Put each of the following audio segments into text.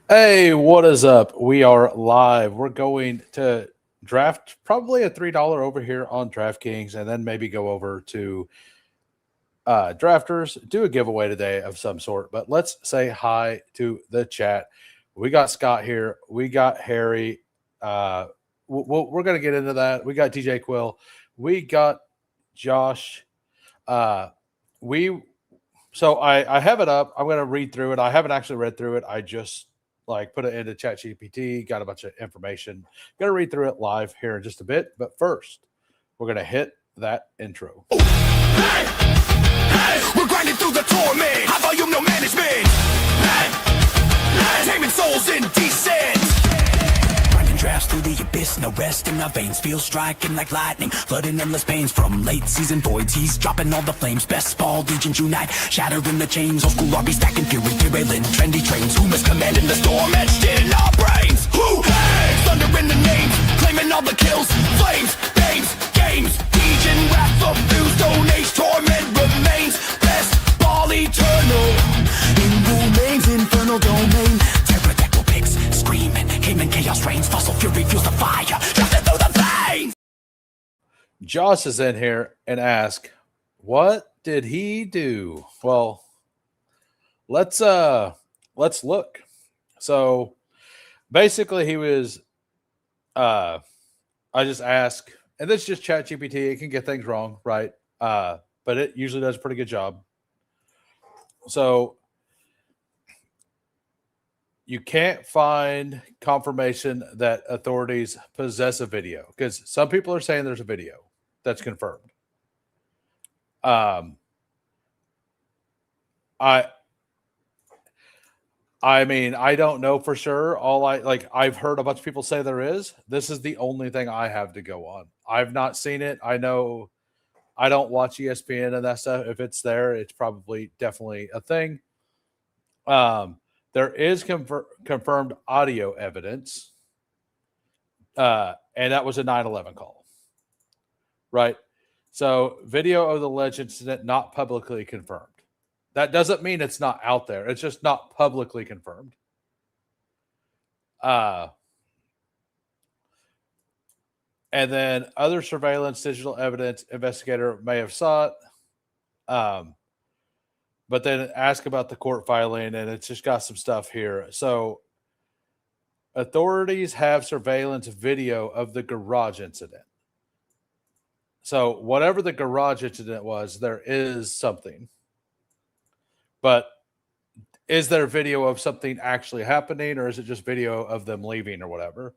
Hey, what is up? We are live. We're going to draft probably a $3 over here on DraftKings and then maybe go over to drafters, do a giveaway today of some sort. But let's say hi to the chat. We got Scott here. We got Harry. Uh, we're going to get into that. We got DJ Quill. We got Josh. Uh, we I have it up. I'm going to read through it. I haven't actually read through it. I just put it into Chat GPT, got a bunch of information. Going to read through it live here in just a bit. But first, we're going to hit that intro. Hey, we're grinding through the torment. High volume, no management. Taming souls in descent. Grinding drafts through the abyss, no rest in our veins. Feel striking like lightning, flooding endless pains. From late season voids, he's dropping all the flames. Bestball Degens unite, shattering the chains. Old school RB stacking fury, derailing trendy trains. Who is commanding the storm etched in our brains? Who hangs? Thunder in the names, claiming all the kills. Flames, names, games. Degen wrath of fuse, stone age torment remains. Bestball eternal, in remains infernal domain. Pterodactyl pigs, screaming, Cayman chaos reigns. Fossil fury fuels the fire, drafted through the veins. Josh is in here and ask, what did he do? Well, let's look. So basically he was I just ask, and this is just Chat GPT, it can get things wrong, right? But it usually does a pretty good job. So you can't find confirmation that authorities possess a video because some people are saying there's a video that's confirmed. I mean, I don't know for sure. I've heard a bunch of people say there is. This is the only thing I have to go on. I've not seen it. I know I don't watch ESPN and that stuff. If it's there, it's probably definitely a thing. There is confirmed audio evidence, and that was a 9/11 call, right? So, video of the alleged incident not publicly confirmed. That doesn't mean it's not out there. It's just not publicly confirmed. And then other surveillance digital evidence investigator may have sought. But then ask about the court filing, and it's just got some stuff here. So authorities have surveillance video of the garage incident. So whatever the garage incident was, there is something. But is there video of something actually happening, or is it just video of them leaving or whatever?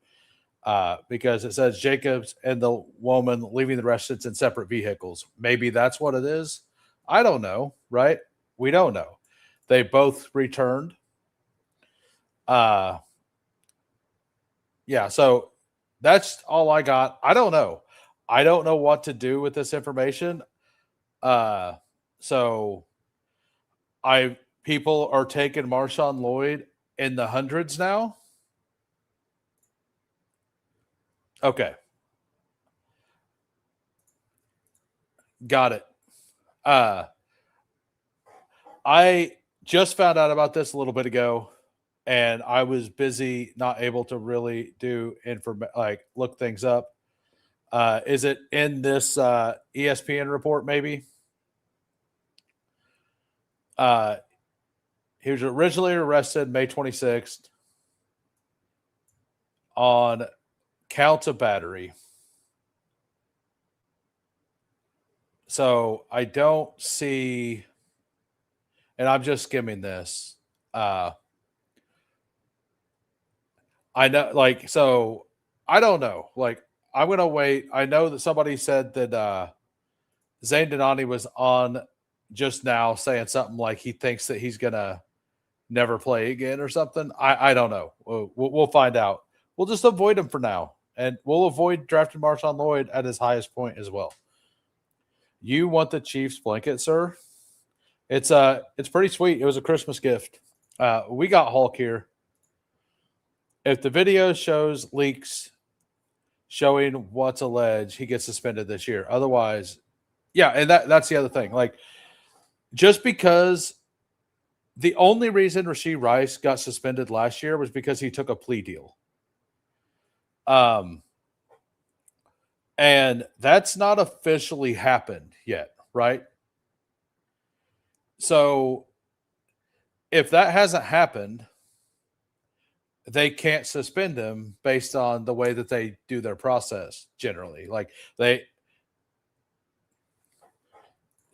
Because it says Jacobs and the woman leaving the residence in separate vehicles. Maybe that's what it is. I don't know, right? We don't know. They both returned. Yeah, so that's all I got. I don't know. I don't know what to do with this information. So people are taking Marshawn Lloyd in the hundreds now. Okay. Got it. I just found out about this a little bit ago, and I was busy, not able to really look things up. Is it in this ESPN report? Maybe. He was originally arrested May 26th on counts of battery. So I don't see, and I'm just skimming this. I know, so I don't know. I'm going to wait. I know that somebody said that Zane Donati was on just now saying something like he thinks that he's going to never play again or something. I don't know. We'll find out. We'll just avoid him for now, and we'll avoid drafting Marshawn Lloyd at his highest point as well. You want the Chiefs blanket, sir? It's pretty sweet. It was a Christmas gift. We got Hulk here. If the video shows leaks showing what's alleged, he gets suspended this year. Otherwise, yeah, and that's the other thing. Just because The only reason Rashee Rice got suspended last year was because he took a plea deal. And that's not officially happened yet, right? So if that hasn't happened, they can't suspend him based on the way that they do their process generally. Like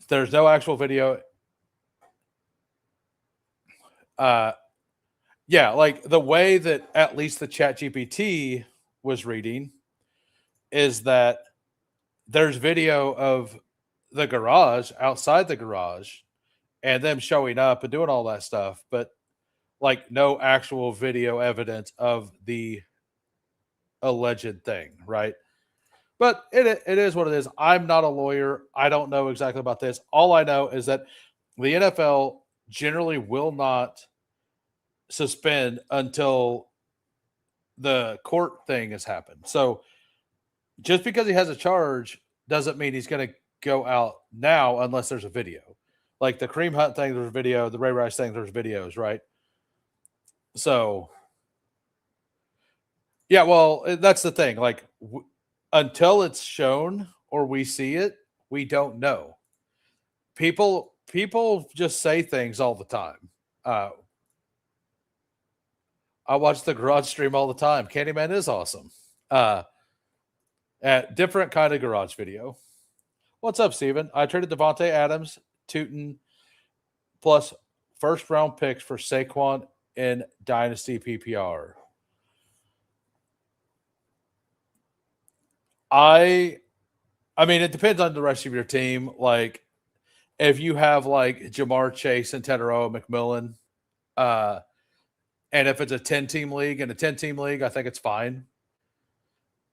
there's no actual video. Yeah, like the way that at least the Chat GPT was reading is that there's video of the garage outside the garage and them showing up and doing all that stuff, but like no actual video evidence of the alleged thing, right? But it is what it is. I'm not a lawyer. I don't know exactly about this. All I know is that the NFL generally will not suspend until the court thing has happened. So just because he has a charge doesn't mean he's going to go out now unless there's a video. Like the Kareem Hunt thing, there's a video. The Ray Rice thing, there's videos, right? So, yeah, well, that's the thing. Like, until it's shown or we see it, we don't know. People just say things all the time. I watch the garage stream all the time. Candyman is awesome. Different kind of garage video. What's up, Steven? I traded Devontae Adams, Tootin, plus first round picks for Saquon in Dynasty PPR. I mean, it depends on the rest of your team. Like, if you have like Jamar Chase and Teteroa McMillan, and if it's a 10-team league, in a 10-team league, I think it's fine.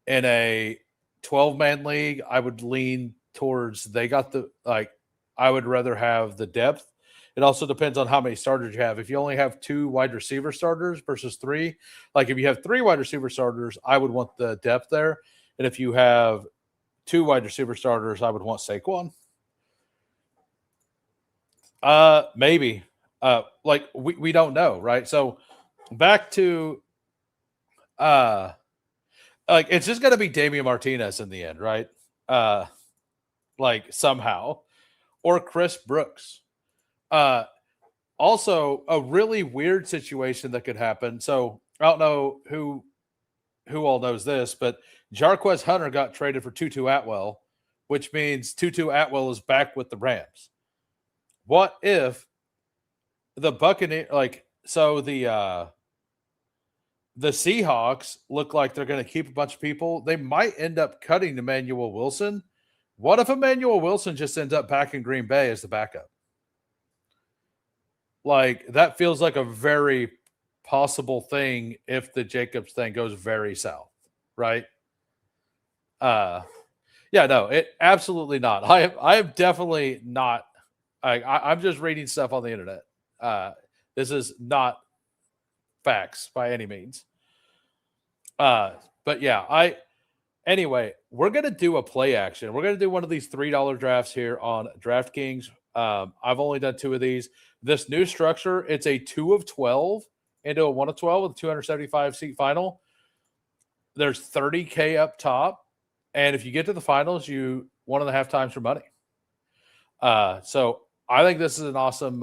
In a 12-man league, I would lean towards I would rather have the depth. It also depends on how many starters you have. If you only have 2 wide receiver starters versus 3, like if you have 3 wide receiver starters, I would want the depth there. And if you have 2 wide receiver starters, I would want Saquon. Maybe. Like we don't know, right? So back to like it's just gonna be Damian Martinez in the end, right? Like somehow. Or Chris Brooks. Also a really weird situation that could happen. So I don't know who all knows this, but Jarquez Hunter got traded for Tutu Atwell, which means Tutu Atwell is back with the Rams. What if the Buccaneers, the Seahawks look like they're going to keep a bunch of people? They might end up cutting Emmanuel Wilson. What if Emmanuel Wilson just ends up back in Green Bay as the backup? Like, that feels like a very possible thing if the Jacobs thing goes very south, right? Yeah, no, it absolutely not. I am definitely not. I'm just reading stuff on the internet. This is not facts by any means. But yeah, anyway, we're gonna do a play action. We're gonna do one of these $3 drafts here on DraftKings. I've only done 2 of these. This new structure, it's a 2 of 12 into a 1 of 12 with a 275 seat final. There's $30K up top. And if you get to the finals, you 1.5 times your money. So I think this is an awesome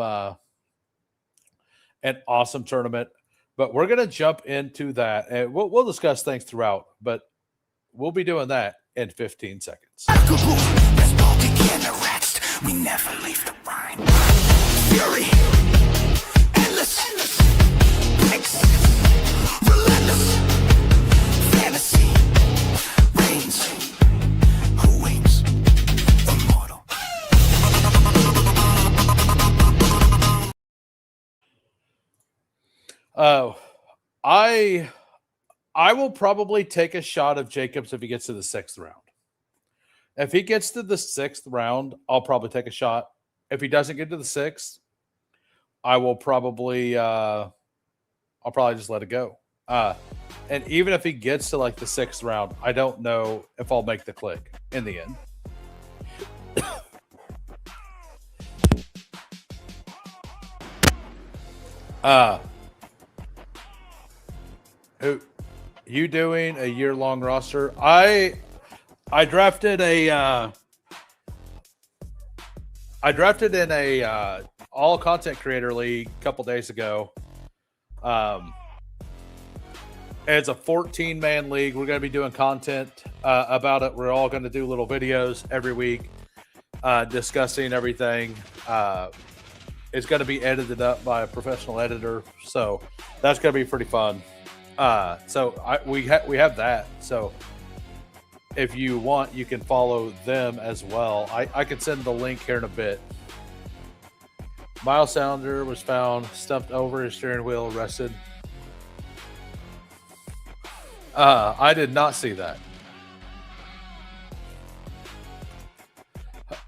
tournament. But we're going to jump into that, and we'll discuss things throughout. But we'll be doing that in 15 seconds. We never leave the grind. Fury, endless, relentless, fantasy, reigns. Who wins? Immortal. I will probably take a shot of Jacobs if he gets to the 6th round. If he gets to the 6th round, I'll probably take a shot. If he doesn't get to the 6th, I will probably I'll probably just let it go. And even if he gets to like the 6th round, I don't know if I'll make the click in the end. Who you doing a year-long roster? I drafted a I drafted in a all content creator league a couple days ago. It's a 14-man league. We're going to be doing content about it. We're all going to do little videos every week discussing everything. It's going to be edited up by a professional editor, so that's going to be pretty fun. We have that. So if you want, you can follow them as well. I can send the link here in a bit. Miles Sounder was found stumped over his steering wheel, arrested. I did not see that.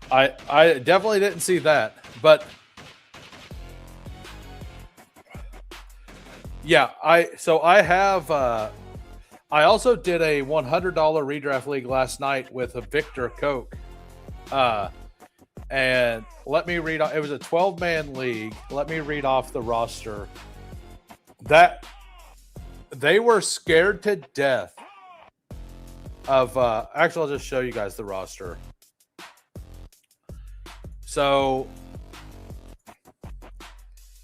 I definitely didn't see that, but yeah, I also did a $100 redraft league last night with a Victor Koch. And let me read off, it was a 12-man league. Let me read off the roster. That they were scared to death of actually, I'll just show you guys the roster. So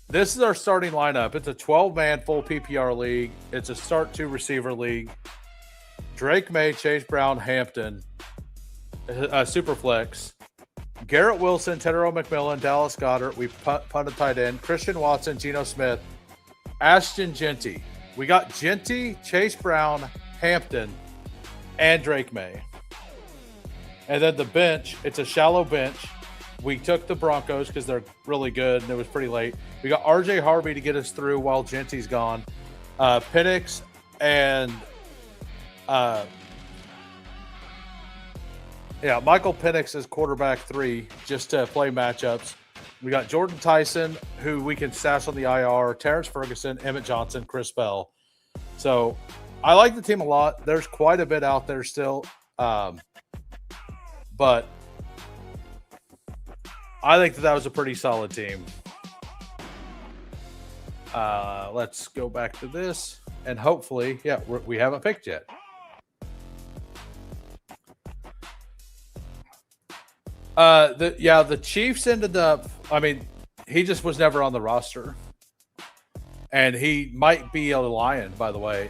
this is our starting lineup. It's a 12-man full PPR league. It's a start 2 receiver league. Drake May, Chase Brown, Hampton, Superflex. Garrett Wilson, Tedero McMillan, Dallas Goedert. We punted tight end. Christian Watson, Geno Smith, Ashton Genty. We got Genty, Chase Brown, Hampton, and Drake May. And then the bench, it's a shallow bench. We took the Broncos because they're really good, and it was pretty late. We got RJ Harvey to get us through while Genty's gone. Penix and Michael Penix is quarterback 3 just to play matchups. We got Jordan Tyson, who we can stash on the IR, Terrence Ferguson, Emmett Johnson, Chris Bell. So I like the team a lot. There's quite a bit out there still. But I think that was a pretty solid team. Let's go back to this. And hopefully, we haven't picked yet. The Chiefs ended up, he just was never on the roster. And he might be a Lion, by the way.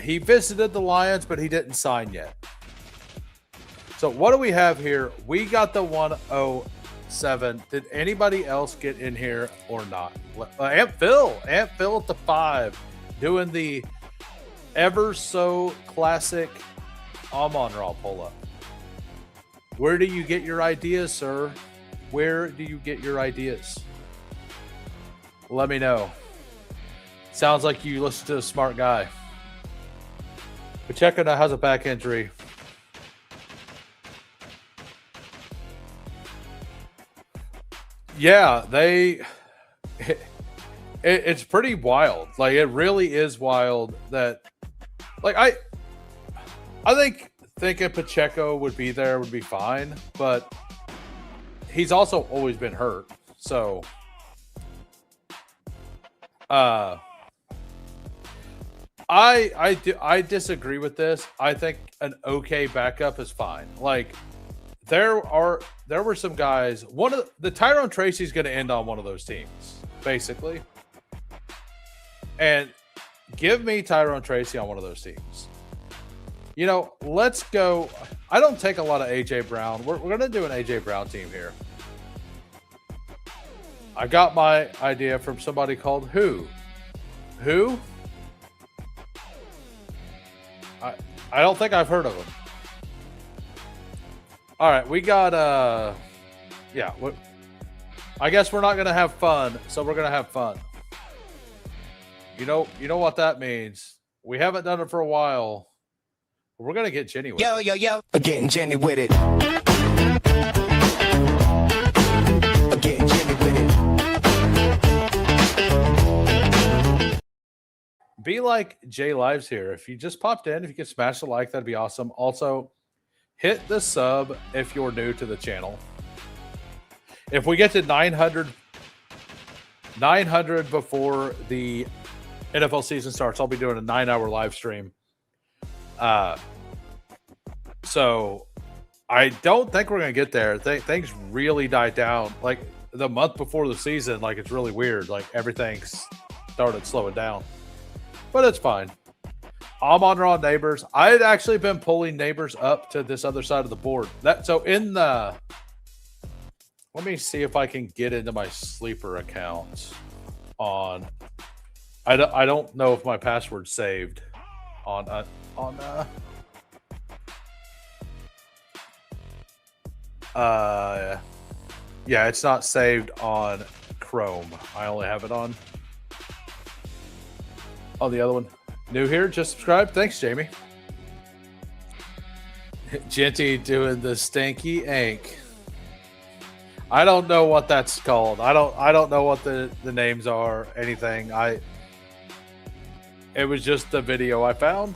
He visited the Lions, but he didn't sign yet. So what do we have here? We got the 107. Did anybody else get in here or not? Aunt Phil at the 5, doing the ever so classic Amon-Ra pull-up. Where do you get your ideas, sir? Where do you get your ideas? Let me know. Sounds like you listen to a smart guy. Pacheco now has a back injury. Yeah, it's pretty wild. Like, it really is wild that, like, I think thinking Pacheco would be there would be fine, but he's also always been hurt. So, I disagree with this. I think an okay backup is fine. Like, there were some guys. One of the Tyrone Tracy's going to end on one of those teams, basically. And give me Tyrone Tracy on one of those teams. You know, let's go. I don't take a lot of AJ Brown. We're going to do an AJ Brown team here. I got my idea from somebody called Who. I don't think I've heard of him. All right, we got I guess we're not gonna have fun, so we're gonna have fun. You know what that means. We haven't done it for a while. We're gonna get Jenny with it. Yo. Getting Jenny with it. Getting Jenny with it. Be like Jay Lives here. If you just popped in, if you could smash the like, that'd be awesome. Also, hit the sub if you're new to the channel. If we get to 900 before the NFL season starts, I'll be doing a 9-hour live stream. So I don't think we're going to get there. Things really died down. Like the month before the season, like it's really weird. Like everything's started slowing down, but it's fine. I'm on Raw Neighbors. I had actually been pulling Neighbors up to this other side of the board. So in the, let me see if I can get into my sleeper account on. I don't know if my password's saved on. Yeah, it's not saved on Chrome. I only have it on the other one. New here, just subscribe. Thanks, Jamie. Genty doing the stinky ink. I don't know what that's called. I don't know what the names are, anything. It was just the video I found.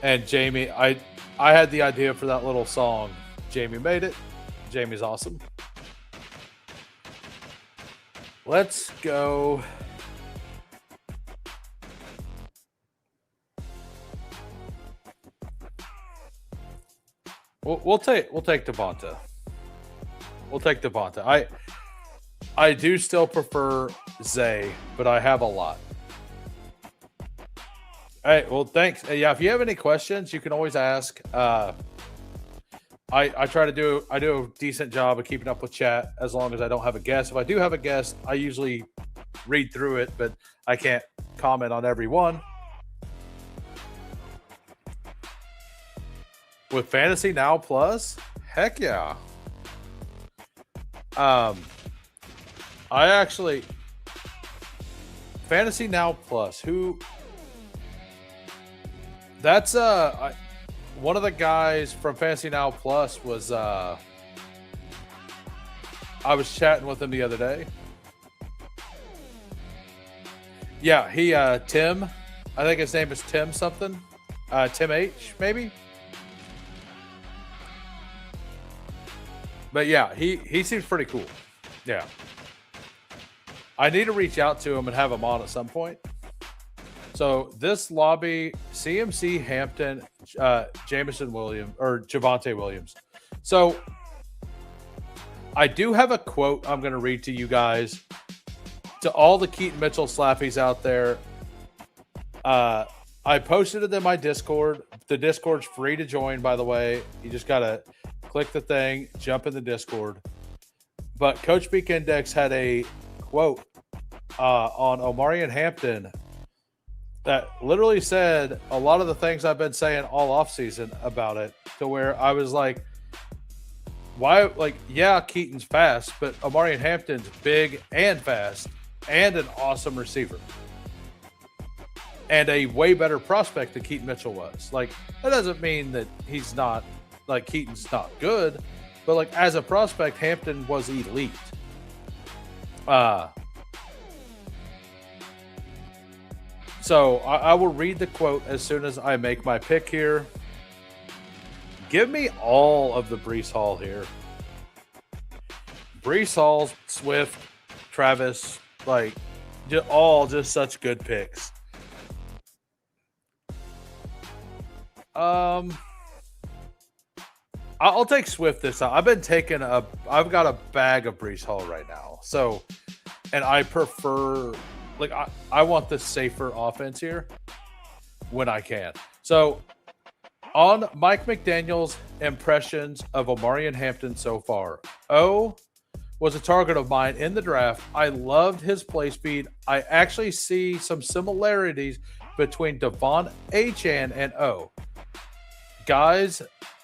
And Jamie, I had the idea for that little song. Jamie made it. Jamie's awesome. Let's go. We'll take Devonta. We'll take Devonta. I do still prefer Zay, but I have a lot. All right. Well, thanks. Yeah, if you have any questions, you can always ask. I do a decent job of keeping up with chat as long as I don't have a guest. If I do have a guest, I usually read through it, but I can't comment on every one. With Fantasy Now Plus, heck yeah. I actually Fantasy Now Plus. That's one of the guys from Fantasy Now Plus was I was chatting with him the other day. Yeah, he Tim. I think his name is Tim something. Tim H maybe. But yeah, he seems pretty cool. Yeah. I need to reach out to him and have him on at some point. So this lobby, CMC, Hampton, Jamison Williams, or Javonte Williams. So I do have a quote I'm going to read to you guys. To all the Keaton Mitchell slappies out there, I posted it in my Discord. The Discord's free to join, by the way. You just got to click the thing, jump in the Discord. But Coach Beak Index had a quote on Omarion Hampton that literally said a lot of the things I've been saying all offseason about it, to where I was like, why? Like, yeah, Keaton's fast, but Omarion Hampton's big and fast and an awesome receiver and a way better prospect than Keaton Mitchell was. Like, that doesn't mean that he's not, like, Keaton's not good, but like as a prospect, Hampton was elite. So I will read the quote as soon as I make my pick here. Give me all of the Breece Hall here. Breece Hall, Swift, Travis, like all just such good picks. I'll take Swift this time. I've got a bag of Breece Hall right now. So, and I prefer, like, I want the safer offense here when I can. So, on Mike McDaniel's impressions of Omarion Hampton so far, O was a target of mine in the draft. I loved his play speed. I actually see some similarities between Devon Achane and O. Guys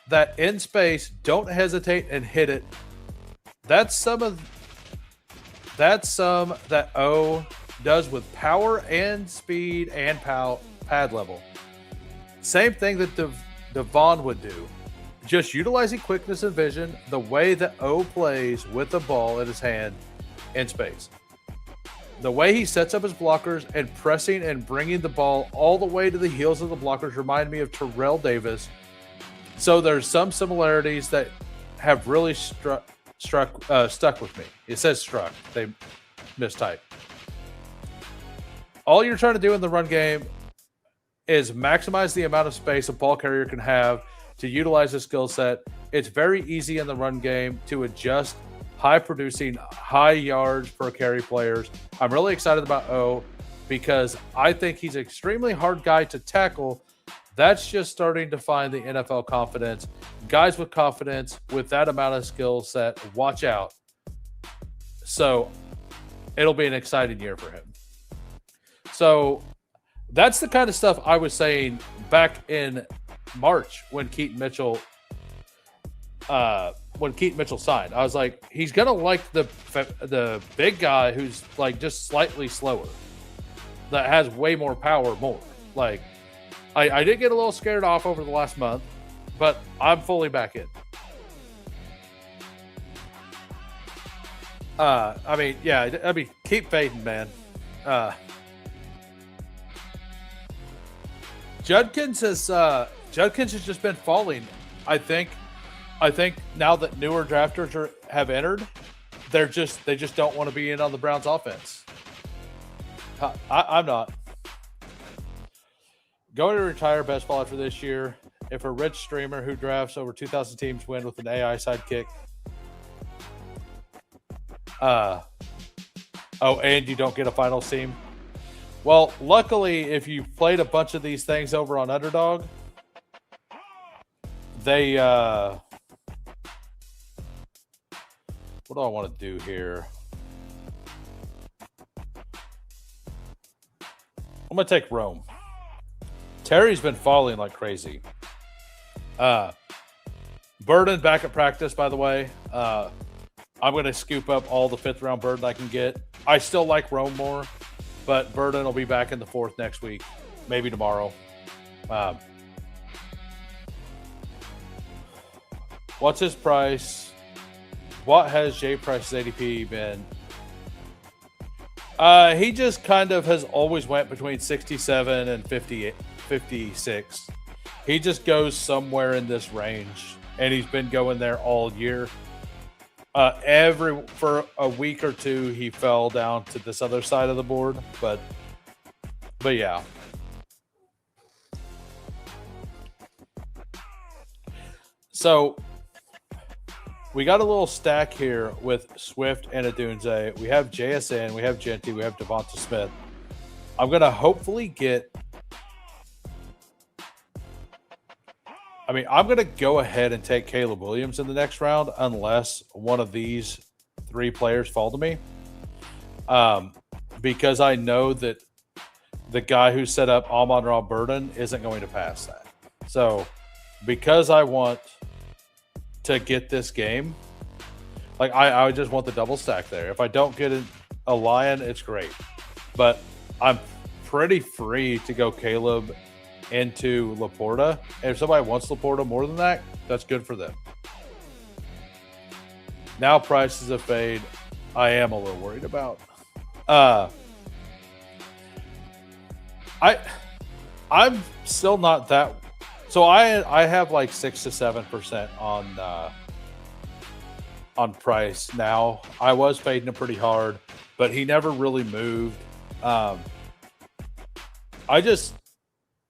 that in space don't hesitate and hit it. That's some that O does with power and speed and pad level. Same thing that Devon would do. Just utilizing quickness and vision, the way that O plays with the ball in his hand in space. The way he sets up his blockers and pressing and bringing the ball all the way to the heels of the blockers remind me of Terrell Davis. So there's some similarities that have really stuck with me. It says struck. They mistyped. All you're trying to do in the run game is maximize the amount of space a ball carrier can have to utilize his skill set. It's very easy in the run game to adjust high producing, high yards per carry players. I'm really excited about O because I think he's an extremely hard guy to tackle. That's just starting to find the NFL confidence. Guys with confidence, with that amount of skill set, watch out. So it'll be an exciting year for him. So that's the kind of stuff I was saying back in March when Keaton Mitchell signed. I was like, he's gonna like the big guy who's like just slightly slower, that has way more power, more. Like, I did get a little scared off over the last month, but I'm fully back in. Keep fading, man. Judkins has just been falling. I think now that newer drafters have entered, they just don't want to be in on the Browns offense. I'm not going to retire Bestball after this year. If a rich streamer who drafts over 2,000 teams win with an AI sidekick. And you don't get a finals team. Well, luckily, if you played a bunch of these things over on Underdog, they what do I want to do here? I'm going to take Rome. Terry's been falling like crazy. Burden back at practice, by the way. I'm going to scoop up all the 5th round Burden I can get. I still like Rome more, but Burden will be back in the 4th next week, maybe tomorrow. What's his price? What has Jay Price's ADP been? He just kind of has always went between 67 and 56. He just goes somewhere in this range, and he's been going there all year. For a week or two, he fell down to this other side of the board, but yeah. So we got a little stack here with Swift and Adunze. We have JSN, we have Genty, we have Devonta Smith. I'm gonna hopefully get. I'm going to go ahead and take Caleb Williams in the next round unless one of these 3 players fall to me. Because I know that the guy who set up Amon-Ra Burden isn't going to pass that. So because I want to get this game, like I just want the double stack there. If I don't get a Lion, it's great. But I'm pretty free to go Caleb into Laporta. And if somebody wants Laporta more than that, that's good for them. Now prices of fade, I am a little worried about. I'm still not that. So I have like 6 to 7% on price now. I was fading him pretty hard, but he never really moved.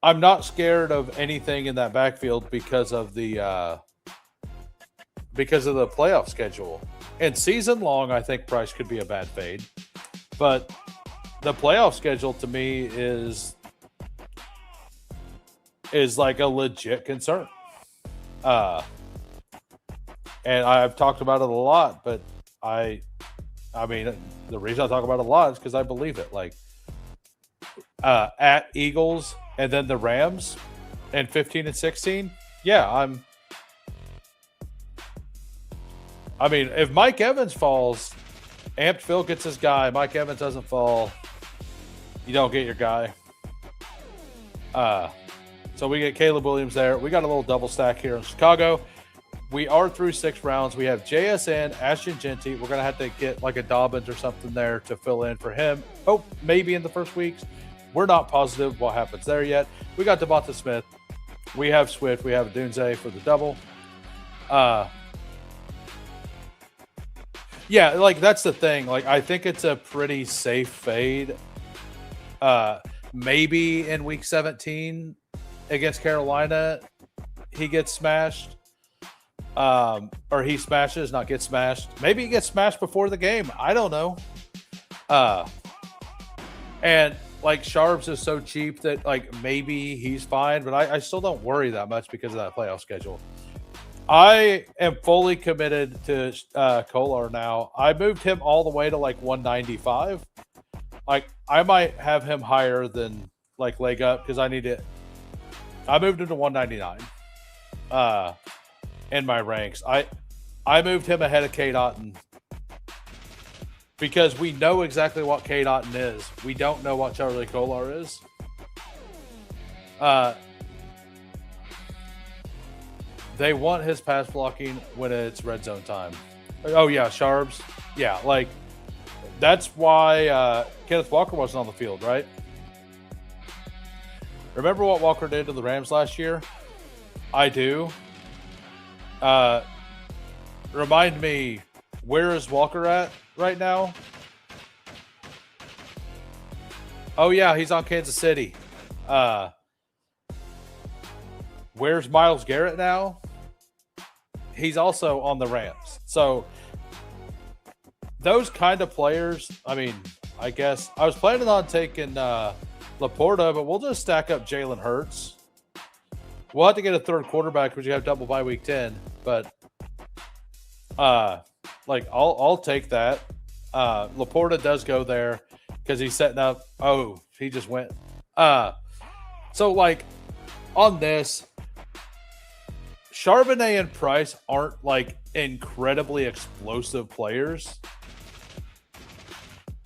I'm not scared of anything in that backfield because of the playoff schedule. And season long, I think Price could be a bad fade, but the playoff schedule to me is like a legit concern. And I've talked about it a lot, but the reason I talk about it a lot is because I believe it. Like at Eagles. And then the Rams and 15 and 16. Yeah, if Mike Evans falls, Amped Phil gets his guy. Mike Evans doesn't fall, you don't get your guy. So we get Caleb Williams there. We got a little double stack here in Chicago. We are through 6 rounds. We have JSN, Ashton Genty. We're going to have to get like a Dobbins or something there to fill in for him. Oh, maybe in the first weeks. We're not positive what happens there yet. We got Devonta Smith. We have Swift. We have Dunze for the double. Yeah, like that's the thing. Like I think it's a pretty safe fade. Uh Maybe in week 17 against Carolina, he gets smashed. Or he smashes, not gets smashed. Maybe he gets smashed before the game. I don't know. Uh and like Sharps is so cheap that like maybe he's fine, but I still don't worry that much because of that playoff schedule. I am fully committed to Kolar now. I moved him all the way to like 195. Like I might have him higher than like leg up because I need it. I moved him to 199 in my ranks. I moved him ahead of K Dotton because we know exactly what K Dotton is. We don't know what Charlie Kolar is. They want his pass blocking when it's red zone time. Oh yeah, Sharps. Yeah, like that's why Kenneth Walker wasn't on the field, right? Remember what Walker did to the Rams last year? I do. Remind me, where is Walker at right now? Oh yeah, he's on Kansas City. Where's Myles Garrett now? He's also on the Rams. So those kind of players, I mean, I guess I was planning on taking Laporta, but we'll just stack up Jalen Hurts. We'll have to get a third quarterback because you have double bye week 10, but like I'll take that. Laporta does go there because he's setting up. Oh, he just went. So like on this, Charbonnet and Price aren't like incredibly explosive players.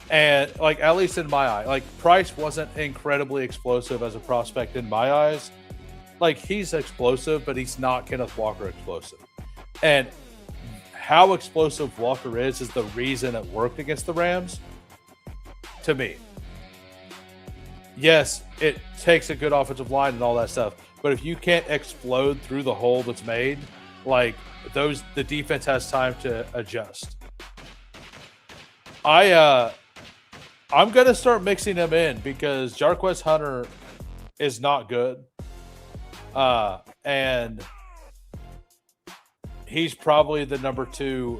And like, at least in my eye, like Price wasn't incredibly explosive as a prospect in my eyes. Like he's explosive, but he's not Kenneth Walker explosive. And how explosive Walker is the reason it worked against the Rams to me. Yes, it takes a good offensive line and all that stuff. But if you can't explode through the hole that's made, like the defense has time to adjust. I'm gonna start mixing them in because Jarquez Hunter is not good, and he's probably the number 2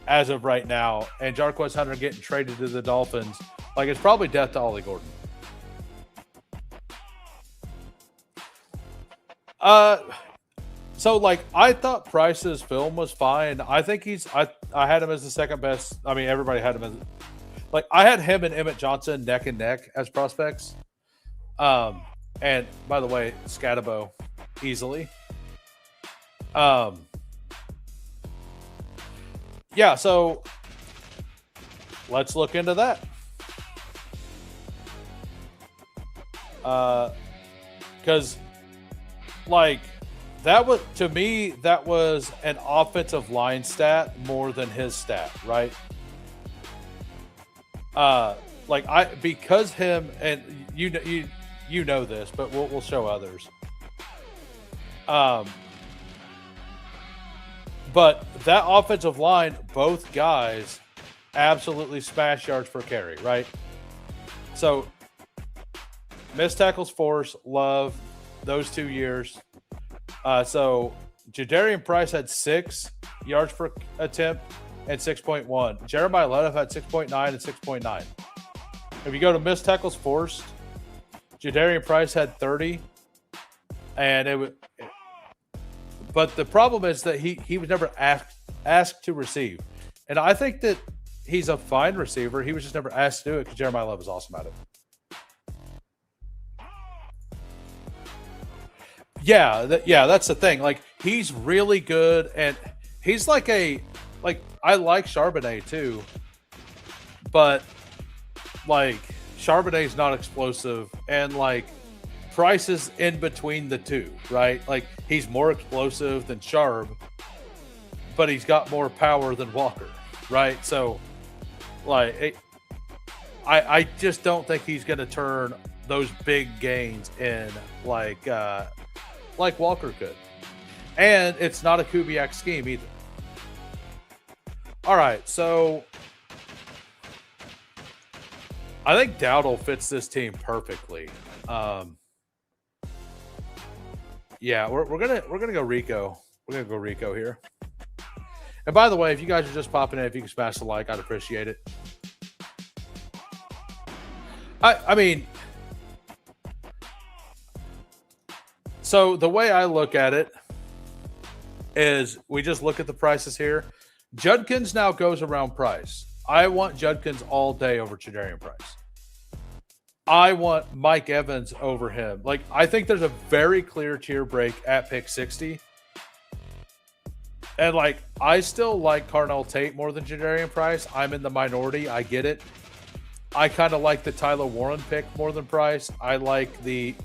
as of right now. And Jarquez Hunter getting traded to the Dolphins, like it's probably death to Ollie Gordon. So like I thought Price's film was fine. I think I had him as the second best. I mean, everybody had him as like I had him and Emmett Johnson neck and neck as prospects. And by the way, Scatabo easily. Yeah, so let's look into that. Because like that was, to me, that was an offensive line stat more than his stat, right? Because him, and you know this, but we'll show others. But that offensive line, both guys absolutely smash yards per carry, right? So missed tackles force, love those 2 years. So Jadarian Price had 6 yards per attempt and 6.1. Jeremiah Leto had 6.9 and 6.9. If you go to missed tackles forced, Jadarian Price had 30, and but the problem is that he was never asked to receive. And I think that he's a fine receiver. He was just never asked to do it because Jeremiah Love is awesome at it. Yeah, that's the thing. Like, he's really good, and he's like I like Charbonnet too, but like Charbonnet's not explosive, and like Price is in between the two, right? Like he's more explosive than Charb, but he's got more power than Walker, right? So like I just don't think he's going to turn those big gains in like Walker could. And it's not a Kubiak scheme either. All right, so I think Dowdle fits this team perfectly. Yeah, we're gonna go Rico. We're gonna go Rico here. And by the way, if you guys are just popping in, if you can smash the like, I'd appreciate it. I mean, so the way I look at it is we just look at the prices here. Judkins now goes around price. I want Judkins all day over Chidarian Price. I want Mike Evans over him. Like, I think there's a very clear tier break at pick 60. And, like, I still like Carnell Tate more than Jadarian Price. I'm in the minority. I get it. I kind of like the Tyler Warren pick more than Price. I like the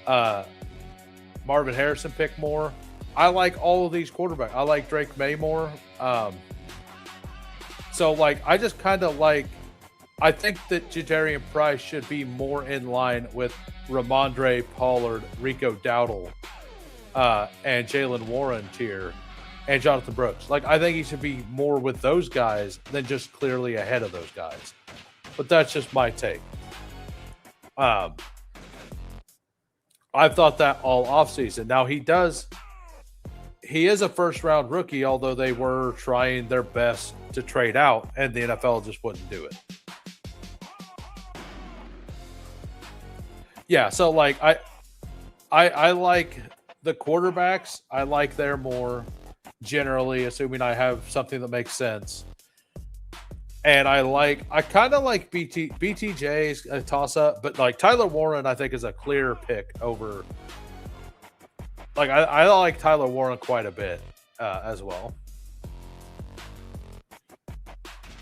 Marvin Harrison pick more. I like all of these quarterbacks. I like Drake May more. So, like, I just kind of like – I think that Jadarian Price should be more in line with Ramondre Pollard, Rico Dowdle, and Jalen Warren tier, and Jonathan Brooks. Like, I think he should be more with those guys than just clearly ahead of those guys. But that's just my take. I've thought that all offseason. Now, he is a first-round rookie, although they were trying their best to trade out, and the NFL just wouldn't do it. Yeah, so like I like the quarterbacks. I like their more generally, assuming I have something that makes sense. And I kind of like BTJ's a toss up, but like Tyler Warren, I think is a clear pick over. Like I like Tyler Warren quite a bit as well.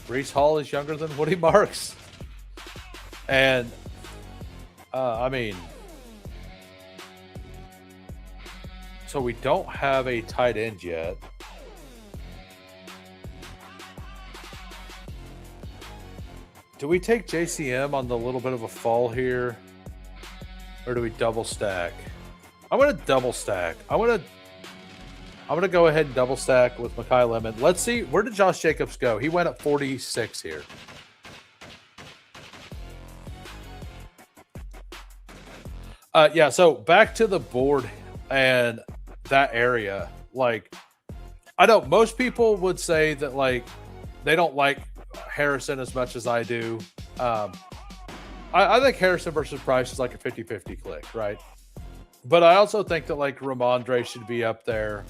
Breece Hall is younger than Woody Marks, and I mean, so we don't have a tight end yet. Do we take JCM on the little bit of a fall here? Or do we double stack? I'm going to double stack. I'm going to go ahead and double stack with Mekhi Lemon. Let's see. Where did Josh Jacobs go? He went at 46 here. Yeah, so back to the board and that area. Like, I know most people would say that, like, they don't like Harrison as much as I do. I think Harrison versus Price is like a 50-50 click, right? But I also think that, like, Ramondre should be up there.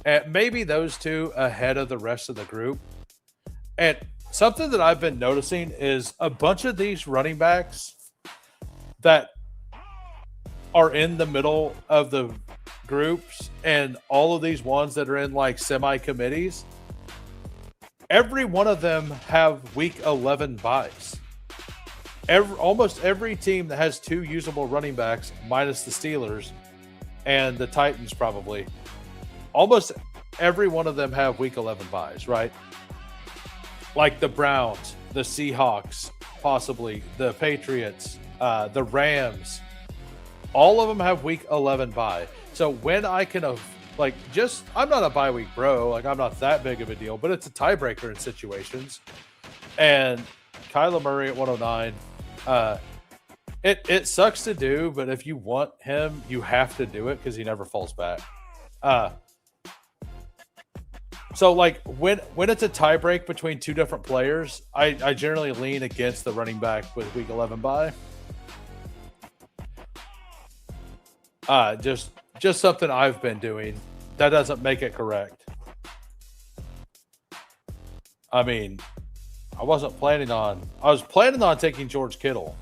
And maybe those two ahead of the rest of the group. And something that I've been noticing is a bunch of these running backs that are in the middle of the groups and all of these ones that are in like semi-committees, every one of them have week 11 buys. Almost every team that has two usable running backs, minus the Steelers and the Titans probably, almost every one of them have week 11 buys, right? Like the Browns, the Seahawks, possibly the Patriots, the Rams. All of them have week 11 bye. So when I can, I'm not a bye week bro. Like, I'm not that big of a deal, but it's a tiebreaker in situations. And Kyler Murray at 109. It sucks to do, but if you want him, you have to do it because he never falls back. So like when it's a tiebreak between two different players, I generally lean against the running back with week 11 bye. Just something I've been doing. That doesn't make it correct. I mean, I was planning on taking George Kittle,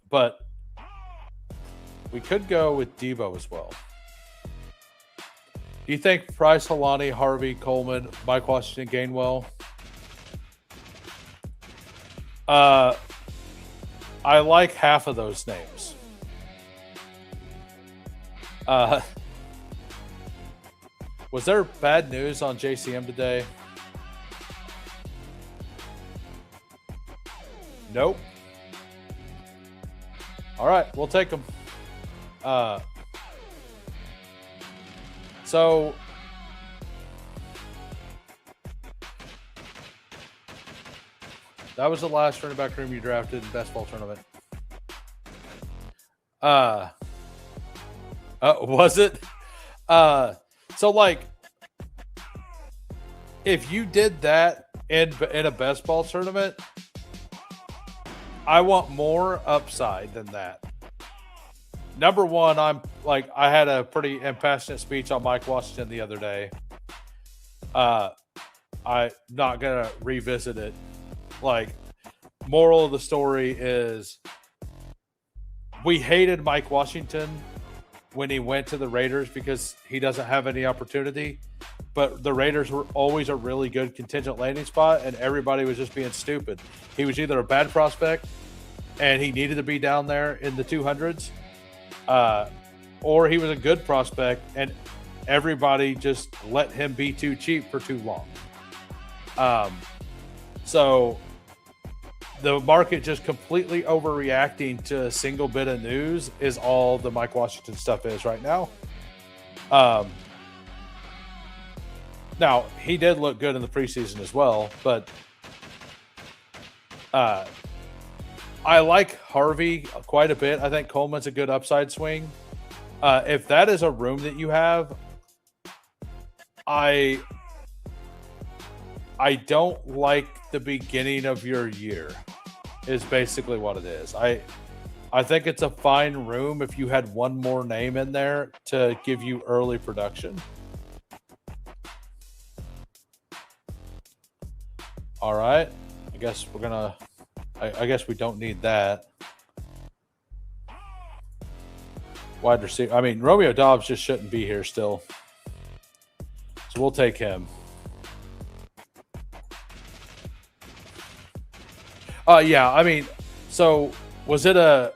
but we could go with Debo as well. Do you think Price, Halani, Harvey, Coleman, Mike Washington, Gainwell? I like half of those names. Was there bad news on JCM today? Nope. All right, we'll take them. So That was the last running back room you drafted in best ball tournament. Was it? So like, if you did that in a best ball tournament, I want more upside than that. Number one, I had a pretty impassionate speech on Mike Washington the other day. I'm not gonna revisit it. Like, moral of the story is, we hated Mike Washington when he went to the Raiders because he doesn't have any opportunity. But the Raiders were always a really good contingent landing spot, and everybody was just being stupid. He was either a bad prospect, and he needed to be down there in the 200s, or he was a good prospect, and everybody just let him be too cheap for too long. So the market just completely overreacting to a single bit of news is all the Mike Washington stuff is right now. Now, he did look good in the preseason as well, but I like Harvey quite a bit. I think Coleman's a good upside swing. If that is a room that you have, I don't like the beginning of your year is basically what it is. I think it's a fine room if you had one more name in there to give you early production. All right. I guess we're going to... I guess we don't need that. Wide receiver. I mean, Romeo Doubs just shouldn't be here still. So we'll take him. Yeah, I mean, so was it a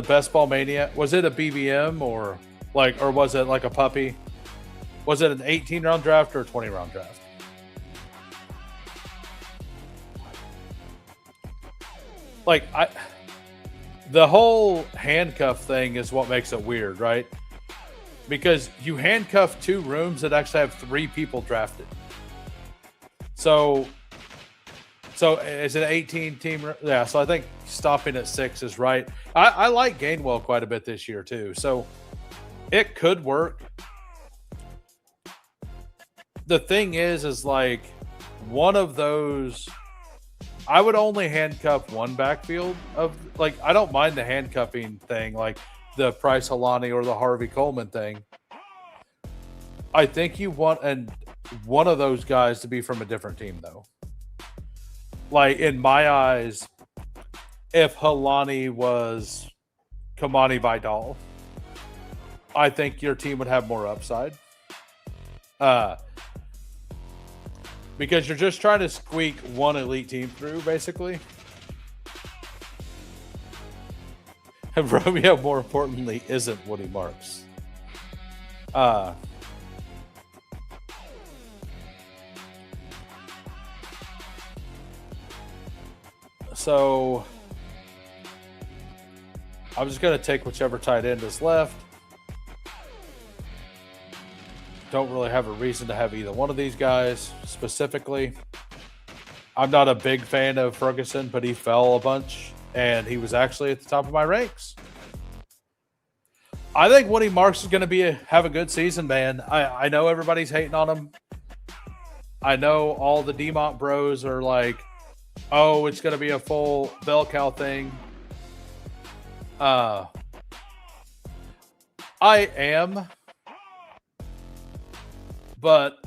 Best Ball Mania? Was it a BBM or was it like a puppy? Was it an 18-round draft or a 20-round draft? The whole handcuff thing is what makes it weird, right? Because you handcuff two rooms that actually have three people drafted. So is it an 18-team? Yeah, so I think stopping at 6 is right. I like Gainwell quite a bit this year too, so it could work. The thing is like one of those... I would only handcuff one backfield of I don't mind the handcuffing thing, like the Price Halani or the Harvey Coleman thing. I think you want one of those guys to be from a different team though. Like in my eyes, if Halani was Kamani Vidal, I think your team would have more upside. Because you're just trying to squeak one elite team through, basically. And Romeo, more importantly, isn't Woody Marks. So I'm just going to take whichever tight end is left. Don't really have a reason to have either one of these guys specifically. I'm not a big fan of Ferguson, but he fell a bunch, and he was actually at the top of my ranks. I think Woody Marks is going to have a good season, man. I know everybody's hating on him. I know all the DeMont bros are like, oh, it's going to be a full bell cow thing. I am... But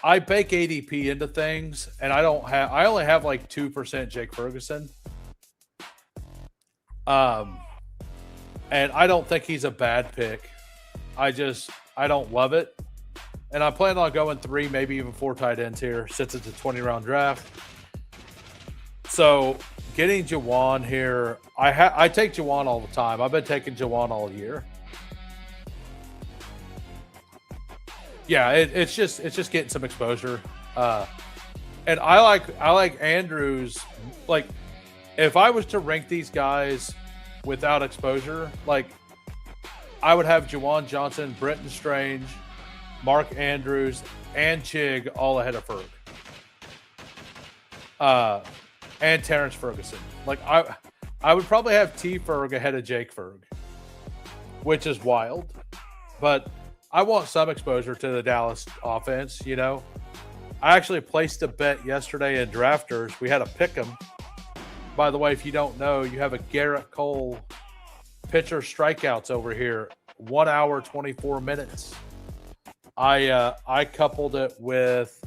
I bake ADP into things, and I only have like 2% Jake Ferguson. And I don't think he's a bad pick. I don't love it. And I plan on going 3, maybe even 4 tight ends here since it's a 20-round draft. So getting Jawan here, I take Jawan all the time. I've been taking Jawan all year. Yeah, it's just getting some exposure, and I like Andrews. Like, if I was to rank these guys without exposure, like I would have Juwan Johnson, Brenton Strange, Mark Andrews, and Chig all ahead of Ferg. and Terrence Ferguson. Like I would probably have T Ferg ahead of Jake Ferg, which is wild. But I want some exposure to the Dallas offense, you know. I actually placed a bet yesterday in Drafters. We had a pick 'em. By the way, if you don't know, you have a Garrett Cole pitcher strikeouts over here. 1 hour, 24 minutes. I coupled it with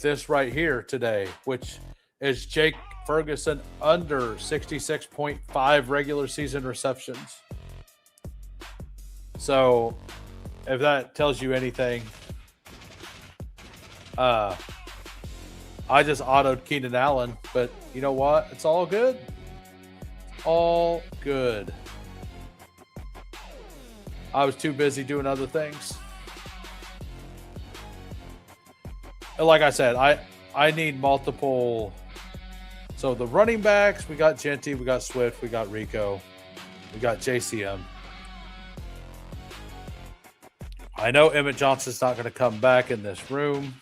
this right here today, which is Jake Ferguson under 66.5 regular season receptions. So if that tells you anything, I just autoed Keenan Allen, but you know what? It's all good. All good. I was too busy doing other things. Like I said, I need multiple. So the running backs, we got Genty, we got Swift, we got Rico, we got JCM. I know Emmett Johnson's not going to come back in this room.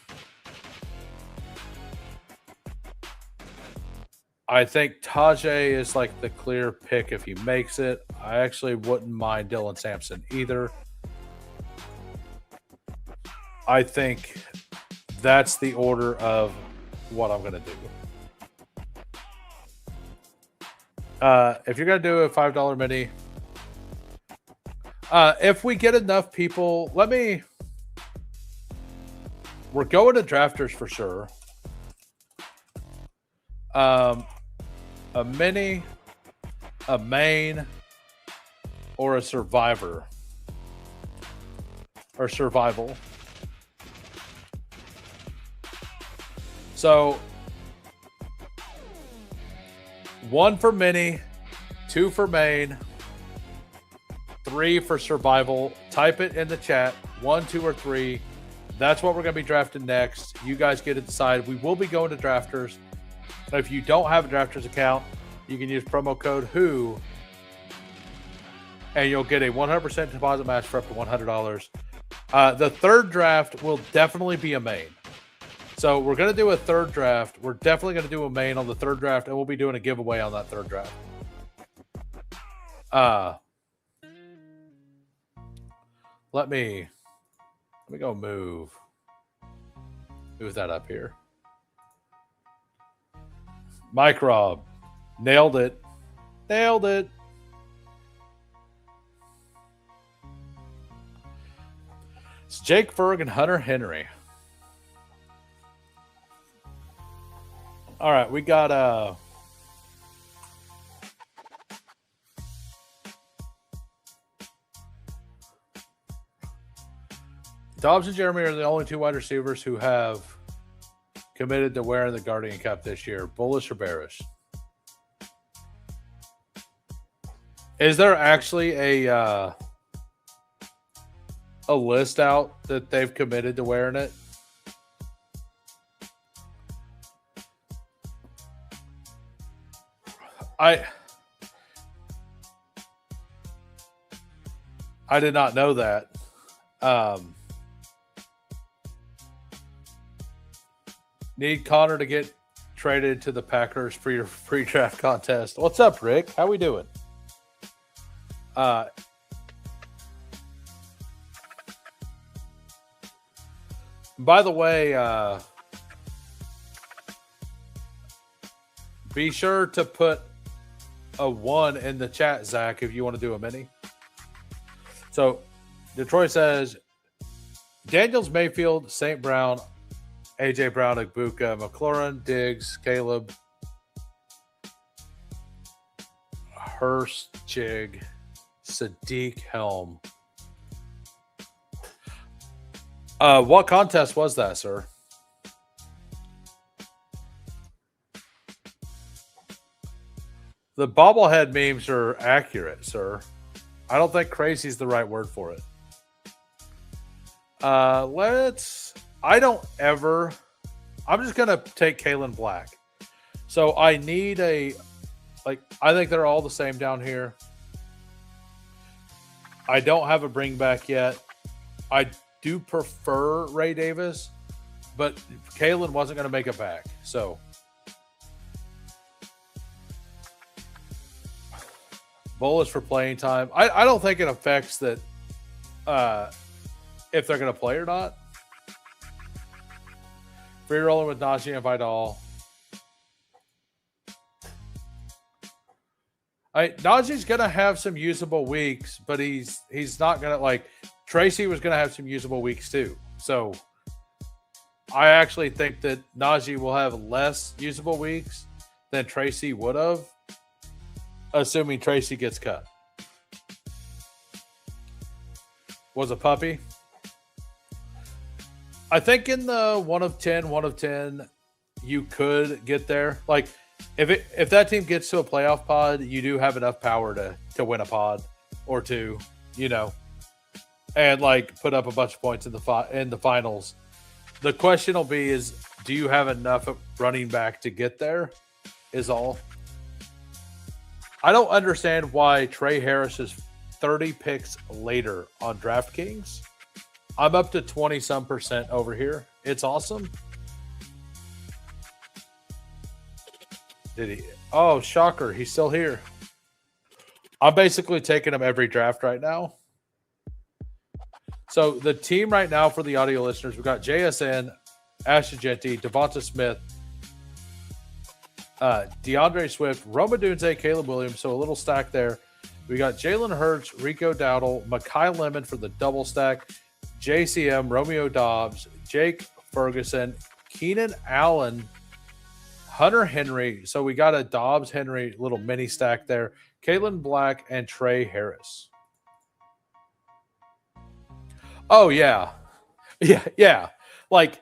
I think Tajay is like the clear pick if he makes it. I actually wouldn't mind Dylan Sampson either. I think that's the order of what I'm going to do. If you're going to do a $5 mini, if we get enough people, we're going to Drafters for sure. A mini, a main, or a survivor. Or survival. So 1 for mini, 2 for main, 3 for survival. Type it in the chat. 1, 2, or 3. That's what we're going to be drafting next. You guys get to decide. We will be going to Drafters. If you don't have a Drafters account, you can use promo code WHO, and you'll get a 100% deposit match for up to $100. The third draft will definitely be a main. So we're going to do a third draft. We're definitely going to do a main on the third draft, and we'll be doing a giveaway on that third draft. Let me go move that up here. Mike Rob. Nailed it. Nailed it. It's Jake Ferg and Hunter Henry. All right, we got Dobbs and Jeremy are the only 2 wide receivers who have committed to wearing the Guardian Cap this year. Bullish or bearish? Is there actually a list out that they've committed to wearing it? I did not know that. Need Connor to get traded to the Packers for your free draft contest. What's up, Rick? How we doing? By the way, be sure to put a 1 in the chat, Zach, if you want to do a mini. So Detroit says Daniels, Mayfield, St. Brown, AJ Brown, Igbuka, McLaurin, Diggs, Caleb, Hurst, Chig, Sadiq, Helm. What contest was that, sir? The bobblehead memes are accurate, sir. I don't think crazy is the right word for it. I'm just going to take Kalen Black. So I need I think they're all the same down here. I don't have a bring back yet. I do prefer Ray Davis, but Kalen wasn't going to make it back. So bullish for playing time. I don't think it affects that if they're going to play or not. Free rolling with Najee and Vidal. Najee's going to have some usable weeks, but he's not going to, like, Tracy was going to have some usable weeks too. So I actually think that Najee will have less usable weeks than Tracy would have, assuming Tracy gets cut. Was a puppy. I think in the 1 of 10, you could get there. Like, if that team gets to a playoff pod, you do have enough power to win a pod or two, you know, and like put up a bunch of points in the finals. The question will be is, do you have enough running back to get there? Is all. I don't understand why Trey Harris is 30 picks later on DraftKings. I'm up to 20-some% over here. It's awesome. Did he? Oh, shocker. He's still here. I'm basically taking him every draft right now. So the team right now for the audio listeners, we've got JSN, Ashton Genty, Devonta Smith, DeAndre Swift, Roma Dunze, Caleb Williams. So a little stack there. We got Jalen Hurts, Rico Dowdle, Mekhi Lemon for the double stack, JCM, Romeo Dobbs, Jake Ferguson, Keenan Allen, Hunter Henry. So we got a Dobbs Henry little mini stack there. Kalen Black and Trey Harris. Oh, yeah. Yeah. Like,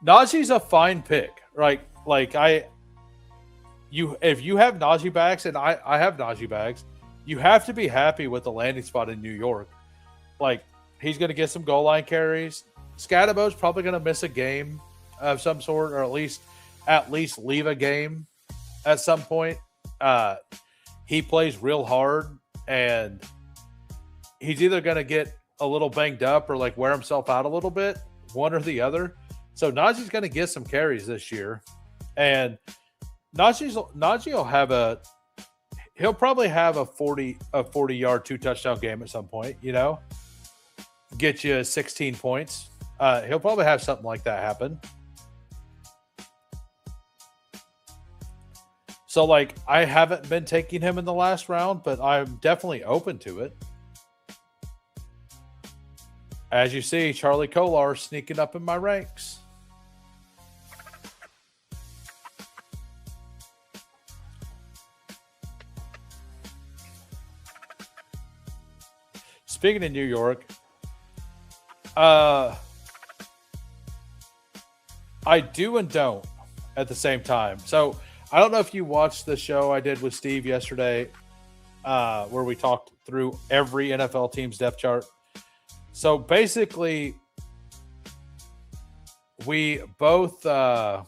Najee's a fine pick. Right? Like, if you have Najee bags, and I have Najee bags, you have to be happy with the landing spot in New York. Like, he's going to get some goal line carries. Scadabo's probably going to miss a game of some sort, or at least leave a game at some point. He plays real hard, and he's either going to get a little banged up or like wear himself out a little bit, one or the other. So Najee's going to get some carries this year, and Najee will have he'll probably have a 40-yard 2-touchdown game at some point, you know, get you 16 points. He'll probably have something like that happen. So, like, I haven't been taking him in the last round, but I'm definitely open to it. As you see, Charlie Kolar sneaking up in my ranks. Speaking of New York, I do and don't at the same time. So I don't know if you watched the show I did with Steve yesterday, where we talked through every NFL team's depth chart. So basically, we both agree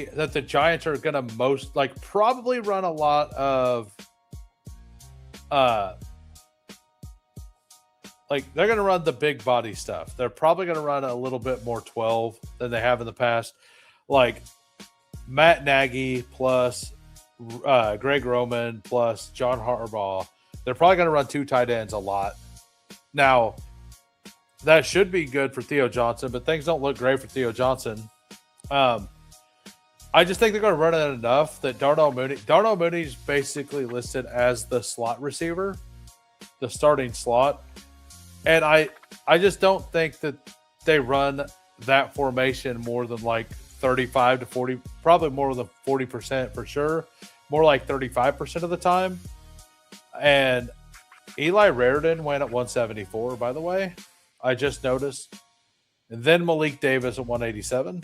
that the Giants are going to probably run a lot of they're going to run the big body stuff. They're probably going to run a little bit more 12 than they have in the past. Like Matt Nagy plus Greg Roman plus John Harbaugh. They're probably going to run 2 tight ends a lot. Now, that should be good for Theo Johnson, but things don't look great for Theo Johnson. I just think they're going to run it enough that Darnell Mooney's basically listed as the slot receiver, the starting slot. And I just don't think that they run that formation more than like 35 to 40, probably more than 40% for sure, more like 35% of the time. And Eli Raridan went at 174, by the way. I just noticed. And then Malik Davis at 187.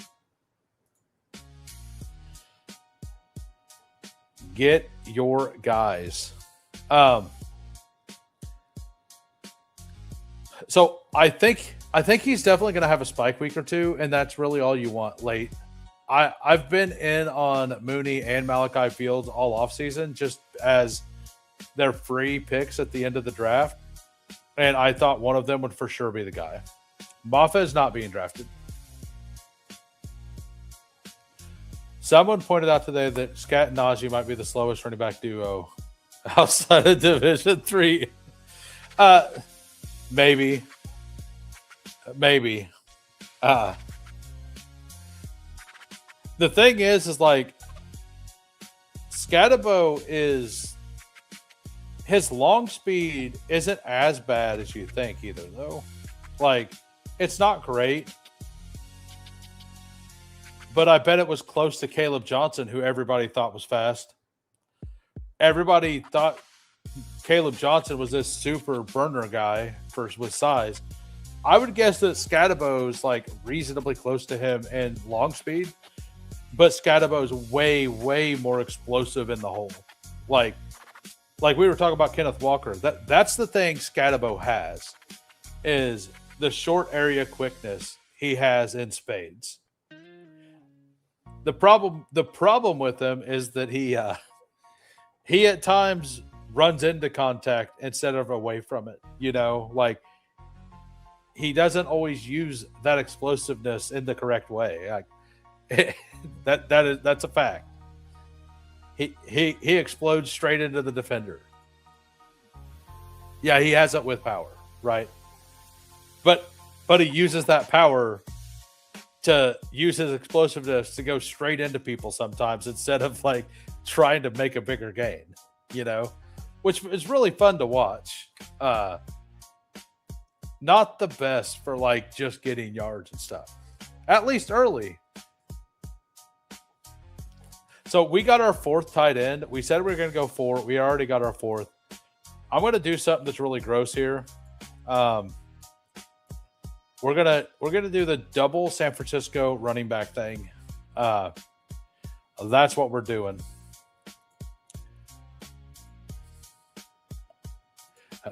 Get your guys. So I think he's definitely going to have a spike week or two, and that's really all you want late. I've been in on Mooney and Malachi Fields all offseason just as their free picks at the end of the draft, and I thought one of them would for sure be the guy. Maffa is not being drafted. Someone pointed out today that Scat and Najee might be the slowest running back duo outside of Division 3. Maybe. The thing is like Scatabo is his long speed isn't as bad as you think either, though. Like, it's not great. But I bet it was close to Caleb Johnson, who everybody thought was fast. Everybody thought Caleb Johnson was this super burner guy with size. I would guess that Scatabo's like reasonably close to him in long speed, but Scatabo's way, way more explosive in the hole. Like we were talking about Kenneth Walker. That's the thing Scatabo has, is the short area quickness he has in spades. The problem with him is that he at times runs into contact instead of away from it. You know, like he doesn't always use that explosiveness in the correct way. Like, that's a fact. He explodes straight into the defender. Yeah, he has it with power, right? But he uses that power to use his explosiveness to go straight into people sometimes instead of like trying to make a bigger gain, you know, which is really fun to watch. Not the best for like just getting yards and stuff, at least early. So we got our fourth tight end. We said we were going to go 4. We already got our 4th. I'm going to do something that's really gross here. We're gonna do the double San Francisco running back thing. That's what we're doing.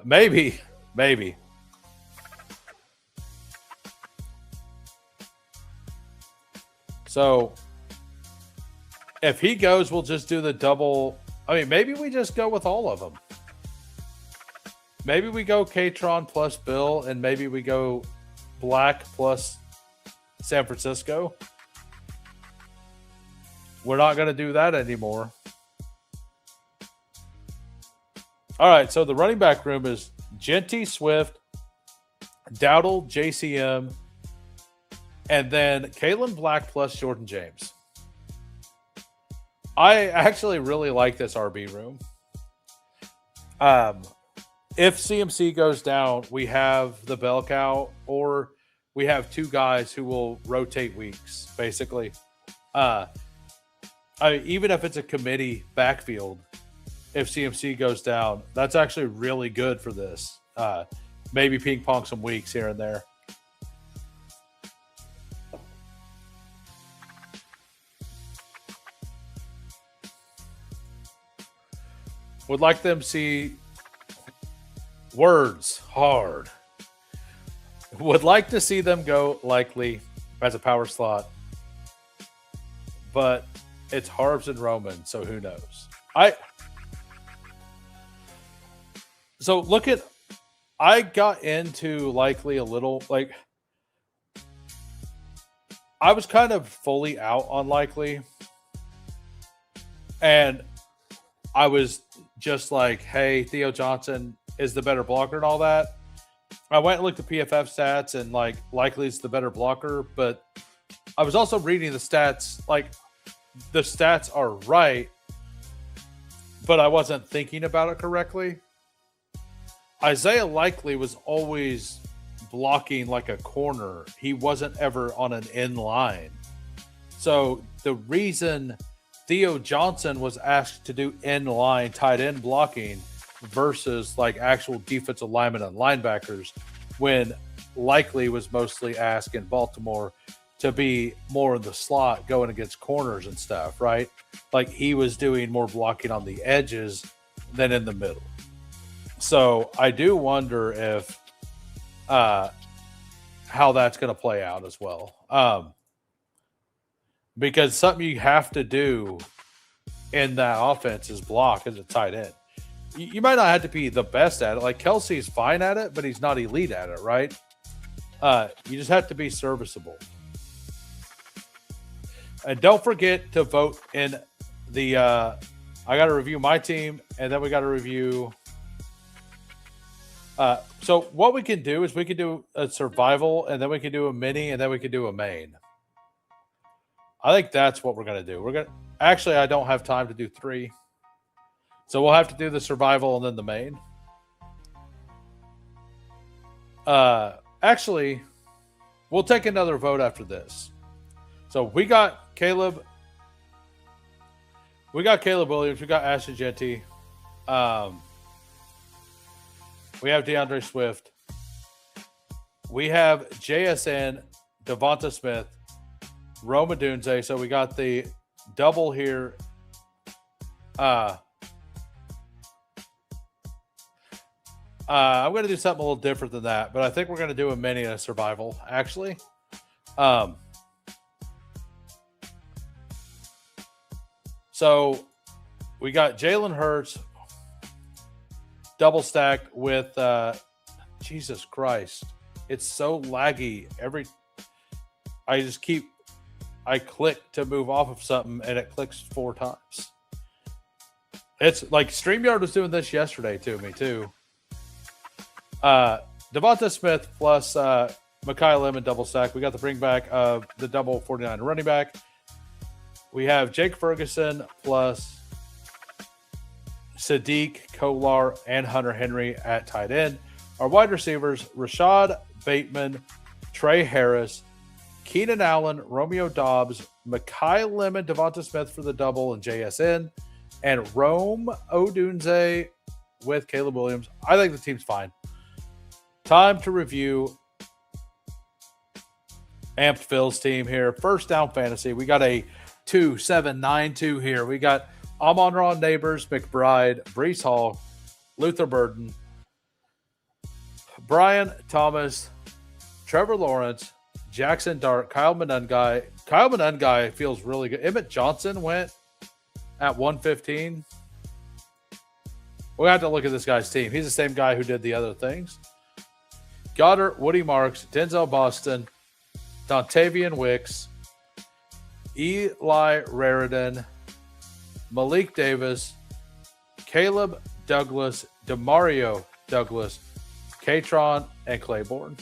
Maybe. So if he goes, we'll just do the double. I mean, maybe we just go with all of them. Maybe we go Katron plus Bill, and maybe we go Black plus San Francisco. We're not going to do that anymore. All right, so the running back room is Genty, Swift, Dowdle, JCM, and then Kalen Black plus Jordan James. I actually really like this RB room. If CMC goes down, we have the bell cow, or we have 2 guys who will rotate weeks, basically. Even if it's a committee backfield, if CMC goes down, that's actually really good for this. Maybe ping pong some weeks here and there. Would like them see words hard. Would like to see them go likely as a power slot, but it's Harbs and Roman, so who knows? I got into likely a little, like, I was kind of fully out on likely, and I was just like, hey, Theo Johnson is the better blocker and all that. I went and looked at PFF stats, and like likely is the better blocker, but I was also reading the stats. Like, the stats are right, but I wasn't thinking about it correctly. Isaiah Likely was always blocking like a corner. He wasn't ever on an end line. So the reason Theo Johnson was asked to do end line tight end blocking versus like actual defensive linemen and linebackers, when Likely was mostly asked in Baltimore to be more in the slot going against corners and stuff, right? Like, he was doing more blocking on the edges than in the middle. So I do wonder if how that's going to play out as well. Because something you have to do in that offense is block as a tight end. You might not have to be the best at it. Like, Kelsey's fine at it, but he's not elite at it, right? You just have to be serviceable. And don't forget to vote in the. I got to review my team, and then we got to review. So what we can do is we can do a survival, and then we can do a mini, and then we can do a main. I think that's what we're gonna do. We're gonna actually. I don't have time to do 3, so we'll have to do the survival and then the main. Actually, we'll take another vote after this. So we got Caleb. We got Caleb Williams. We got Ashton Genty. We have DeAndre Swift. We have JSN, Devonta Smith, Roma Dunze. So we got the double here. I'm going to do something a little different than that, but I think we're going to do a mini and a survival, actually. So we got Jalen Hurts double stacked with Jesus Christ. It's so laggy. I click to move off of something and it clicks 4 times. It's like StreamYard was doing this yesterday to me too. Devonta Smith plus Mekhi Lemon double stack. We got the bring back of the double 49 running back. We have Jake Ferguson plus Sadiq, Kolar, and Hunter Henry at tight end. Our wide receivers, Rashad Bateman, Trey Harris, Keenan Allen, Romeo Dobbs, Mekhi Lemon, Devonta Smith for the double and JSN, and Rome Odunze with Caleb Williams. I think the team's fine. Time to review Amped Phil's team here. First down fantasy. We got a 2-7-9-2 here. We got Amon-Ra Neighbors, McBride, Brees Hall, Luther Burden, Brian Thomas, Trevor Lawrence, Jackson Dart, Kyle Monungai. Kyle Monungai feels really good. Emmett Johnson went at 115. We'll have to look at this guy's team. He's the same guy who did the other things. Goddard, Woody Marks, Denzel Boston, Dontavian Wicks, Eli Raridan, Malik Davis, Caleb Douglas, Demario Douglas, Katron, and Claiborne.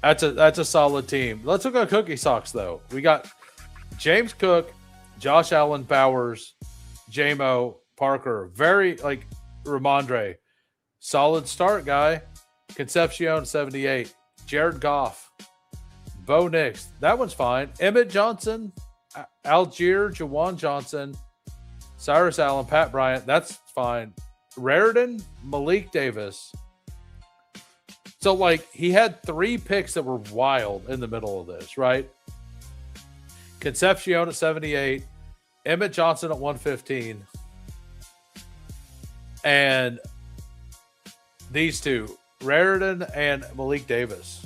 That's a solid team. Let's look at Cookie Socks, though. We got James Cook, Josh Allen, Bowers, Jamo, Parker. Very, Ramondre. Solid start, guy. Concepcion, 78. Jared Goff. Bo Nix. That one's fine. Emmett Johnson, Algier, Jawan Johnson, Cyrus Allen, Pat Bryant. That's fine. Raridan, Malik Davis. So, he had 3 picks that were wild in the middle of this, right? Concepcion at 78, Emmett Johnson at 115, and these two, Raridan and Malik Davis.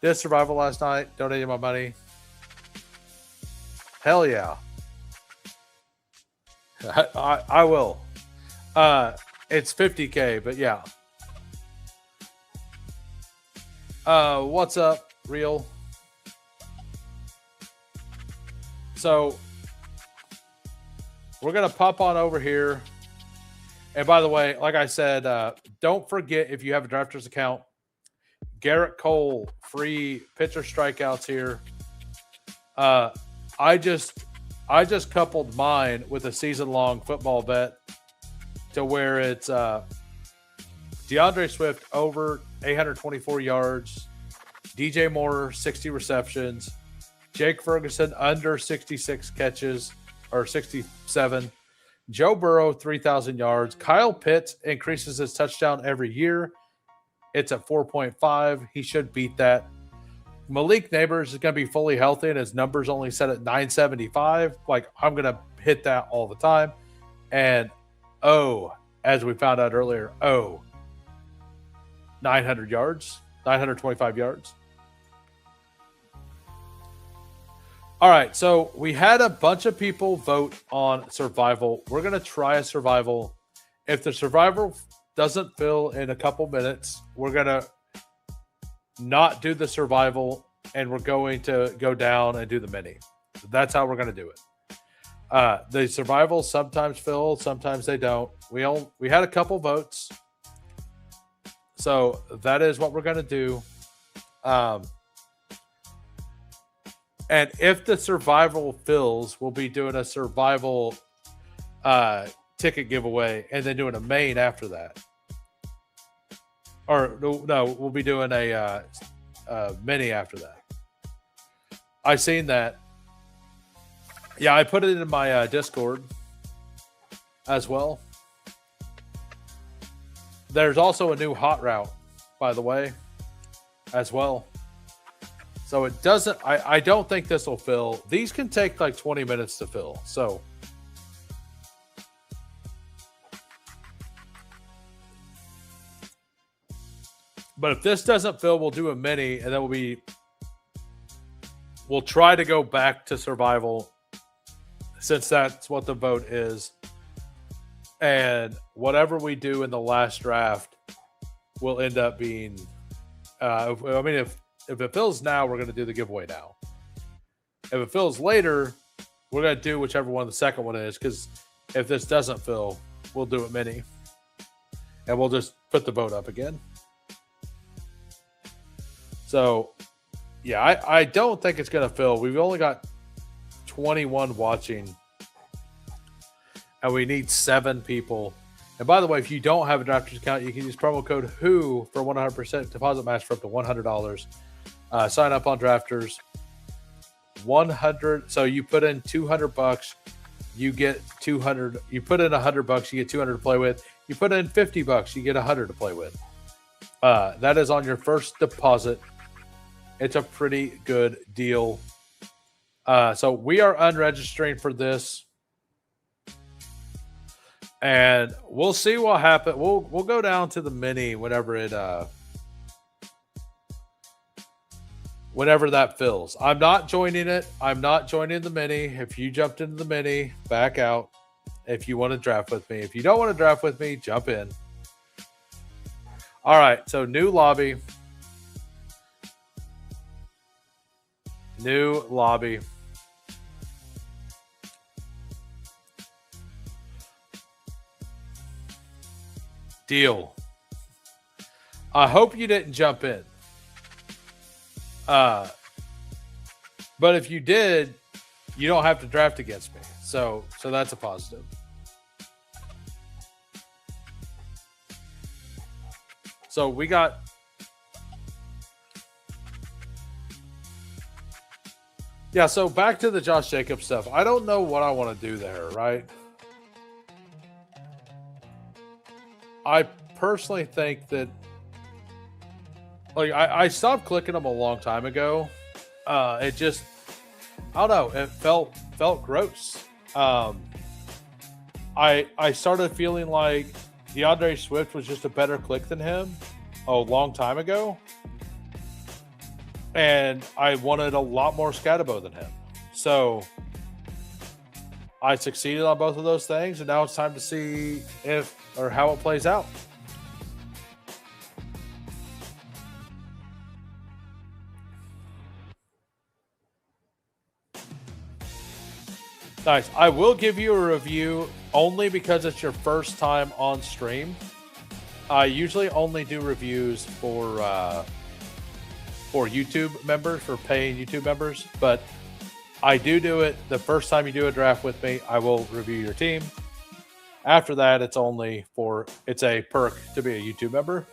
Did survival last night. Donated my money. Hell yeah. I will. It's 50K, but yeah. What's up, Real? So we're going to pop on over here. And by the way, like I said, don't forget, if you have a Drafters account, Garrett Cole, free pitcher strikeouts here. I just coupled mine with a season-long football bet to where it's DeAndre Swift over 824 yards, DJ Moore 60 receptions, Jake Ferguson under 66 catches or 67, Joe Burrow 3,000 yards, Kyle Pitts increases his touchdown every year. It's at 4.5. He should beat that. Malik Neighbors is going to be fully healthy and his numbers only set at 975. I'm going to hit that all the time. And as we found out earlier, 900 yards, 925 yards. All right, so we had a bunch of people vote on survival. We're going to try a survival. If the survival doesn't fill in a couple minutes, we're going to not do the survival and we're going to go down and do the mini. That's how we're going to do it. The survival sometimes fill, sometimes they don't. We had a couple votes. So that is what we're going to do. And if the survival fills, we'll be doing a survival ticket giveaway and then doing a main after that. Or no, we'll be doing a mini after that. I seen that. Yeah, I put it in my Discord as well. There's also a new hot route, by the way, as well. So it doesn't, I don't think this will fill. These can take like 20 minutes to fill. So but if this doesn't fill, we'll do a mini and then we'll try to go back to survival since that's what the vote is. And whatever we do in the last draft will end up being, if it fills now, we're going to do the giveaway now. If it fills later, we're going to do whichever one the second one is, because if this doesn't fill, we'll do it mini. And we'll just put the vote up again. So, yeah, I don't think it's going to fill. We've only got 21 watching. And we need 7 people. And by the way, if you don't have a Drafters account, you can use promo code WHO for 100% deposit match for up to $100. Sign up on Drafters. 100. So you put in $200, you get 200. You put in $100, you get 200 to play with. You put in $50, you get 100 to play with. That is on your first deposit. It's a pretty good deal. So we are unregistering for this. And we'll see what happens. We'll go down to the mini whenever that fills. I'm not joining it. I'm not joining the mini. If you jumped into the mini, back out. If you want to draft with me. If you don't want to draft with me, jump in. All right. So new lobby. New lobby. Deal. I hope you didn't jump in. But if you did, you don't have to draft against me. So that's a positive. So we got so back to the Josh Jacobs stuff. I don't know what I want to do there, right? I personally think that, like, I stopped clicking them a long time ago. It just, I don't know. It felt gross. I started feeling like DeAndre Swift was just a better click than him a long time ago. And I wanted a lot more Scatabo than him. So I succeeded on both of those things. And now it's time to see how it plays out. Nice. I will give you a review only because it's your first time on stream. I usually only do reviews for YouTube members, for paying YouTube members, but I do it the first time you do a draft with me. I will review your team. After that, it's a perk to be a YouTube member.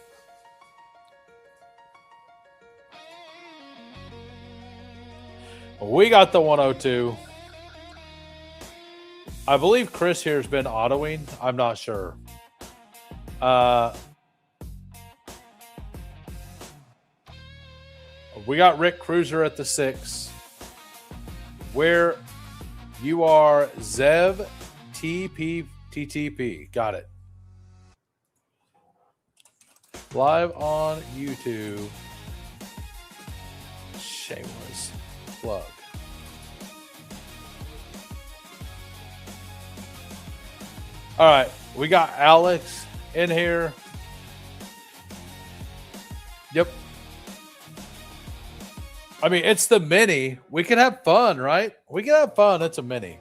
We got the 102. I believe Chris here has been autoing. I'm not sure. We got Rick Cruiser at the 6. Where you are Zev TTP. Got it. Live on YouTube. Shameless plug. All right, we got Alex in here. Yep. I mean, it's the mini. We can have fun, right? We can have fun. It's a mini.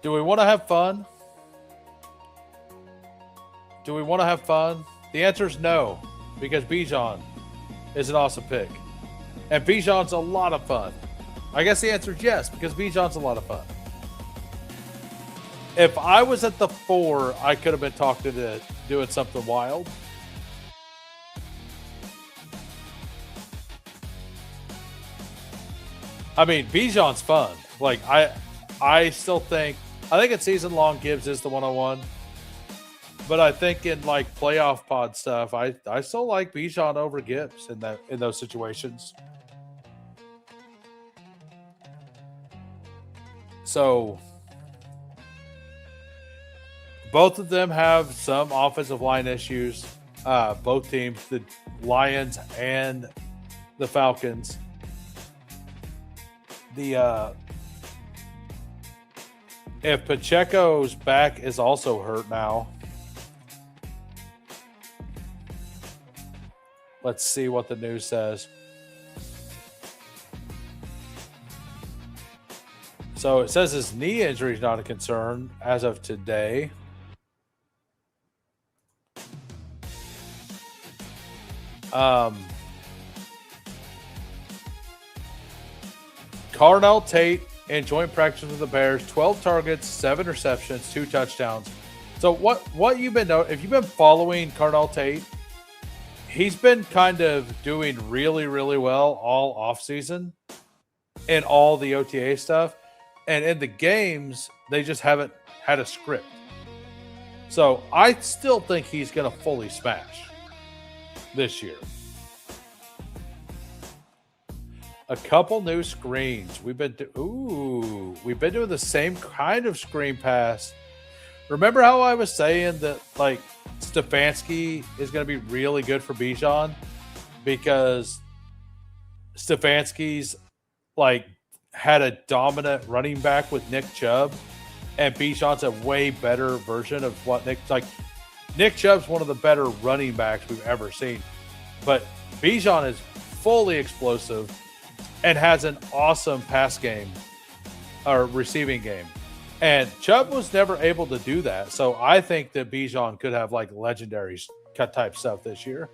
Do we want to have fun? Do we want to have fun? The answer is no, because Bijan is an awesome pick. And Bijan's a lot of fun. I guess the answer is yes, because Bijan's a lot of fun. If I was at the 4, I could have been talked into doing something wild. I mean, Bijan's fun. Like, I still think in season long Gibbs is the 101. But I think in like playoff pod stuff, I still like Bijan over Gibbs in those situations. So both of them have some offensive line issues. Both teams, the Lions and the Falcons. If Pacheco's back is also hurt now. Let's see what the news says. So it says his knee injury is not a concern as of today. Carnell Tate in joint practice with the Bears, 12 targets, 7 receptions, 2 touchdowns. So what you've been if you've been following Carnell Tate, he's been kind of doing really, really well all offseason in all the OTA stuff. And in the games, they just haven't had a script. So I still think he's going to fully smash this year. A couple new screens. We've been doing the same kind of screen pass. Remember how I was saying that like Stefanski is going to be really good for Bijan because Stefanski's like had a dominant running back with Nick Chubb, and Bijan's a way better version of what Nick Chubb's one of the better running backs we've ever seen, but Bijan is fully explosive and has an awesome pass game or receiving game. And Chubb was never able to do that. So I think that Bijan could have like legendary cut type stuff this year.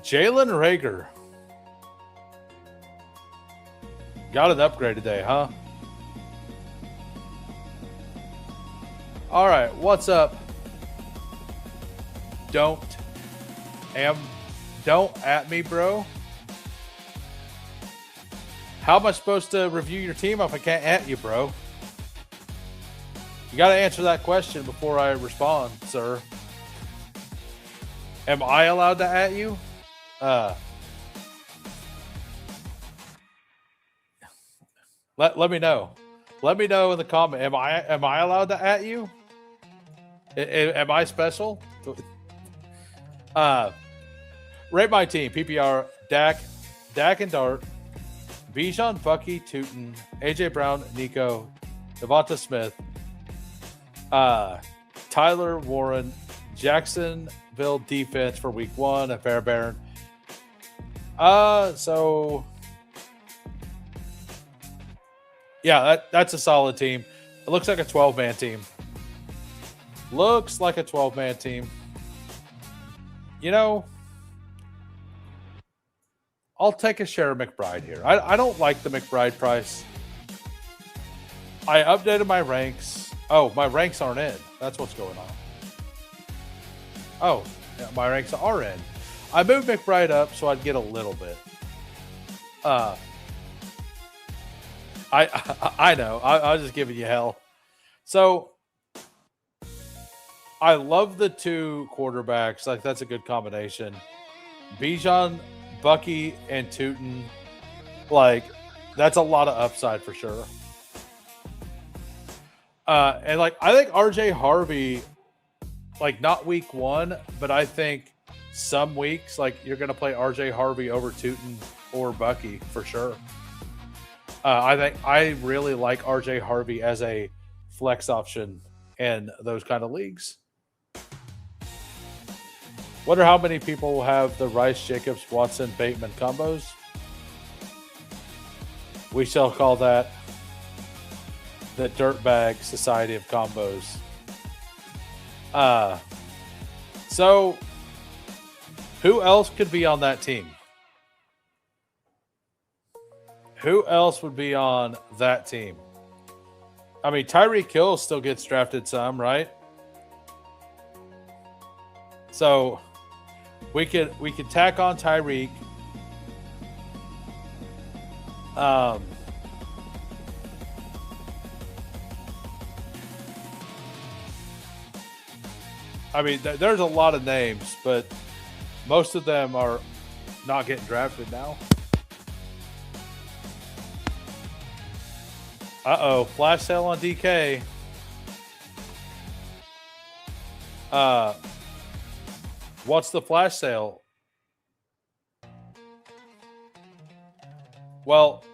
Jalen Reagor got an upgrade today, huh? All right, what's up? Don't at me, bro. How am I supposed to review your team if I can't at you, bro? You got to answer that question before I respond, sir. Am I allowed to at you? Let me know. Let me know in the comment. Am I allowed to at you? Am I special? Rate my team. PPR, Dak and Dart, Bijan, Bucky, Tootin, AJ Brown, Nico, Devonta Smith, Tyler Warren, Jacksonville defense for week 1, a fair Baron. So yeah, that's a solid team. It looks like a 12-man team. Looks like a 12-man team. You know, I'll take a share of McBride here. I don't like the McBride price. I updated my ranks. Oh, my ranks aren't in. That's what's going on. Oh, yeah, my ranks are in. I moved McBride up so I'd get a little bit. I know. I was just giving you hell. So I love the 2 quarterbacks. Like, that's a good combination. Bijan, Bucky, and Tootin. Like, that's a lot of upside for sure. And like, I think RJ Harvey, like, not week 1, but I think some weeks, like, you're going to play RJ Harvey over Tootin or Bucky for sure. I think I really like RJ Harvey as a flex option in those kind of leagues. Wonder how many people will have the Rice, Jacobs, Watson, Bateman combos. We shall call that the Dirtbag Society of Combos. So who else could be on that team? Who else would be on that team? I mean, Tyreek Hill still gets drafted some, right? So we could tack on Tyreek. I mean, there's a lot of names, but most of them are not getting drafted now. Uh-oh, flash sale on DK. What's the flash sale? Well,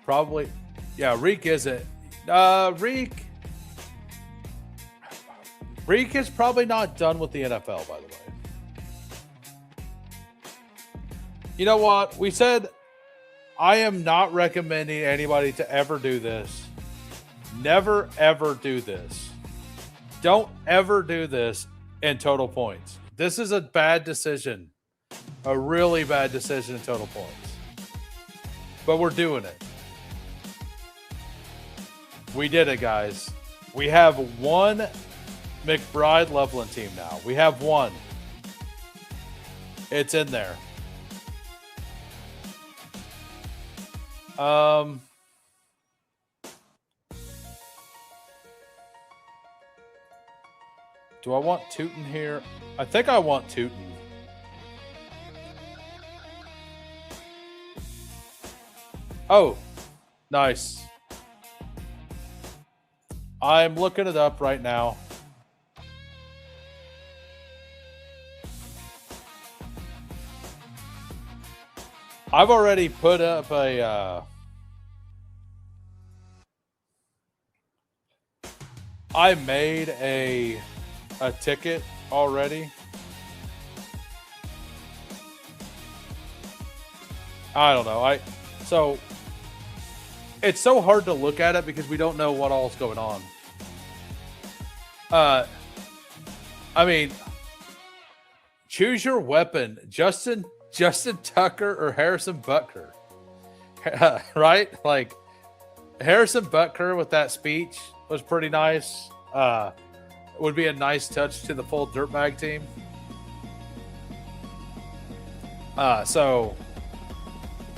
probably, yeah. Reek isn't. Reek is probably not done with the NFL, by the way. You know what? We said I am not recommending anybody to ever do this. Never, ever do this. Don't ever do this in total points. This is a bad decision. A really bad decision in total points. But we're doing it. We did it, guys. We have one McBride Loveland team now. We have one. It's in there. Do I want Tootin here? I think I want Tootin. Oh, nice. I'm looking it up right now. I've already put up a I made a ticket already. I don't know. So it's so hard to look at it because we don't know what all's going on. I mean, choose your weapon. Justin Tucker or Harrison Butker. Right? Like Harrison Butker with that speech was pretty nice. Would be a nice touch to the full Dirtbag team. So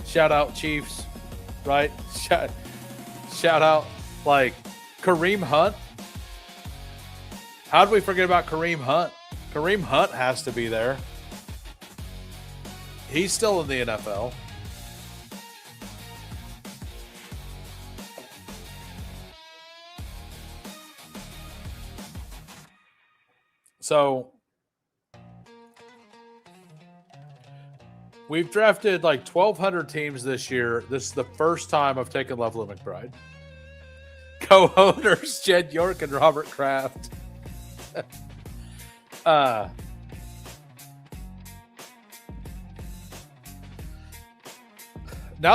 shout out Chiefs, right? Shout out like Kareem Hunt. How did we forget about Kareem Hunt? Kareem Hunt has to be there. He's still in the NFL. So we've drafted like 1,200 teams this year. This is the first time I've taken Loveland McBride. Co-owners Jed York and Robert Kraft. Now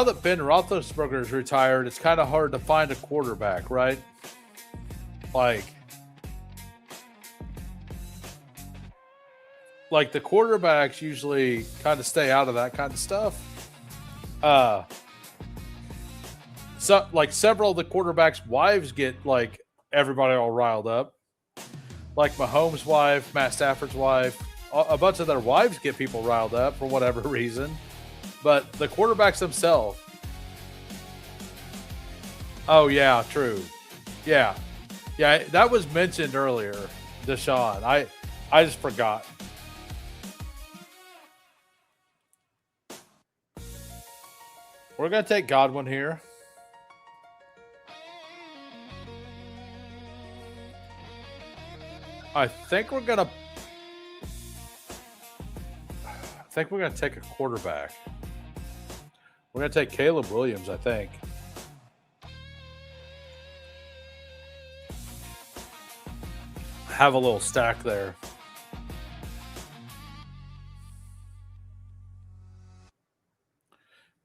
that Ben Roethlisberger is retired, it's kind of hard to find a quarterback, right? Like the quarterbacks usually kind of stay out of that kind of stuff. So like several of the quarterbacks' wives get like everybody all riled up. Like Mahomes' wife, Matt Stafford's wife, a bunch of their wives get people riled up for whatever reason. But the quarterbacks themselves. Oh yeah, true. Yeah, that was mentioned earlier, Deshaun. I just forgot. We're gonna take Godwin here. I think we're gonna take a quarterback. We're gonna take Caleb Williams, I think. Have a little stack there.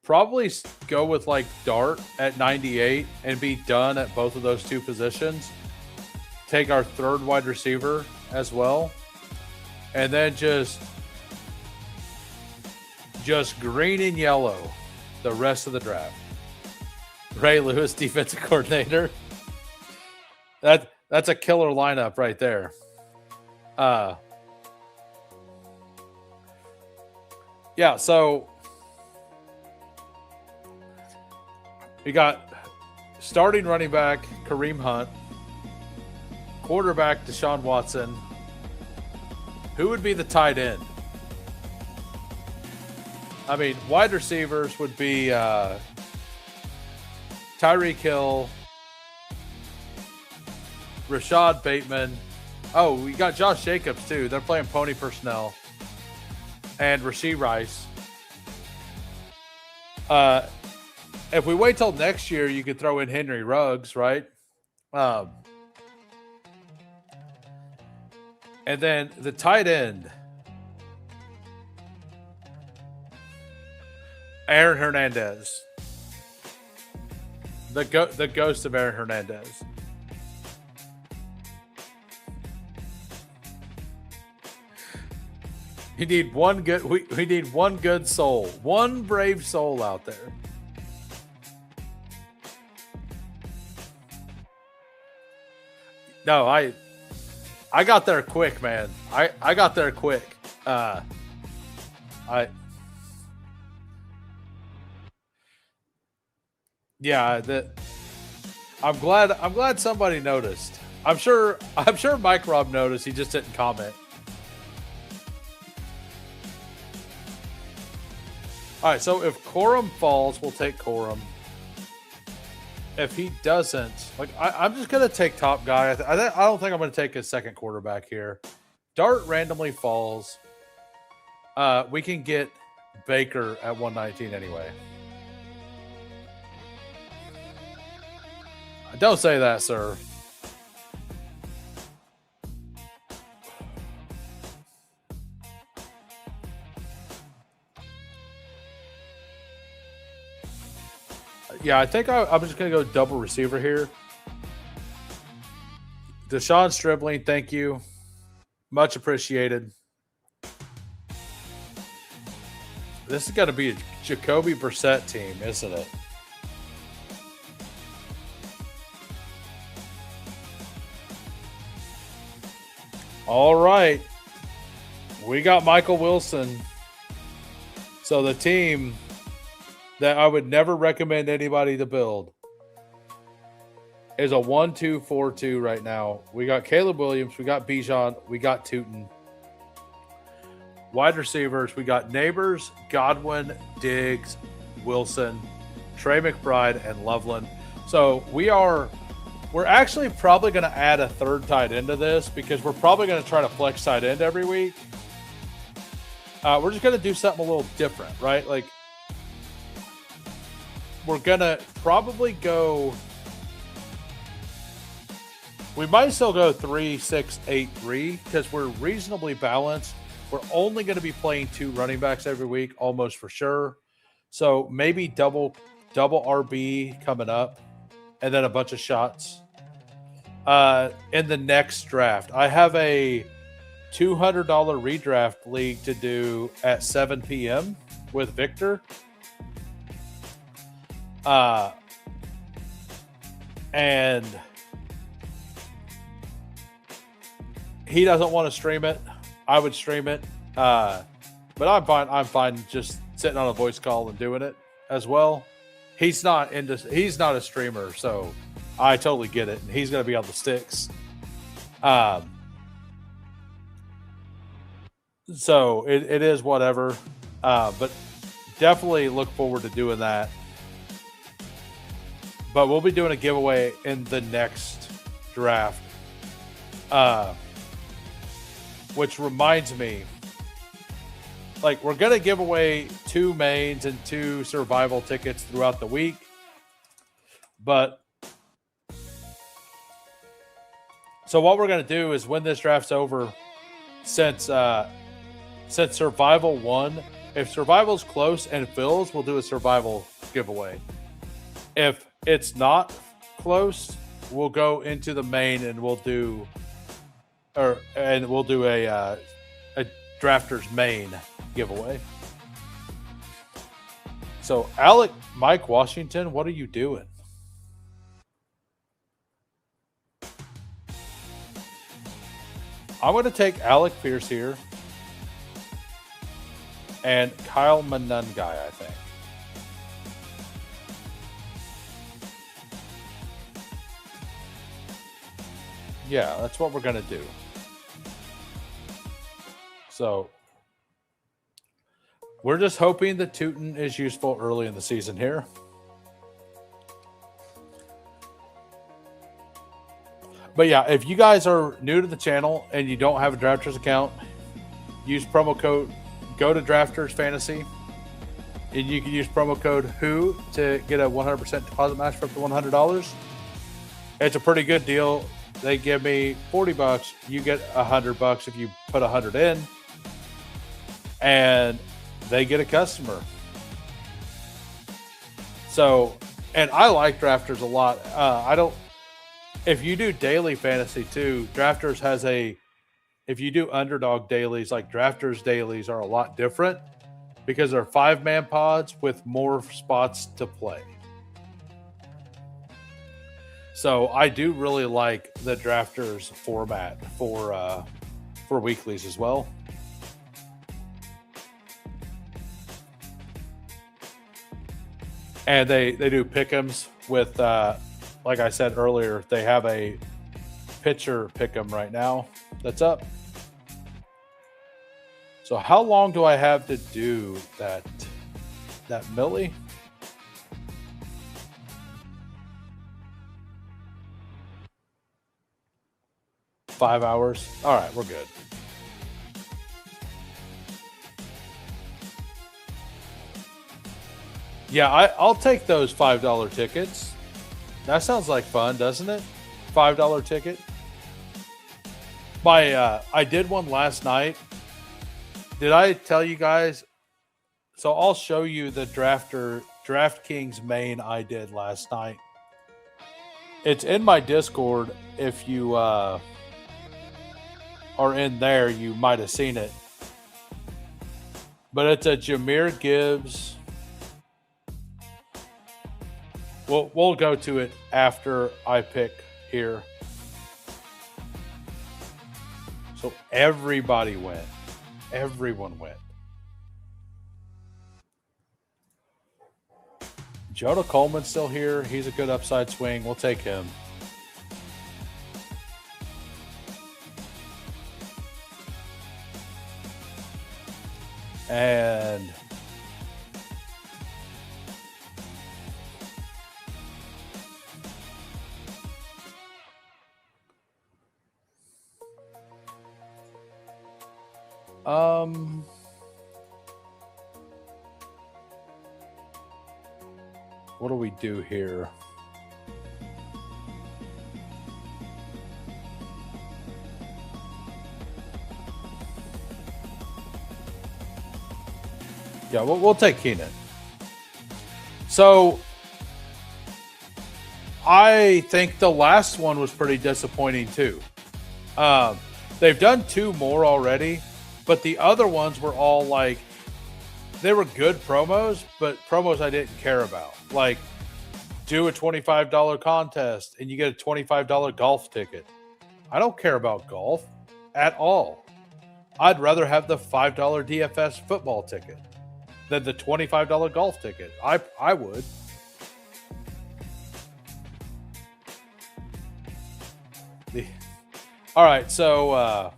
Probably go with like Dart at 98 and be done at both of those two positions. Take our third wide receiver as well. And then just green and yellow the rest of the draft. Ray Lewis, defensive coordinator. That's a killer lineup right there. Yeah, so we got starting running back Kareem Hunt, quarterback Deshaun Watson. Who would be the tight end? I mean, wide receivers would be Tyreek Hill, Rashad Bateman. Oh, we got Josh Jacobs too. They're playing pony personnel. And Rashee Rice. If we wait till next year, you could throw in Henry Ruggs, right? And then the tight end, Aaron Hernandez. The ghost of Aaron Hernandez. You need one good. We need one good soul, one brave soul out there. No, I got there quick, man. I got there quick. I'm glad somebody noticed. I'm sure Mike Rob noticed. He just didn't comment. All right, so if Corum falls, we'll take Corum. If he doesn't, like I'm just gonna take top guy. I don't think I'm gonna take a second quarterback here. Dart randomly falls. We can get Baker at 119 anyway. Don't say that, sir. Yeah, I think I'm just going to go double receiver here. Deshaun Stribling, thank you. Much appreciated. This is going to be a Jacoby Brissett team, isn't it? All right. We got Michael Wilson. So the team that I would never recommend anybody to build is a 1-2-4-2 right now. We got Caleb Williams, we got Bijan, we got Tootin. Wide receivers, we got Neighbors, Godwin, Diggs, Wilson, Trey McBride, and Loveland. So we're actually probably going to add a third tight end to this because we're probably going to try to flex tight end every week. We're just going to do something a little different, right? Like, we're going to probably go. We might still go 3-6-8-3 because we're reasonably balanced. We're only going to be playing two running backs every week, almost for sure. So maybe double RB coming up, and then a bunch of shots. In the next draft, I have a $200 redraft league to do at 7 p.m. with Victor. And he doesn't want to stream it. I would stream it. But I'm fine just sitting on a voice call and doing it as well. He's not a streamer, so I totally get it. And he's going to be on the sticks. So it is whatever. But definitely look forward to doing that. But we'll be doing a giveaway in the next draft. which reminds me, like, we're going to give away 2 mains and 2 survival tickets throughout the week. But so what we're going to do is when this draft's over, since survival won, if survival's close and fills, we'll do a survival giveaway. If it's not close, we'll go into the main and we'll do a drafters main giveaway. So Mike Washington, what are you doing? I'm going to take Alec Pierce here and Kyle Manungai, I think. Yeah, that's what we're going to do. So we're just hoping that Tootin is useful early in the season here. But yeah, if you guys are new to the channel and you don't have a Drafters account, use promo code, go to Drafters Fantasy, and you can use promo code WHO to get a 100% deposit match for up to $100. It's a pretty good deal. They give me $40. You get $100 if you put 100 in, and they get a customer. So, and I like Drafters a lot. If you do daily fantasy too, Drafters has if you do underdog dailies, like Drafters dailies are a lot different because they're 5-man pods with more spots to play. So I do really like the Drafters format for weeklies as well. And they do pick'ems with like I said earlier, they have a pitcher pick'em right now that's up. So how long do I have to do that Millie? $5 hours. All right, we're good. Yeah, I'll take those $5 tickets. That sounds like fun, doesn't it? $5 ticket. I did one last night. Did I tell you guys? So I'll show you the DraftKings main I did last night. It's in my Discord. If you are in there, you might have seen it. But it's a Jahmyr Gibbs. We'll go to it after I pick here. So everybody went. Everyone went. Jonah Coleman's still here. He's a good upside swing. We'll take him. And what do we do here? Yeah, we'll take Keenan. So I think the last one was pretty disappointing too. They've done 2 more already, but the other ones were all like, they were good promos, but promos I didn't care about. Like, do a $25 contest and you get a $25 golf ticket. I don't care about golf at all. I'd rather have the $5 DFS football ticket than the $25 golf ticket. I would. All right, so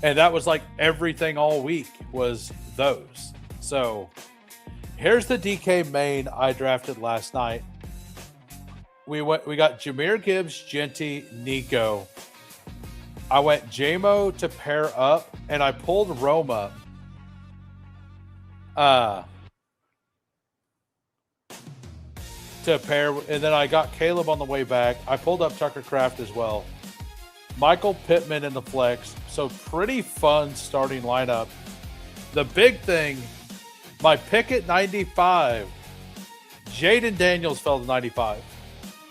and that was like everything all week was those. So here's the DK main I drafted last night. We got Jahmyr Gibbs, Genty, Nico, I went JMO to pair up, and I pulled Roma. To pair, and then I got Caleb on the way back. I pulled up Tucker Kraft as well. Michael Pittman in the flex. So pretty fun starting lineup. The big thing, my pick at 95, Jaden Daniels fell to 95.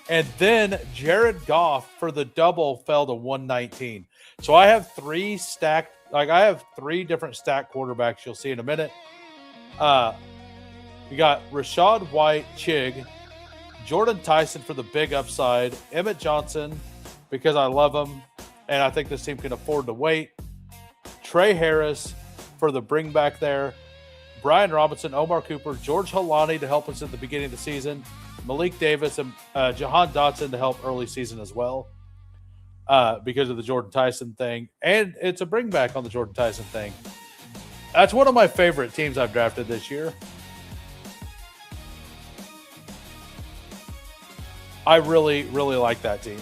And then Jared Goff for the double fell to 119. So I have three stacked, I have three different stacked quarterbacks you'll see in a minute. You got Rashad White, Chig, Jordan Tyson for the big upside, Emmett Johnson, because I love him, and I think this team can afford to wait. Trey Harris for the bring back there. Brian Robinson, Omar Cooper, George Halani to help us at the beginning of the season. Malik Davis and Jahan Dotson to help early season as well because of the Jordan Tyson thing. And it's a bring back on the Jordan Tyson thing. That's one of my favorite teams I've drafted this year. I really, really like that team.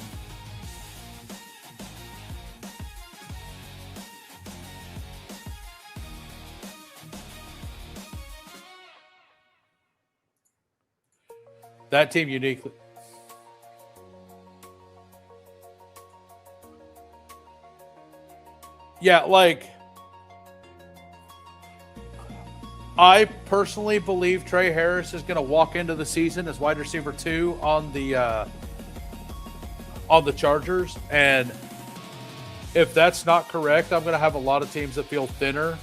That team uniquely. Yeah, like I personally believe Trey Harris is going to walk into the season as wide receiver 2 on the Chargers, and if that's not correct, I'm going to have a lot of teams that feel thinner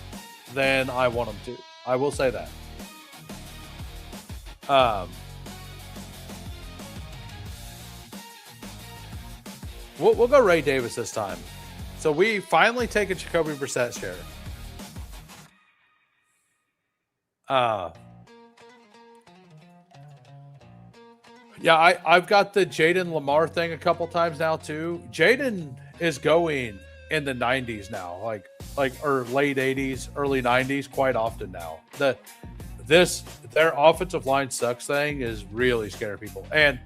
than I want them to. I will say that. We'll go Ray Davis this time. So we finally take a Jacoby Brissett share. Yeah, I've got the Jaden Lamar thing a couple times now too. Jaden is going in the 90s now, like or late 80s, early 90s quite often now. Their offensive line sucks thing is really scaring people. And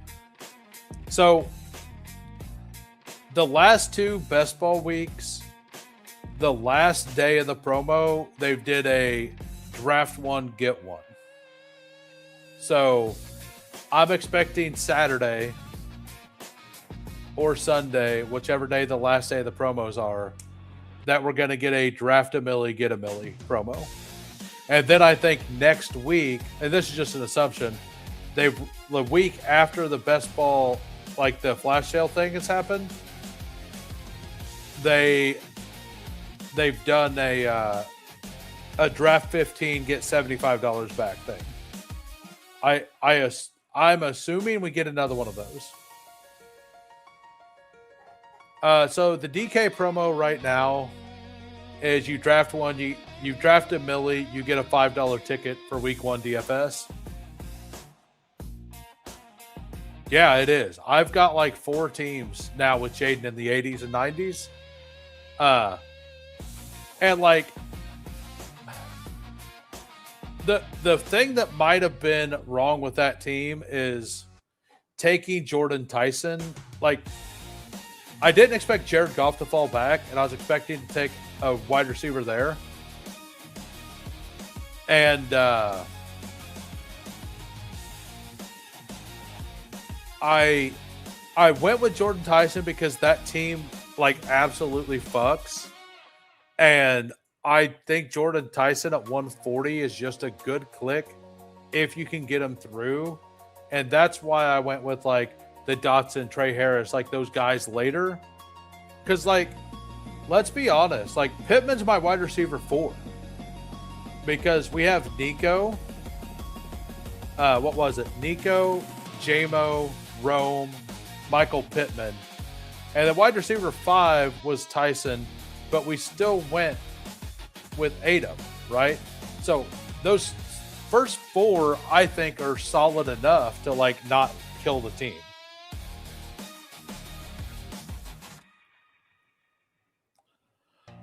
so the last 2 best ball weeks, the last day of the promo, they did a draft 1, get 1. So I'm expecting Saturday or Sunday, whichever day the last day of the promos are, that we're going to get a draft a milli, get a milli promo. And then I think next week, and this is just an assumption, the week after the best ball, like the flash sale thing has happened, they've done a draft 15, get $75 back thing. I'm assuming we get another one of those. So the DK promo right now is you draft one, you draft a milli, you get a $5 ticket for week 1 DFS. Yeah, it is. I've got like 4 teams now with Jaden in the 80s and 90s. And like the thing that might have been wrong with that team is taking Jordan Tyson. Like, I didn't expect Jared Goff to fall back, and I was expecting to take a wide receiver there. And I went with Jordan Tyson because that team like absolutely fucks. And I think Jordan Tyson at 140 is just a good click if you can get him through. And that's why I went with like the Dotson, Trey Harris, like those guys later. Because like, let's be honest, like Pittman's my wide receiver 4. Because we have Nico. What was it? Nico, JMO, Rome, Michael Pittman. And the wide receiver 5 was Tyson, but we still went with 8 of them, right? So those first 4, I think, are solid enough to like not kill the team.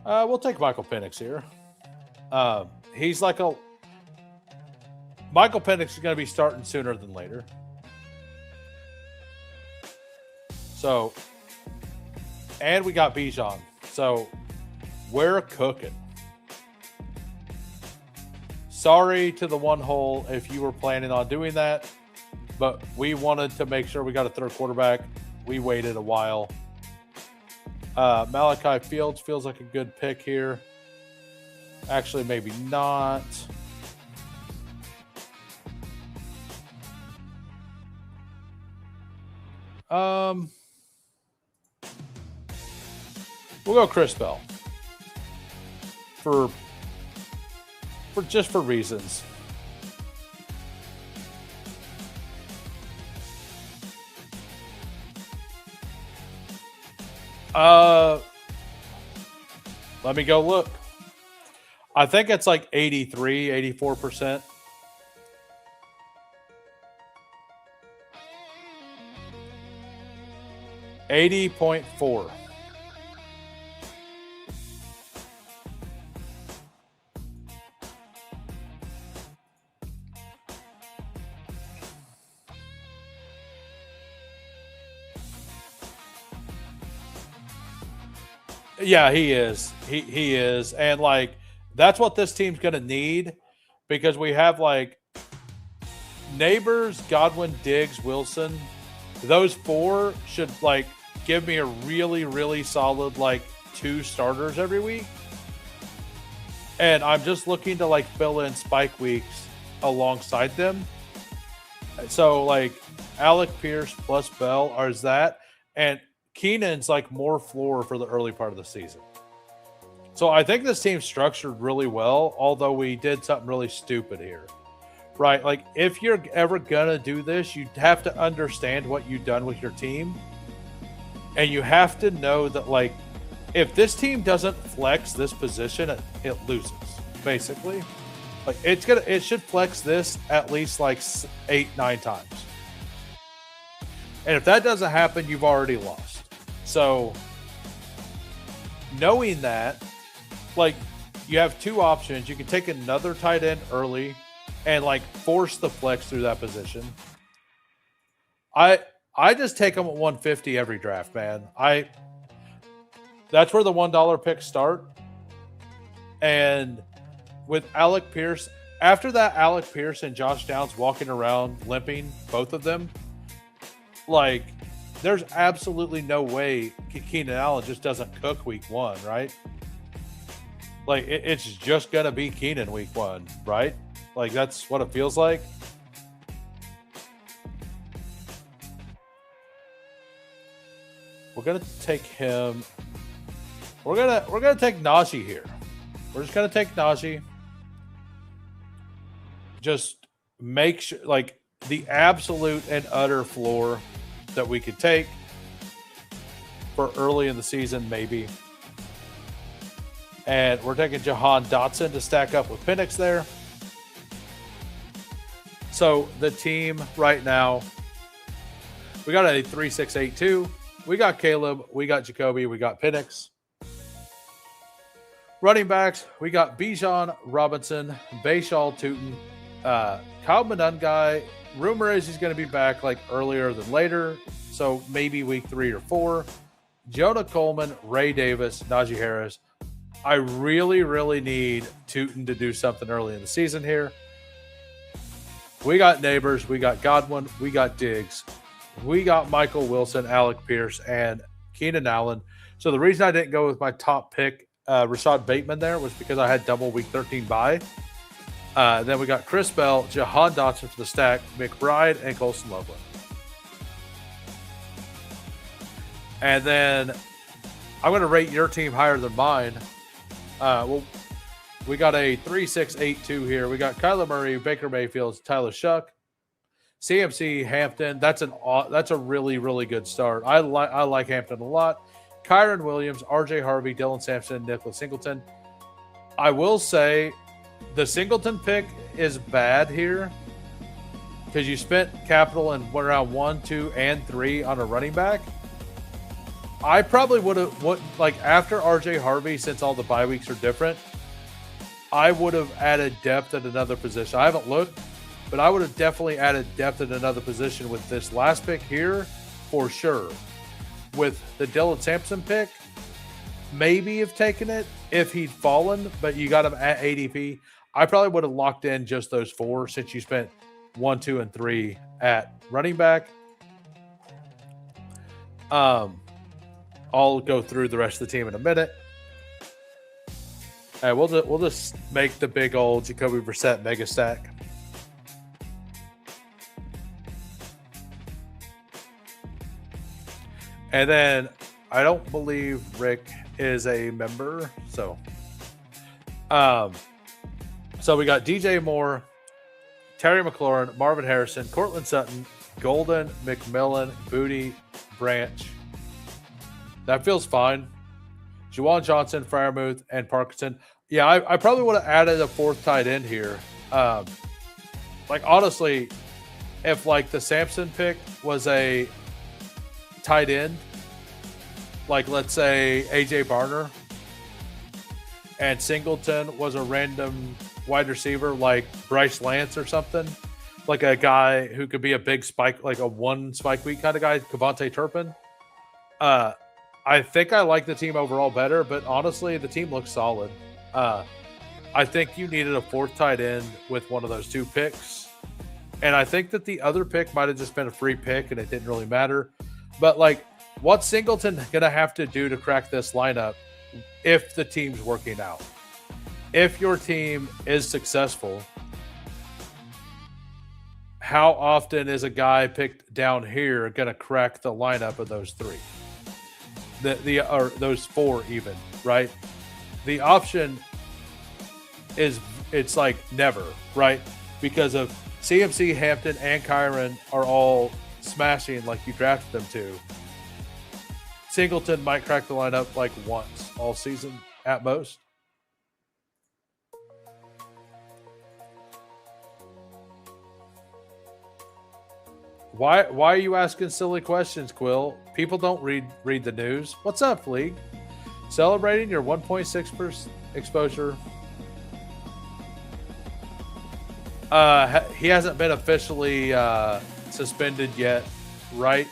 We'll take Michael Penix here. He's like Michael Penix is going to be starting sooner than later. So, and we got Bijan. So we're cooking. Sorry to the one hole if you were planning on doing that, but we wanted to make sure we got a third quarterback. We waited a while. Malachi Fields feels like a good pick here. Actually, maybe not. We'll go Chris Bell for reasons. Let me go look. I think it's like 83, 84%. $80.4. Yeah, he is. He is. And like that's what this team's gonna need because we have like Neighbors, Godwin, Diggs, Wilson. Those four should like give me a really, really solid like 2 starters every week. And I'm just looking to like fill in spike weeks alongside them. So like Alec Pierce plus Bell is that. And Keenan's like more floor for the early part of the season. So I think this team's structured really well, although we did something really stupid here. Right? Like if you're ever going to do this, you have to understand what you've done with your team. And you have to know that like if this team doesn't flex this position, it loses, basically. Like it should flex this at least like 8-9 times. And if that doesn't happen, you've already lost. So knowing that, like you have 2 options. You can take another tight end early and like force the flex through that position. I just take them at 150 every draft, man. That's where the $1 picks start. And with Alec Pierce, after that, Alec Pierce and Josh Downs walking around limping, both of them, like there's absolutely no way Keenan Allen just doesn't cook week 1, right? Like it's just gonna be Keenan week 1, right? Like that's what it feels like. We're gonna take him. We're gonna take Najee here. We're just gonna take Najee. Just make sure like the absolute and utter floor that we could take for early in the season, maybe. And we're taking Jahan Dotson to stack up with Penix there. So the team right now, we got a 3-6-8-2. We got Caleb, we got Jacoby, we got Penix. Running backs, we got Bijan Robinson, Bashaw Tootin, Kyle Monungai. Rumor is he's going to be back like earlier than later, so maybe week 3 or 4. Jonah Coleman, Ray Davis, Najee Harris. I really, really need Tootin to do something early in the season here. We got Neighbors, we got Godwin, we got Diggs, we got Michael Wilson, Alec Pierce, and Keenan Allen. So the reason I didn't go with my top pick, Rashad Bateman, there was because I had double week 13 bye. Then we got Chris Bell, Jahan Dotson for the stack, McBride, and Colson Loveland. And then I'm going to rate your team higher than mine. Well, we got a 3-6-8-2 here. We got Kyler Murray, Baker Mayfield, Tyler Shuck, CMC, Hampton. That's a really, really good start. I like Hampton a lot. Kyron Williams, RJ Harvey, Dylan Sampson, Nicholas Singleton. I will say the Singleton pick is bad here because you spent capital in round 1, 2, and 3 on a running back. I probably would have, like after RJ Harvey, since all the bye weeks are different, I would have added depth at another position. I haven't looked, but I would have definitely added depth at another position with this last pick here for sure. With the Dylan Sampson pick, maybe have taken it if he'd fallen, but you got him at ADP. I probably would have locked in just those 4 since you spent 1, 2, and 3 at running back. I'll go through the rest of the team in a minute. All right, we'll just make the big old Jacoby Brissett mega stack. And then I don't believe Rick is a member, so we got DJ Moore, Terry McLaurin, Marvin Harrison, Cortland Sutton, Golden, McMillan, Booty, Branch. That feels fine. Juwan Johnson, Freiermuth, and Parkinson. Yeah, I probably would have added a 4th tight end here. Like, honestly, if, like, the Sampson pick was a tight end, like, let's say AJ Barner, and Singleton was a random wide receiver like Bryce Lance or something, like a guy who could be a big spike, like a 1 spike week kind of guy, Kavontae Turpin. I think I like the team overall better, but honestly, the team looks solid. I think you needed a 4th tight end with one of those 2 picks. And I think that the other pick might have just been a free pick and it didn't really matter. But, like, what's Singleton going to have to do to crack this lineup if the team's working out? If your team is successful, how often is a guy picked down here going to crack the lineup of those 3? Or those 4 even, right? The option is, it's like never, right? Because of CMC, Hampton, and Kyron are all smashing like you drafted them to. Singleton might crack the lineup like once all season at most. Why are you asking silly questions, Quill? People don't read the news. What's up, League? Celebrating your 1.6% exposure. He hasn't been officially suspended yet, right?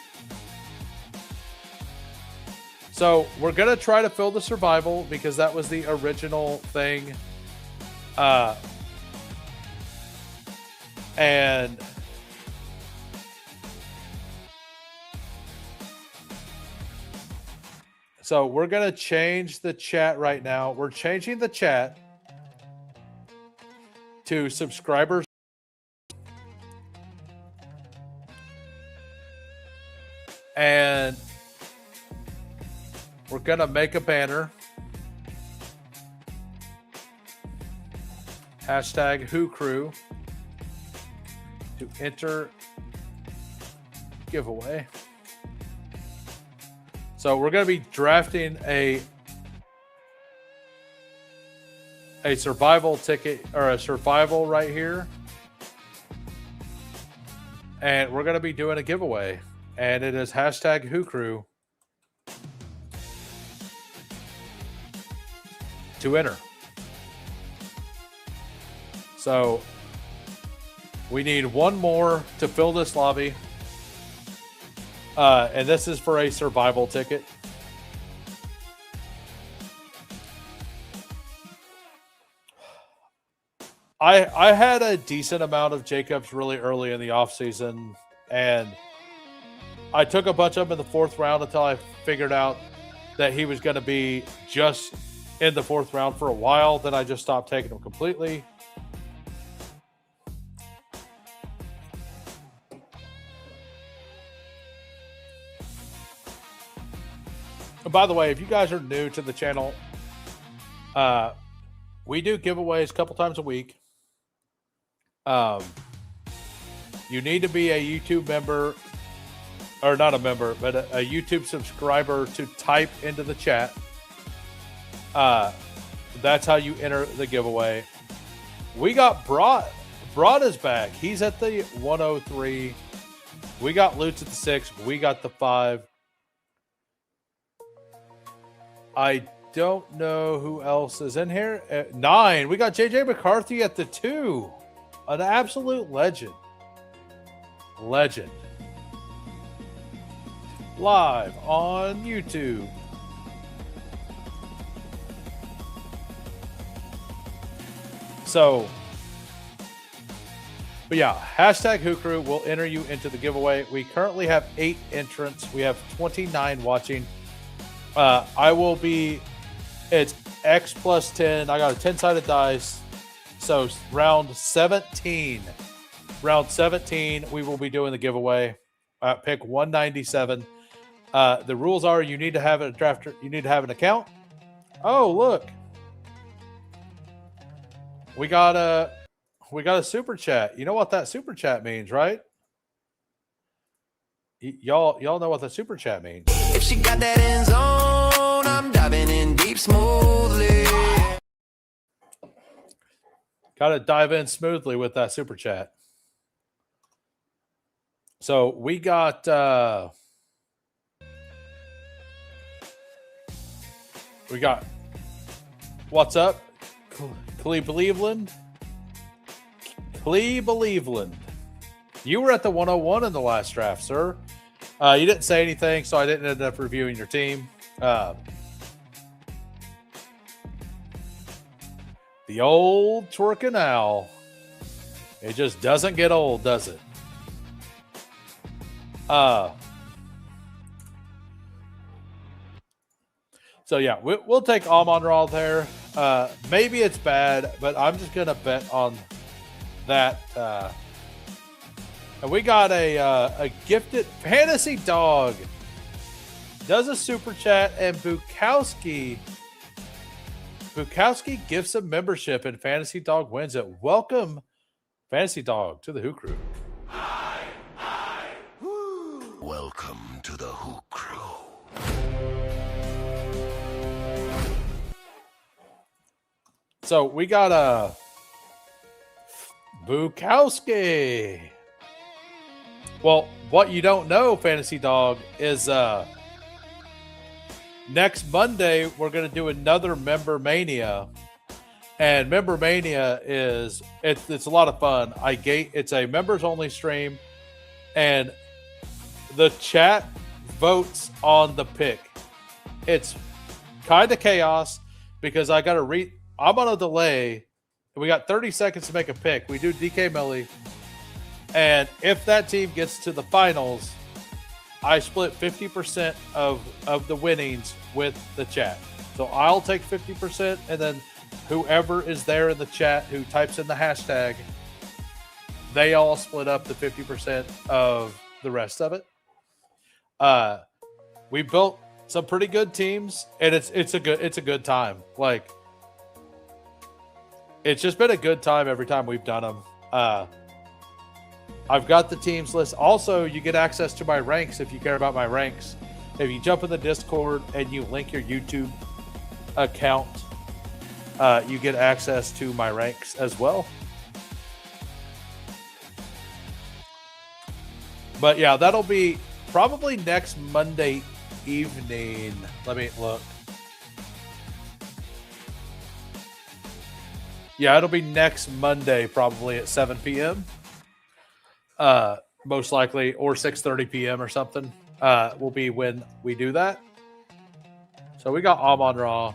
So we're going to try to fill the survival because that was the original thing. And so we're going to change the chat right now. We're changing the chat to subscribers. And we're going to make a banner. Hashtag Who Crew to enter giveaway. So we're going to be drafting a survival ticket or a survival right here. And we're going to be doing a giveaway. And it is hashtag Who Crew to enter. So we need one more to fill this lobby. And this is for a survival ticket. I had a decent amount of Jacobs really early in the offseason, and I took a bunch of them in the 4th round until I figured out that he was going to be just in the 4th round for a while. Then I just stopped taking them completely. And by the way, if you guys are new to the channel, we do giveaways a couple times a week. You need to be a YouTube member, or not a member, but a YouTube subscriber to type into the chat. That's how you enter the giveaway. We got Broad. Broad is back. He's at the 103. We got Lutz at the 6. We got the 5. I don't know who else is in here. 9. We got JJ McCarthy at the 2. An absolute legend. Legend. Live on YouTube. So, but yeah, hashtag Who Crew will enter you into the giveaway. We currently have 8 entrants. We have 29 watching. I will be, it's X plus 10. I got a 10-sided dice. So round 17, we will be doing the giveaway. Pick 197. The rules are you need to have a drafter. You need to have an account. Oh, look. We got a super chat. You know what that super chat means, right? Y'all know what the super chat means. If she got that end zone, I'm diving in deep smoothly. Got to dive in smoothly with that super chat. So we got what's up? Cleveland. You were at the 101 in the last draft, sir. You didn't say anything, so I didn't end up reviewing your team. The old twerking owl. It just doesn't get old, does it? So yeah, we'll take Amon-Ra there. Maybe it's bad, but I'm just gonna bet on that. And we got a gifted fantasy dog. Does a super chat, and Bukowski gifts a membership, and Fantasy Dog wins it. Welcome, Fantasy Dog, to the Who Crew. Welcome to the Who Crew. So we got a Bukowski. Well, what you don't know, Fantasy Dog, is next Monday we're going to do another Member Mania, and Member Mania is it's a lot of fun. It's a members only stream, and the chat votes on the pick. It's kind of chaos because I got to read. I'm on a delay, and we got 30 seconds to make a pick. We do DK Millie, and if that team gets to the finals, I split 50% of the winnings with the chat. So I'll take 50%, and then whoever is there in the chat who types in the hashtag, they all split up the 50% of the rest of it. We built some pretty good teams, and it's a good time. Like, it's just been a good time every time we've done them. I've got the teams list. Also, you get access to my ranks if you care about my ranks. If you jump in the Discord and you link your YouTube account, you get access to my ranks as well. But yeah, that'll be probably next Monday evening. Let me look. Yeah, it'll be next Monday, probably at 7 p.m. Most likely, or 6:30 p.m. or something. Will be when we do that. So we got Amon-Ra.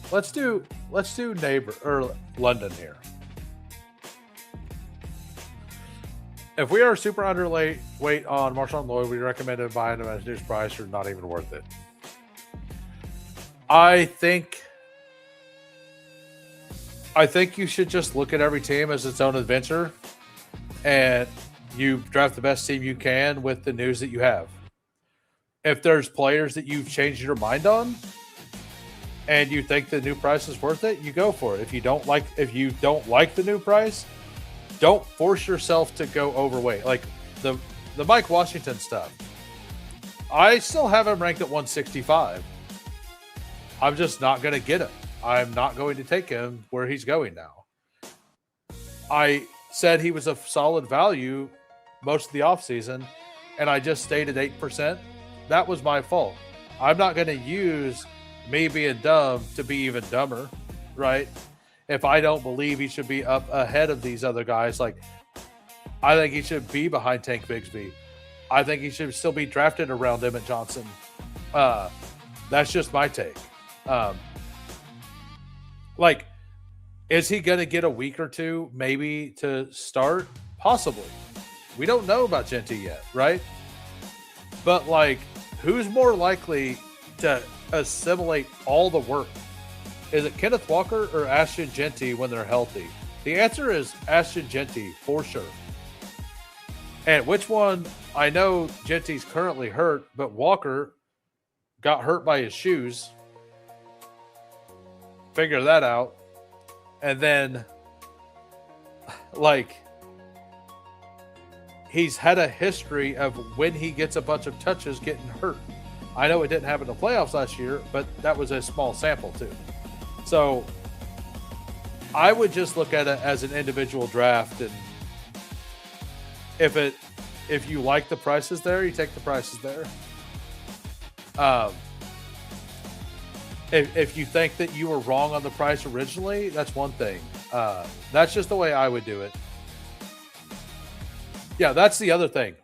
Let's do neighbor or London here. If we are super underweight on Marshawn Lloyd, we recommend buying him at a reduced price or not even worth it. I think you should just look at every team as its own adventure, and you draft the best team you can with the news that you have. If there's players that you've changed your mind on, and you think the new price is worth it, you go for it. If you don't like the new price, don't force yourself to go overweight. Like the Mike Washington stuff. I still have him ranked at 165. I'm just not going to get him. I'm not going to take him where he's going now. I said he was a solid value most of the offseason, and I just stayed at 8%. That was my fault. I'm not going to use me being dumb to be even dumber, right? If I don't believe he should be up ahead of these other guys, like I think he should be behind Tank Bigsby. I think he should still be drafted around Emmett Johnson. That's just my take. Like, is he going to get a week or two maybe to start? Possibly. We don't know about Genty yet, right? But, like, who's more likely to assimilate all the work? Is it Kenneth Walker or Ashton Genty when they're healthy? The answer is Ashton Genty for sure. And which one? I know Genty's currently hurt, but Walker got hurt by his shoes. Figure that out. And then, like, he's had a history of when he gets a bunch of touches getting hurt. I know it didn't happen in the playoffs last year, but that was a small sample too. So I would just look at it as an individual draft, and if you like the prices there, you take the prices there. If you think that you were wrong on the price originally, that's one thing. That's just the way I would do it. Yeah, that's the other thing.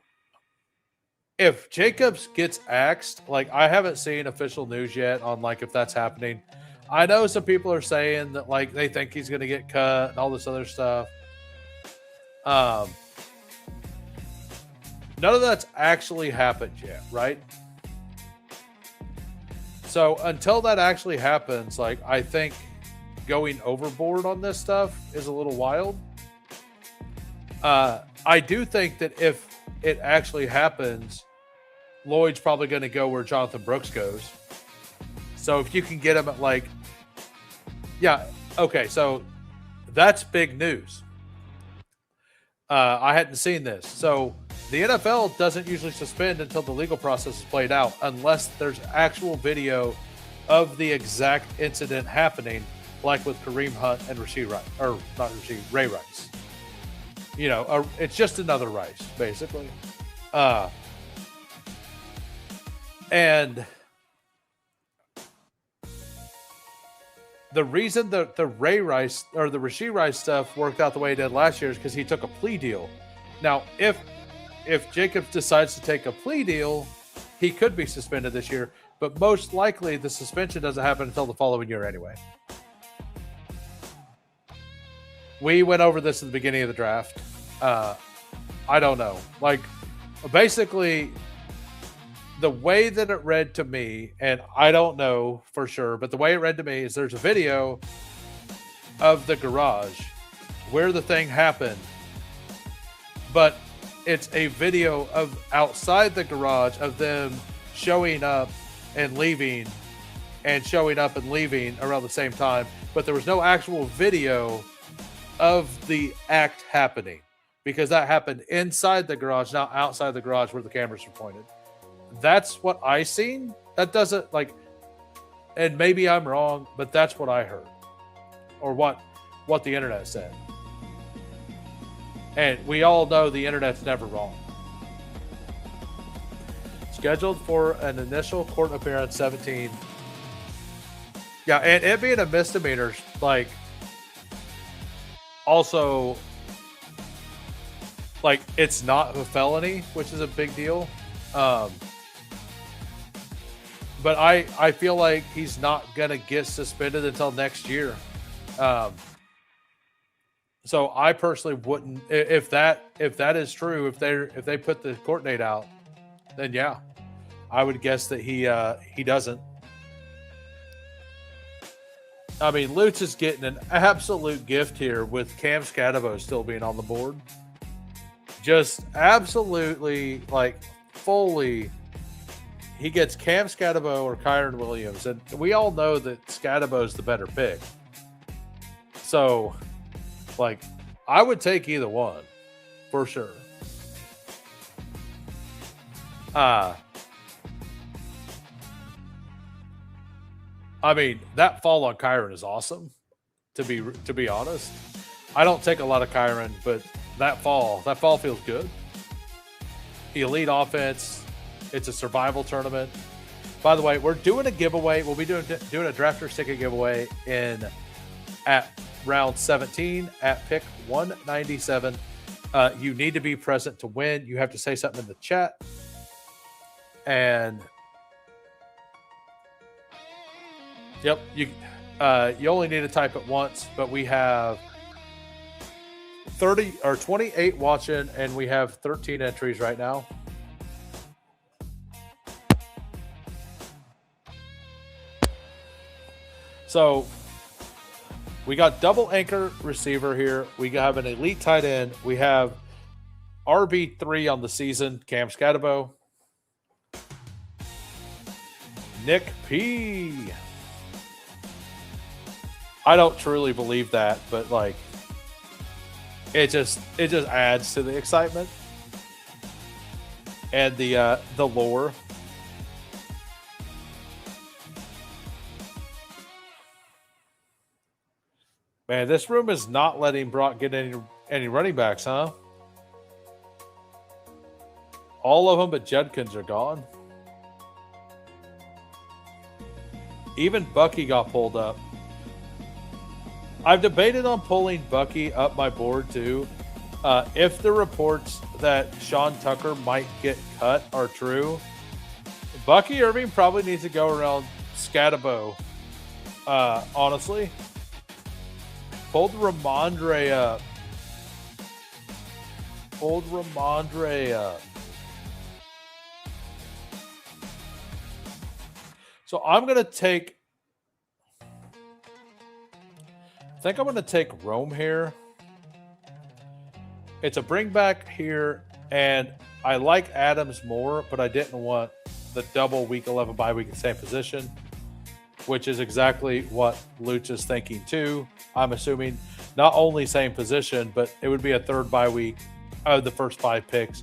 If Jacobs gets axed, like, I haven't seen official news yet on, like, if that's happening. I know some people are saying that, like, they think he's going to get cut and all this other stuff. None of that's actually happened yet, right? So until that actually happens, like, I think going overboard on this stuff is a little wild. I do think that if it actually happens, Lloyd's probably going to go where Jonathan Brooks goes. So if you can get him at, like, yeah, okay, so that's big news. I hadn't seen this. So the NFL doesn't usually suspend until the legal process is played out, unless there's actual video of the exact incident happening, like with Kareem Hunt and Ray Rice. You know, it's just another Rice, basically. And the reason that the Ray Rice or the Rashee Rice stuff worked out the way it did last year is because he took a plea deal. Now, if Jacobs decides to take a plea deal, he could be suspended this year, but most likely the suspension doesn't happen until the following year anyway. We went over this at the beginning of the draft. I don't know. Like, basically, the way that it read to me, and I don't know for sure, but the way it read to me is there's a video of the garage where the thing happened, but it's a video of outside the garage of them showing up and leaving and showing up and leaving around the same time, but there was no actual video of the act happening because that happened inside the garage, not outside the garage where the cameras were pointed. That's what I seen. That doesn't, like, and maybe I'm wrong, but that's what I heard, or what the internet said. And we all know the internet's never wrong. Scheduled for an initial court appearance 17. Yeah, and it being a misdemeanor, like, also, like, it's not a felony, which is a big deal. But I feel like he's not gonna get suspended until next year. So I personally wouldn't, if that is true, if they put the court date out, then yeah, I would guess that he doesn't. I mean, Lutz is getting an absolute gift here with Cam Scadabo still being on the board. Just absolutely, like, fully, he gets Cam Scadabo or Kyron Williams, and we all know that Scadabo's the better pick. So, like, I would take either one for sure. I mean, that fall on Kyron is awesome, to be honest. I don't take a lot of Kyron, but that fall feels good. Elite offense. It's a survival tournament. By the way, we're doing a giveaway. We'll be doing a drafters ticket giveaway at round 17 at pick 197. You need to be present to win. You have to say something in the chat. And yep, you only need to type it once, but we have 30 or 28 watching, and we have 13 entries right now. So we got double anchor receiver here. We have an elite tight end. We have RB3 on the season, Cam Scatabo. Nick P. I don't truly believe that, but like it just adds to the excitement and the lore. Man, this room is not letting Brock get any running backs, huh? All of them but Judkins are gone. Even Bucky got pulled up. I've debated on pulling Bucky up my board too. If the reports that Sean Tucker might get cut are true, Bucky Irving probably needs to go around Scatabo. Honestly. Pulled Ramondre up. So I'm going to take... I think I'm going to take Rome here. It's a bring back here, and I like Adams more, but I didn't want the double week 11 bye week in the same position, which is exactly what Luch is thinking too. I'm assuming not only same position, but it would be a third bye week of the first 5 picks,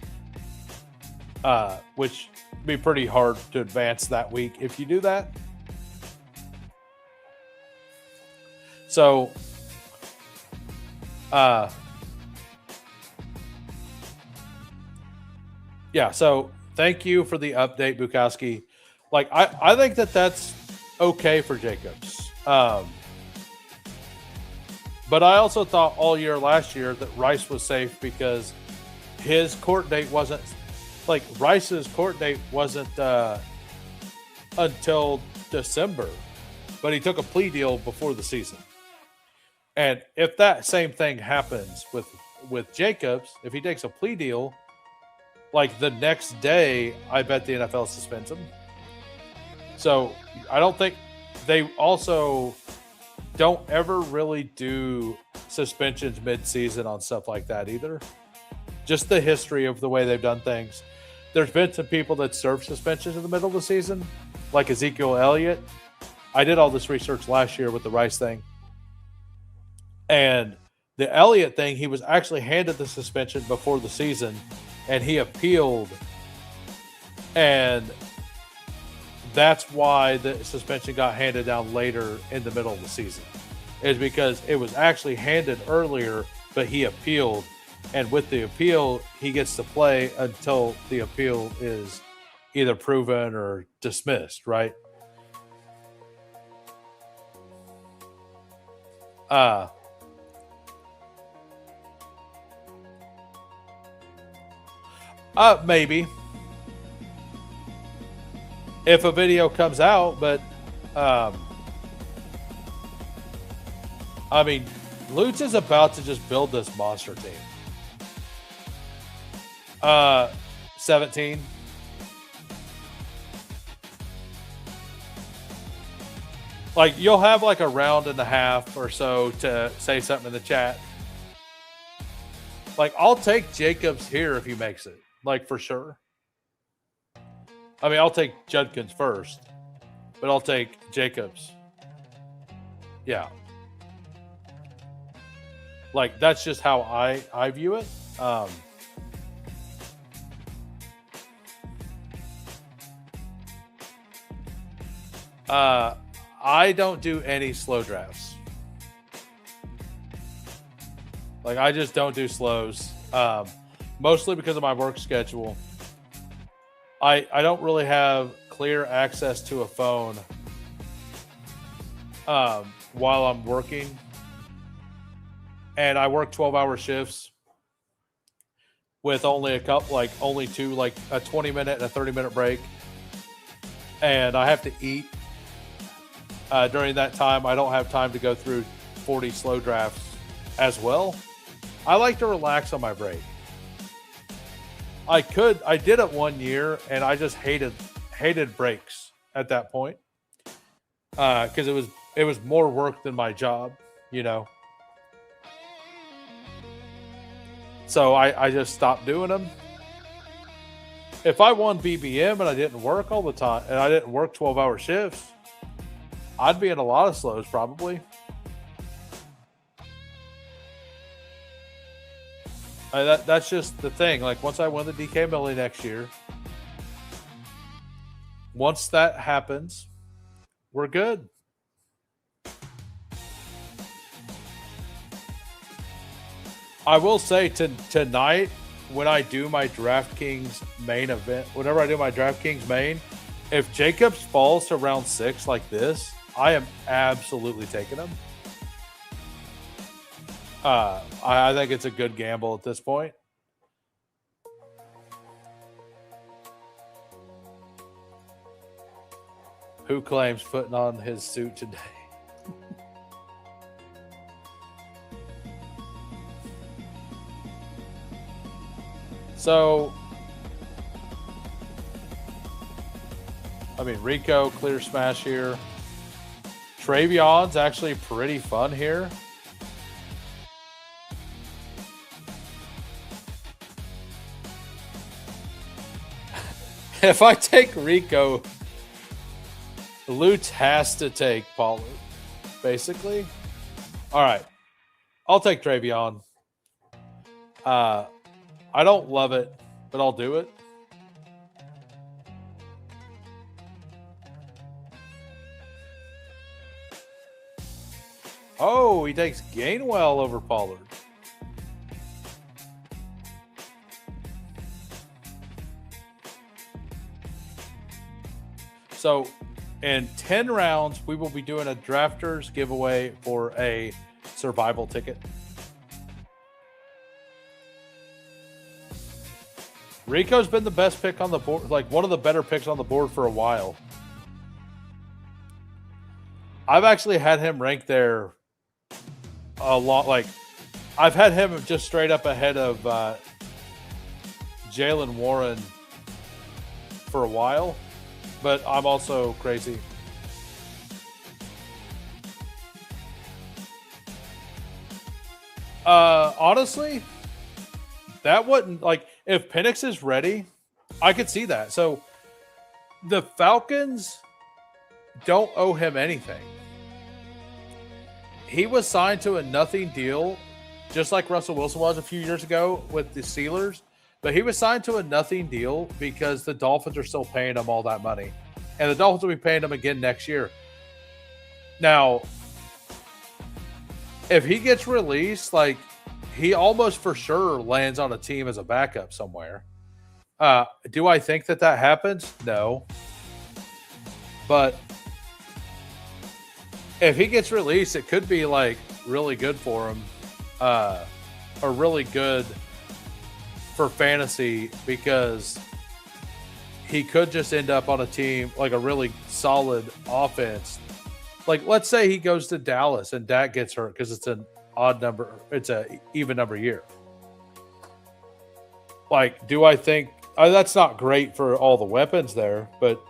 which would be pretty hard to advance that week if you do that. So, yeah, so thank you for the update, Bukowski. Like, I think that's okay for Jacobs. But I also thought all year last year that Rice was safe because his court date wasn't, like, Rice's court date wasn't until December, but he took a plea deal before the season. And if that same thing happens with Jacobs, if he takes a plea deal, like the next day, I bet the NFL suspends him. So I don't think they also don't ever really do suspensions mid-season on stuff like that either. Just the history of the way they've done things. There's been some people that serve suspensions in the middle of the season, like Ezekiel Elliott. I did all this research last year with the Rice thing. And the Elliott thing, he was actually handed the suspension before the season, and he appealed. And that's why the suspension got handed down later in the middle of the season, is because it was actually handed earlier, but he appealed. And with the appeal, he gets to play until the appeal is either proven or dismissed, right? Maybe. If a video comes out, but I mean, Lutz is about to just build this monster team. 17. Like, you'll have like a round and a half or so to say something in the chat. Like, I'll take Jacobs here if he makes it. Like, for sure. I mean, I'll take Judkins first, but I'll take Jacobs. Yeah. Like, that's just how I view it. I don't do any slow drafts. Like, I just don't do slows. Mostly because of my work schedule. I don't really have clear access to a phone while I'm working. And I work 12-hour shifts. with only a couple, like only two, like a 20-minute and a 30-minute break. And I have to eat during that time. I don't have time to go through 40 slow drafts as well. I like to relax on my break. I did it 1 year and I just hated breaks at that point. Because it was more work than my job, you know. So I just stopped doing them. If I won BBM and I didn't work all the time and I didn't work 12-hour shifts, I'd be in a lot of slows probably. That's just the thing. Like once I win the DK Millie next year, once that happens, we're good. I will say tonight, when I do my DraftKings main event, whenever I do my DraftKings main, if Jacobs falls to round 6 like this, I am absolutely taking him. I think it's a good gamble at this point. Who claims putting on his suit today? So, I mean, Rico, clear smash here. Travion's actually pretty fun here. If I take Rico, Lutz has to take Pollard, basically. All right. I'll take Travion. I don't love it, but I'll do it. Oh, he takes Gainwell over Pollard. So, in 10 rounds, we will be doing a drafters giveaway for a survival ticket. Rico's been the best pick on the board, like one of the better picks on the board for a while. I've actually had him ranked there a lot. Like, I've had him just straight up ahead of Jalen Warren for a while, but I'm also crazy. Honestly, that wouldn't, like, if Penix is ready, I could see that. So the Falcons don't owe him anything. He was signed to a nothing deal, just like Russell Wilson was a few years ago with the Steelers. But he was signed to a nothing deal because the Dolphins are still paying him all that money. And the Dolphins will be paying him again next year. Now, if he gets released, like, he almost for sure lands on a team as a backup somewhere. Do I think that happens? No. But if he gets released, it could be like really good for him, or really good for fantasy, because he could just end up on a team like a really solid offense. Like, let's say he goes to Dallas and Dak gets hurt because it's an odd number, it's a even number year. Like, do I think that's not great for all the weapons there, but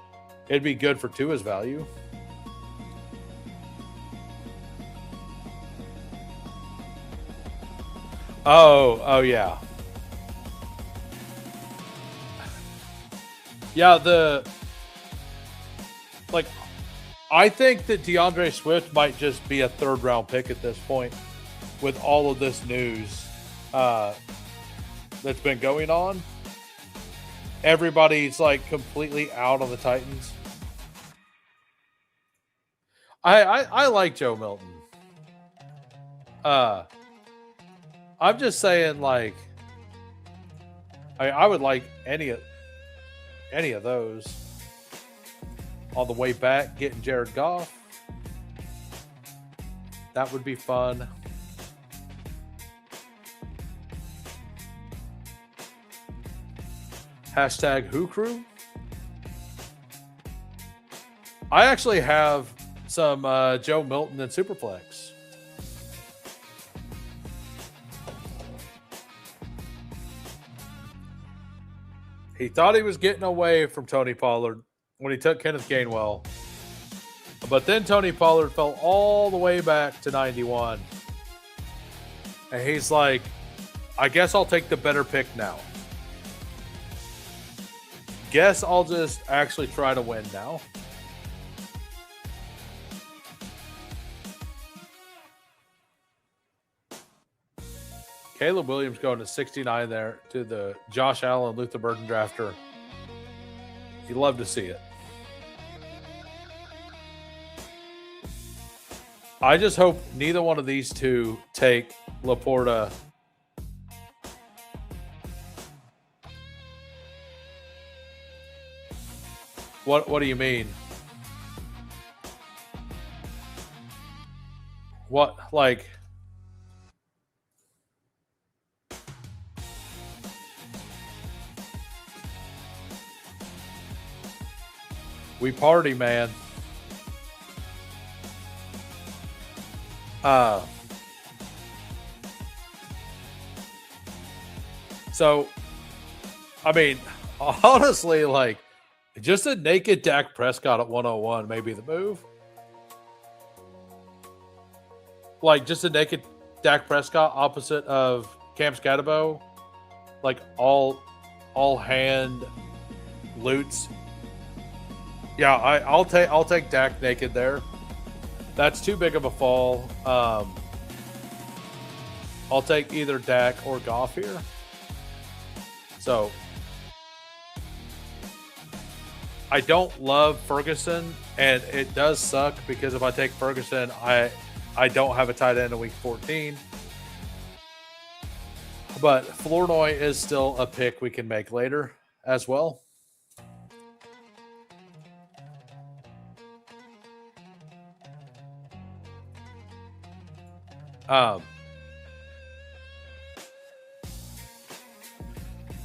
it'd be good for Tua's value. Oh yeah. Yeah, I think that DeAndre Swift might just be a third round pick at this point with all of this news that's been going on. Everybody's like completely out on the Titans. I like Joe Milton. I'm just saying, like, I would like any of those. On the way back, getting Jared Goff, that would be fun. Hashtag Who Crew. I actually have some Joe Milton and Superflex. He thought he was getting away from Tony Pollard when he took Kenneth Gainwell. But then Tony Pollard fell all the way back to 91. And he's like, I guess I'll take the better pick now. Guess I'll just actually try to win now. Caleb Williams going to 69 there to the Josh Allen, Luther Burden drafter. You love to see it. I just hope neither one of these two take Laporta. What do you mean? What, like... We party, man. So, I mean, honestly, like, just a naked Dak Prescott at 101 may be the move. Like, just a naked Dak Prescott opposite of Cam Scatterbo. Like, all hand loots. Yeah, I'll take Dak naked there. That's too big of a fall. I'll take either Dak or Goff here. So I don't love Ferguson, and it does suck because if I take Ferguson, I don't have a tight end in week 14. But Flournoy is still a pick we can make later as well.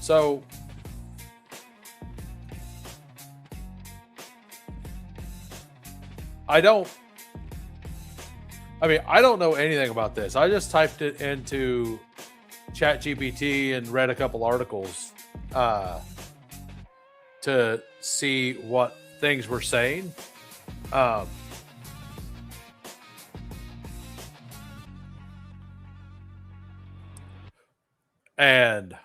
So I don't know anything about this. I just typed it into ChatGPT and read a couple articles to see what things were saying. And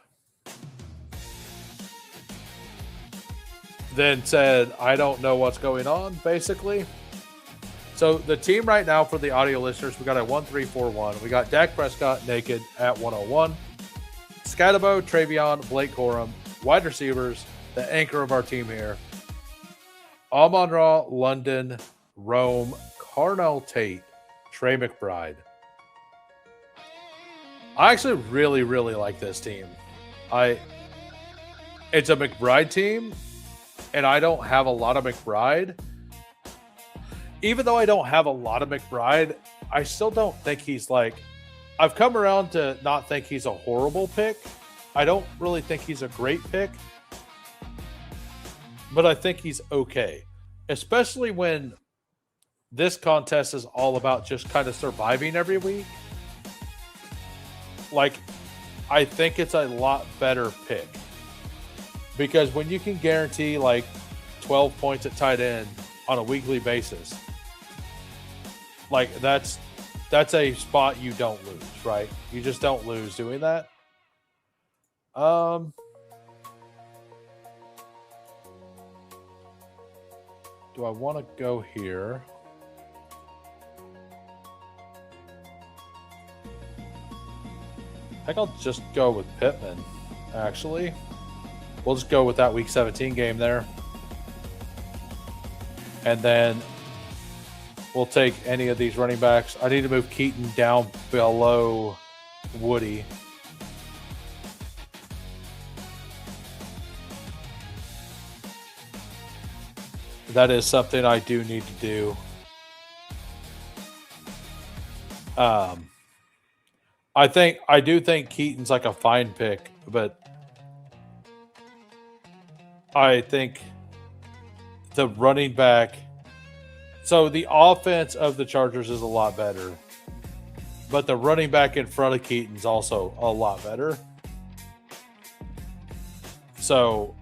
then said, I don't know what's going on, basically. So the team right now for the audio listeners, we got a 1-3-4-1. We got Dak Prescott naked at 101. Scatterbo, Travion, Blake Corum, wide receivers, the anchor of our team here. Amon-Ra, London, Rome, Carnell Tate, Trey McBride. I actually really, really like this team. It's a McBride team, and I don't have a lot of McBride. Even though I don't have a lot of McBride, I still don't think he's like... I've come around to not think he's a horrible pick. I don't really think he's a great pick. But I think he's okay. Especially when this contest is all about just kind of surviving every week. Like, I think it's a lot better pick. Because when you can guarantee like 12 points at tight end on a weekly basis, like that's a spot you don't lose, right? You just don't lose doing that. Do I want to go here? I think I'll just go with Pittman, actually. We'll just go with that Week 17 game there. And then we'll take any of these running backs. I need to move Keaton down below Woody. That is something I do need to do. I do think Keaton's like a fine pick, but I think the running back. So the offense of the Chargers is a lot better, but the running back in front of Keaton's also a lot better. So,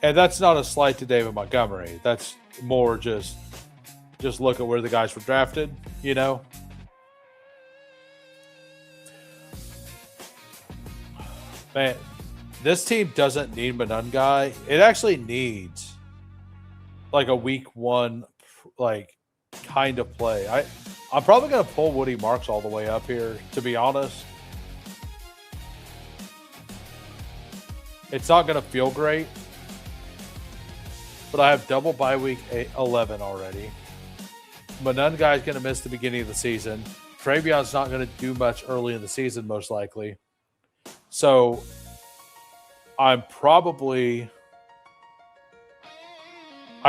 and that's not a slight to David Montgomery. That's more just look at where the guys were drafted, you know? Man, this team doesn't need Monungai. It actually needs like a week one, like kind of play. I'm probably going to pull Woody Marks all the way up here, to be honest. It's not going to feel great, but I have double bye week 11 already. Monungai is going to miss the beginning of the season. Travion's not going to do much early in the season, most likely. So I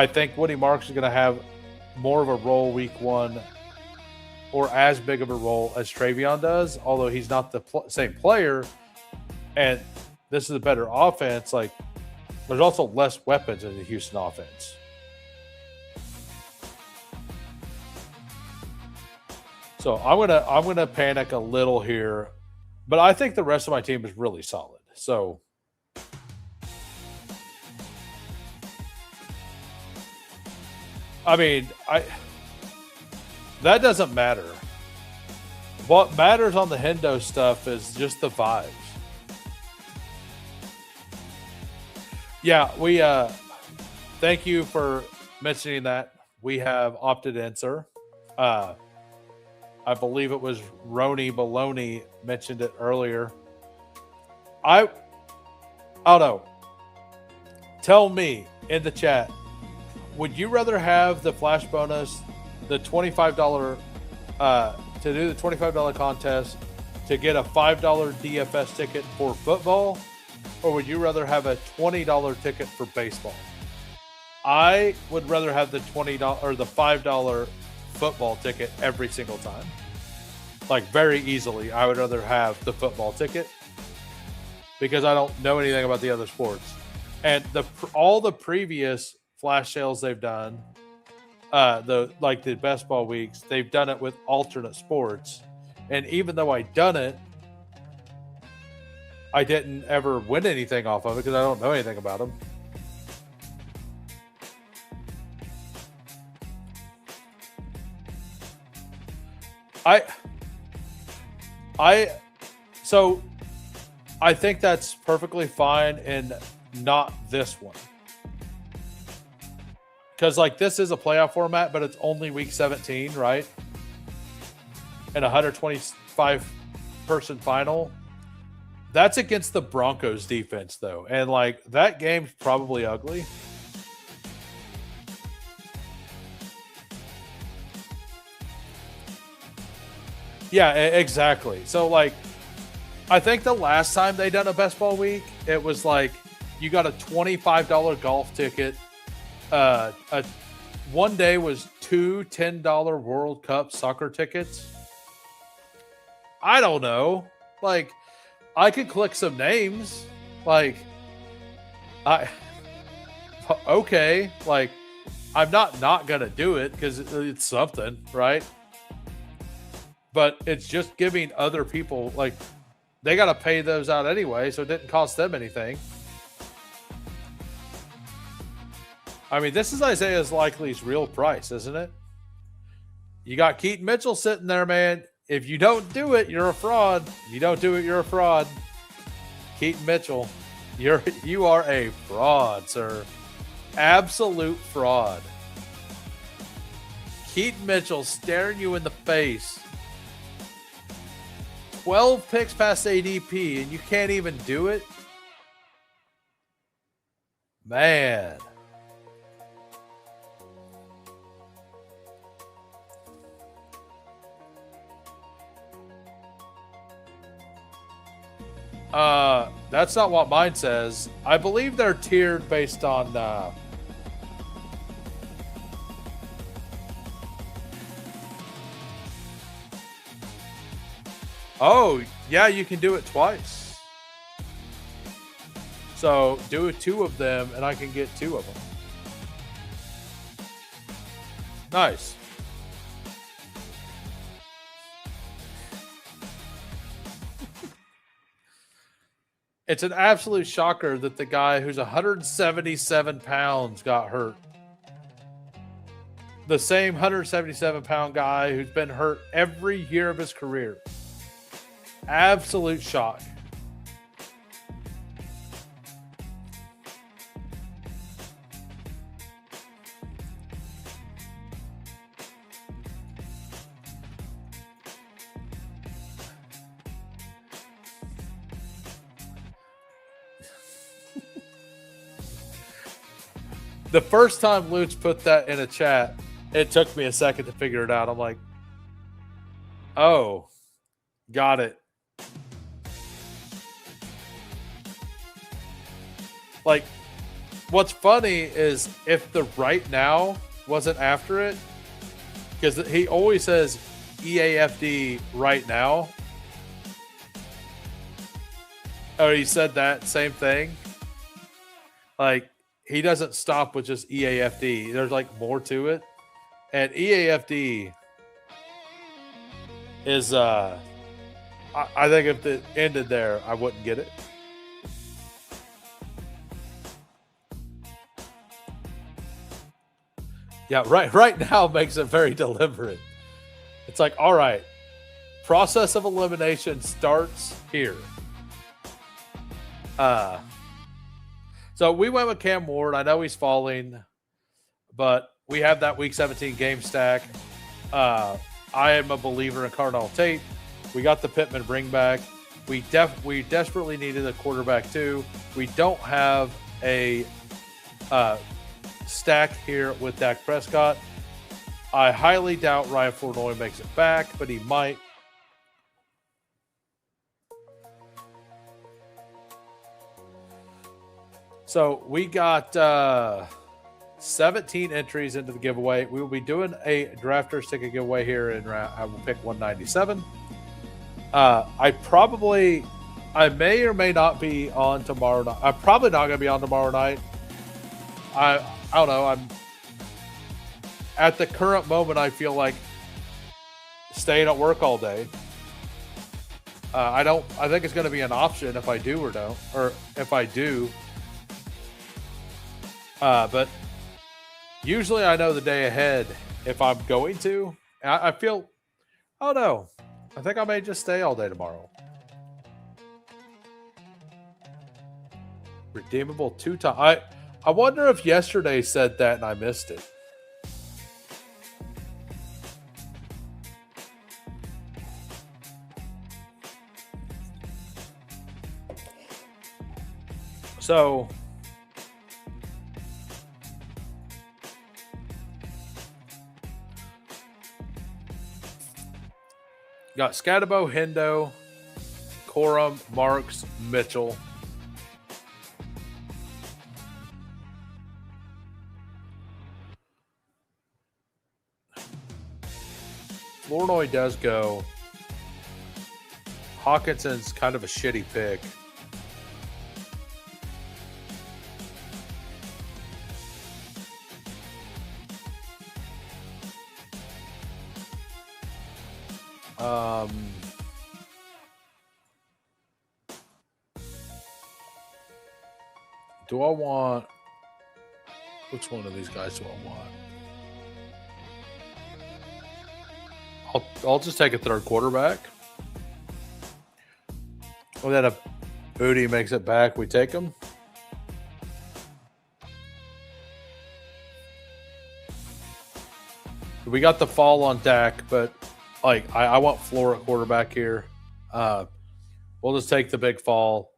think Woody Marks is going to have more of a role week one, or as big of a role as Travion does, although he's not the same player. And this is a better offense. Like, there's also less weapons in the Houston offense. So I'm gonna panic a little here, but I think the rest of my team is really solid. So I mean, that doesn't matter. What matters on the Hendo stuff is just the vibes. Yeah, we thank you for mentioning that. We have opted in, sir. I believe it was Roni Baloney mentioned it earlier. I don't know. Tell me in the chat, would you rather have the flash bonus, the $25 to do the $25 contest to get a $5 DFS ticket for football, or would you rather have a $20 ticket for baseball? I would rather have the $20 or the $5 football ticket every single time. Like, very easily, I would rather have the football ticket because I don't know anything about the other sports. And all the previous flash sales they've done, the best ball weeks, they've done it with alternate sports. And even though I done it, I didn't ever win anything off of it because I don't know anything about them. So I think that's perfectly fine, and not this one. Because, like, this is a playoff format, but it's only week 17, right? And a 125-person final. That's against the Broncos defense, though. And, like, that game's probably ugly. Yeah, exactly. So, like, I think the last time they done a best ball week, it was like you got a $25 golf ticket. One day was two $10 World Cup soccer tickets. I don't know. Like, I could click some names. Like, okay. Like, I'm not gonna do it because it's something, right? But it's just giving other people, like, they got to pay those out anyway, so it didn't cost them anything. I mean, this is Isaiah Likely's real price, isn't it? You got Keaton Mitchell sitting there, man. If you don't do it, you're a fraud. If you don't do it, you're a fraud. Keaton Mitchell, you are a fraud, sir. Absolute fraud. Keaton Mitchell staring you in the face. 12 picks past ADP, and you can't even do it? Man. That's not what mine says. I believe they're tiered based on oh, yeah, you can do it twice. So do 2 of them, and I can get 2 of them. Nice. It's an absolute shocker that the guy who's 177 pounds got hurt. The same 177-pound guy who's been hurt every year of his career. Absolute shock. The first time Lutz put that in a chat, it took me a second to figure it out. I'm like, oh, got it. Like, what's funny is if the right now wasn't after it, because he always says EAFD right now. Or he said that same thing. Like, he doesn't stop with just EAFD. There's like more to it. And EAFD is I think if it ended there, I wouldn't get it. Yeah, right now makes it very deliberate. It's like, all right, process of elimination starts here. So we went with Cam Ward. I know he's falling, but we have that Week 17 game stack. I am a believer in Cardinal Tate. We got the Pittman bring back. We desperately needed a quarterback too. We don't have a stack here with Dak Prescott. I highly doubt Ryan Flournoy makes it back, but he might. So we got 17 entries into the giveaway. We will be doing a drafters ticket giveaway here in round. I will pick 197. I may or may not be on tomorrow night. I'm probably not going to be on tomorrow night. I don't know. I'm at the current moment. I feel like staying at work all day. I think it's going to be an option if I do or don't, or if I do. But usually I know the day ahead if I'm going to. I feel, oh no, I think I may just stay all day tomorrow. Redeemable 2 times. I wonder if yesterday said that and I missed it. So got Scatabo, Hendo, Corum, Marks, Mitchell. Flournoy does go. Hawkinson's kind of a shitty pick. Do I want... Which one of these guys do I want? I'll just take a third quarterback. And then if Booty makes it back, we take him. We got the fall on Dak, but like I want floor at quarterback here. We'll just take the big fall.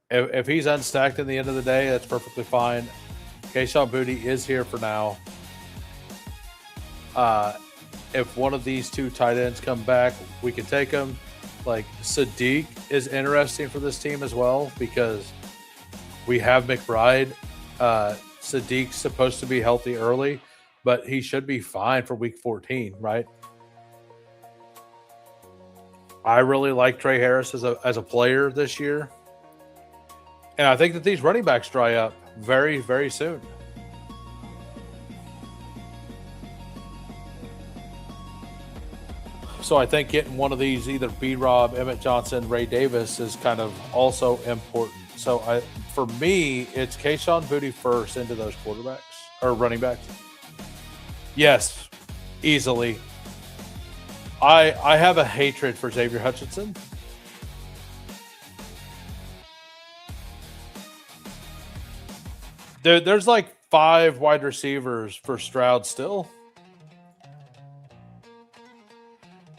If he's unstacked in the end of the day, that's perfectly fine. Kayshon Boutte is here for now. If one of these 2 tight ends come back, we can take them. Like Sadiq is interesting for this team as well because we have McBride. Sadiq's supposed to be healthy early, but he should be fine for week 14, right? I really like Trey Harris as a player this year. And I think that these running backs dry up very, very soon. So I think getting one of these, either B-Rob, Emmett Johnson, Ray Davis, is kind of also important. So for me, it's Kayshon Boutte first into those quarterbacks or running backs. Yes, easily. I have a hatred for Xavier Hutchinson. There's like 5 wide receivers for Stroud still.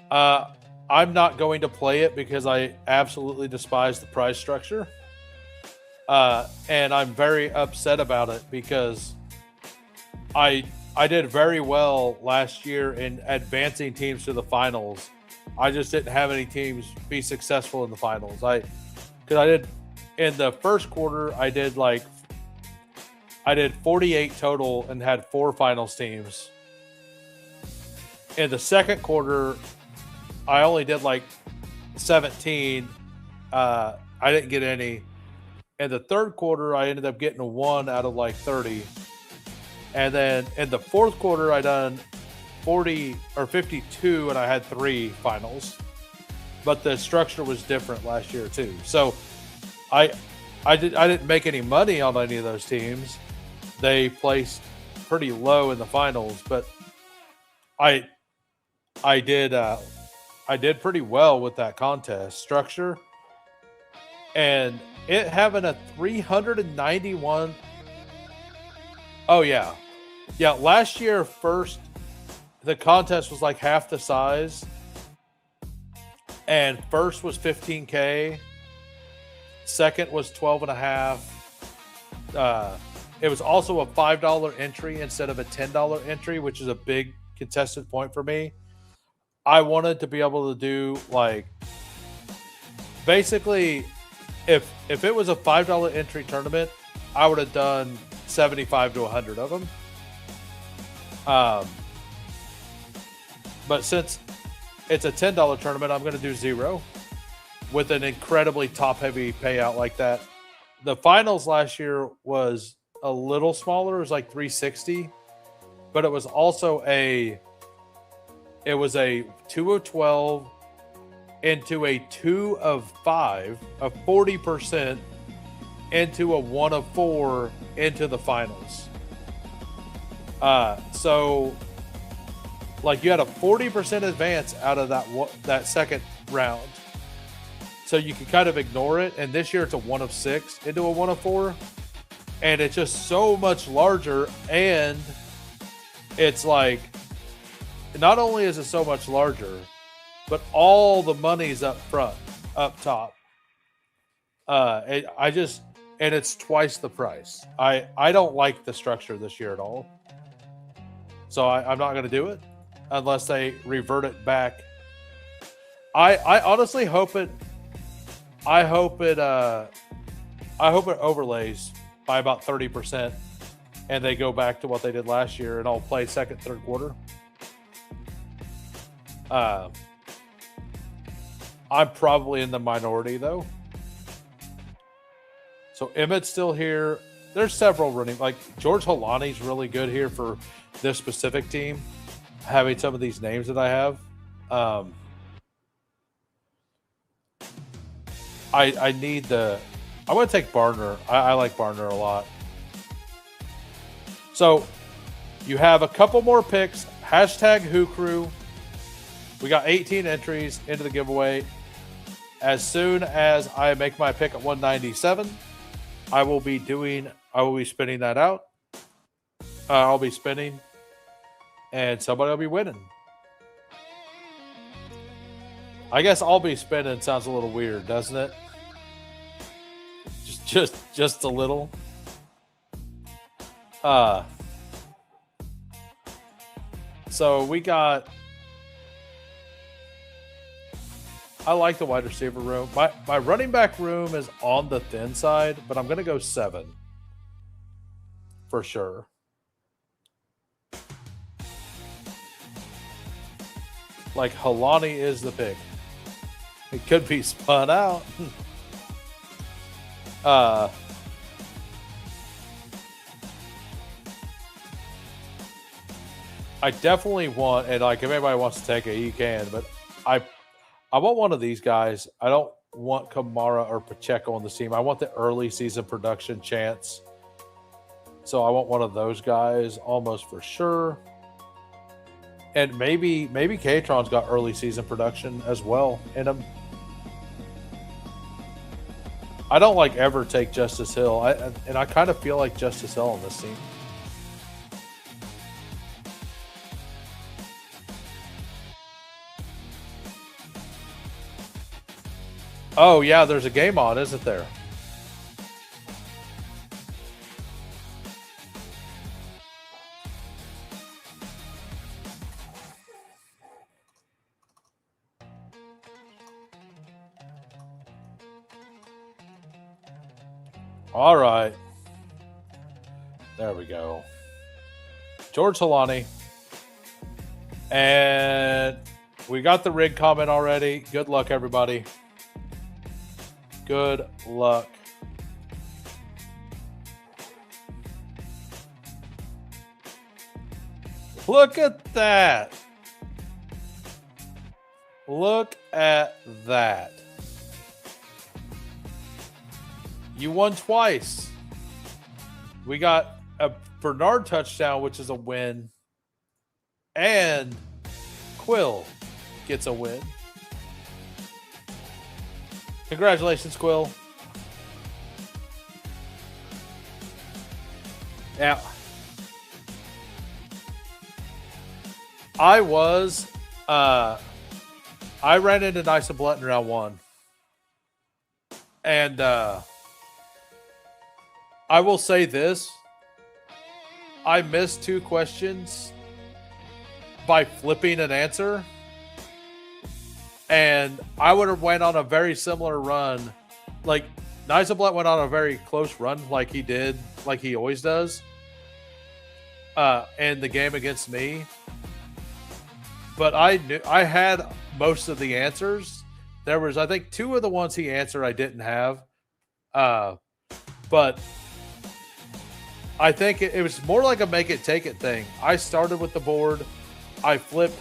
I'm not going to play it because I absolutely despise the price structure. And I'm very upset about it because I did very well last year in advancing teams to the finals. I just didn't have any teams be successful in the finals. Because I did in the first quarter, I did 48 total and had 4 finals teams. In the second quarter, I only did 17. I didn't get any. In the third quarter, I ended up getting 1 out of 30. And then in the fourth quarter, I done 40 or 52, and I had 3 finals. But the structure was different last year too. So I didn't make any money on any of those teams. They placed pretty low in the finals, but I did pretty well with that contest structure, and it having a 391. Oh yeah. Last year, first, the contest was like half the size, and first was $15K. Second was 12.5. It was also a $5 entry instead of a $10 entry, which is a big contested point for me. I wanted to be able to do basically, if it was a $5 entry tournament, I would have done 75 to 100 of them. But since it's a $10 tournament, I'm going to do 0 with an incredibly top-heavy payout like that. The finals last year was a little smaller. It was like 360, but it was also a 2 of 12 into a 2 of 5, a 40% into a 1 of 4 into the finals. So you had a 40% advance out of that second round. So you can kind of ignore it. And this year it's a 1 of 6 into a 1 of 4. And it's just so much larger. And it's not only is it so much larger, but all the money's up front, up top. And it's twice the price. I don't like the structure this year at all. So I'm not going to do it unless they revert it back. I honestly hope it overlays by about 30% and they go back to what they did last year and I'll play second, third quarter. I'm probably in the minority though. So Emmett's still here. There's several running, George Holani's really good here for this specific team, having some of these names that I have. I want to take Barner. I like Barner a lot. So you have a couple more picks. Hashtag Who Crew. We got 18 entries into the giveaway. As soon as I make my pick at 197, I will be spinning that out. I'll be spinning, and somebody will be winning. I guess I'll be spinning sounds a little weird, doesn't it? Just a little. So we got. I like the wide receiver room. My running back room is on the thin side, but I'm going to go 7 for sure. Holani is the pick. It could be spun out. I definitely want, and like if anybody wants to take it, you can. But I I want one of these guys. I don't want Kamara or Pacheco on the team. I want the early season production chance. So I want one of those guys almost for sure. And maybe Katron's got early season production as well in him. I don't like ever take Justice Hill. I kind of feel like Justice Hill on this team. Oh yeah, there's a game on, isn't there? All right. There we go. George Halani. And we got the rig comment already. Good luck, everybody. Good luck. Look at that. Look at that. You won twice. We got a Bernard touchdown, which is a win. And Quill gets a win. Congratulations, Quill. Now, I ran into Nice and Blunt in round one. And I will say this. I missed 2 questions by flipping an answer. And I would have went on a very similar run. Like, Nice and Blunt went on a very close run like he did, like he always does. In the game against me. But I had most of the answers. There was, I think, 2 of the ones he answered I didn't have. But I think it was more like a make it take it thing. I started with the board. I flipped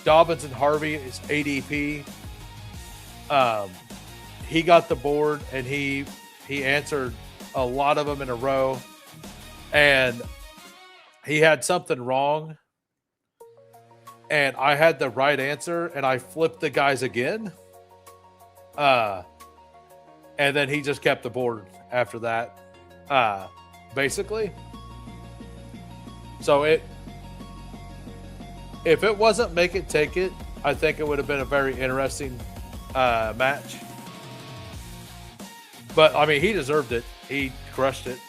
Dobbins and Harvey's ADP. He got the board and he answered a lot of them in a row. And he had something wrong. And I had the right answer, and I flipped the guys again. And then he just kept the board after that, basically. So if it wasn't make it take it, I think it would have been a very interesting match. But I mean, he deserved it. He crushed it.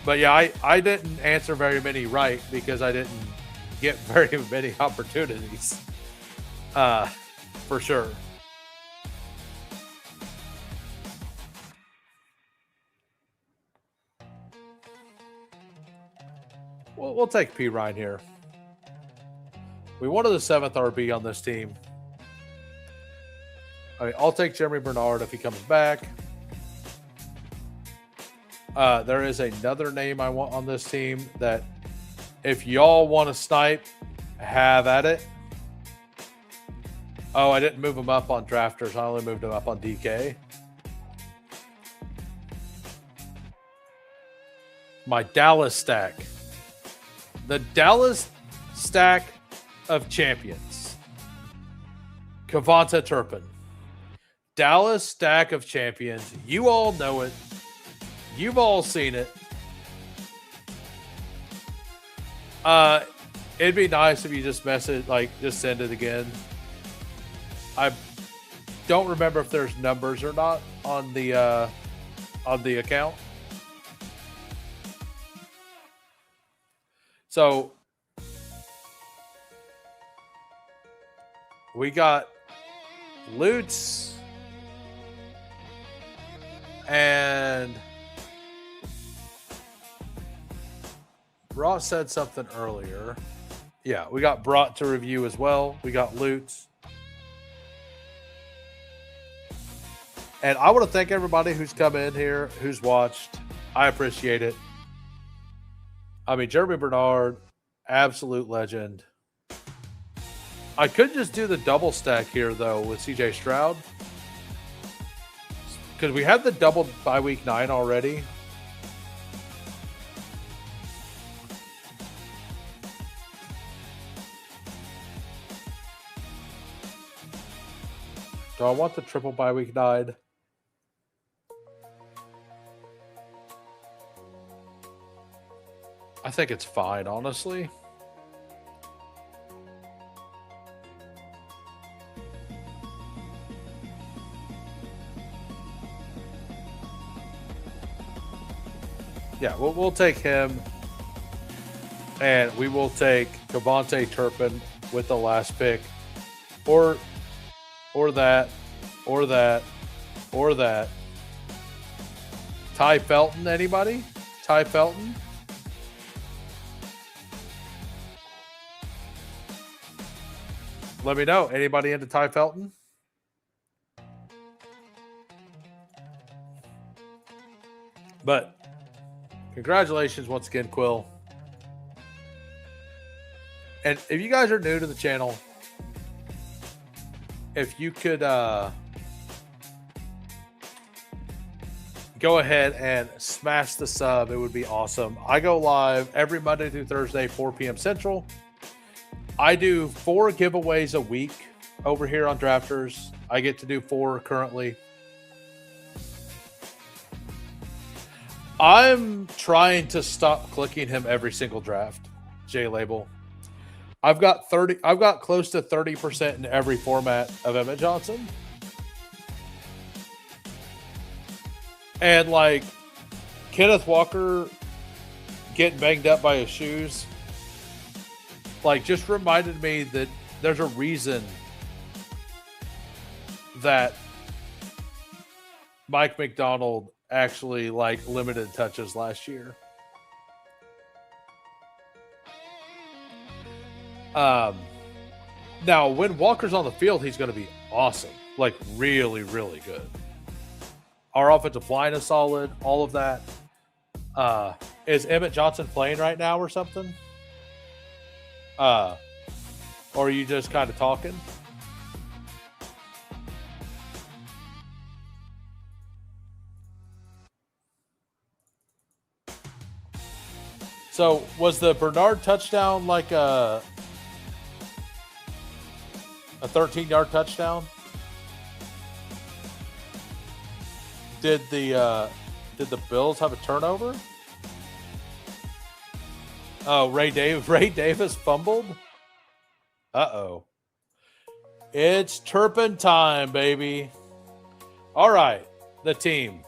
But yeah, I didn't answer very many right because I didn't get very many opportunities. For sure. We'll take P. Ryan here. We wanted the 7th RB on this team. I mean, I'll take Jeremy Bernard if he comes back. There is another name I want on this team that if y'all want to snipe, have at it. Oh, I didn't move him up on drafters. I only moved him up on DK. My Dallas stack. The Dallas stack of champions. Kavanta Turpin. Dallas stack of champions. You all know it. You've all seen it. It'd be nice if you just just send it again. I don't remember if there's numbers or not on the account. So we got Lutz and Brought said something earlier. Yeah, we got Brought to review as well. We got Lutz. And I want to thank everybody who's come in here, who's watched. I appreciate it. I mean, Jeremy Bernard, absolute legend. I could just do the double stack here, though, with CJ Stroud. Because we have the double by week 9 already. Do I want the triple by week 9? I think it's fine, honestly. Yeah, we'll take him. And we will take Kevontae Turpin with the last pick. Or that. Ty Felton, anybody? Ty Felton? Let me know. Anybody into Ty Felton? But congratulations once again, Quill. And if you guys are new to the channel, if you could go ahead and smash the sub, it would be awesome. I go live every Monday through Thursday, 4 p.m. Central. I do 4 giveaways a week over here on Drafters. I get to do 4 currently. I'm trying to stop clicking him every single draft, J-Label. I've got close to 30% in every format of Emmett Johnson. And like Kenneth Walker getting banged up by his shoes, like just reminded me that there's a reason that Mike McDonald actually like limited touches last year. Now when Walker's on the field, he's going to be awesome. Like really, really good. Our offensive line is solid. All of that. Is Emmett Johnson playing right now or something? Or are you just kind of talking? So was the Bernard touchdown like a 13-yard touchdown? Did the Bills have a turnover? Oh, Ray Davis fumbled? Uh-oh. It's Turpin time, baby. All right, the team.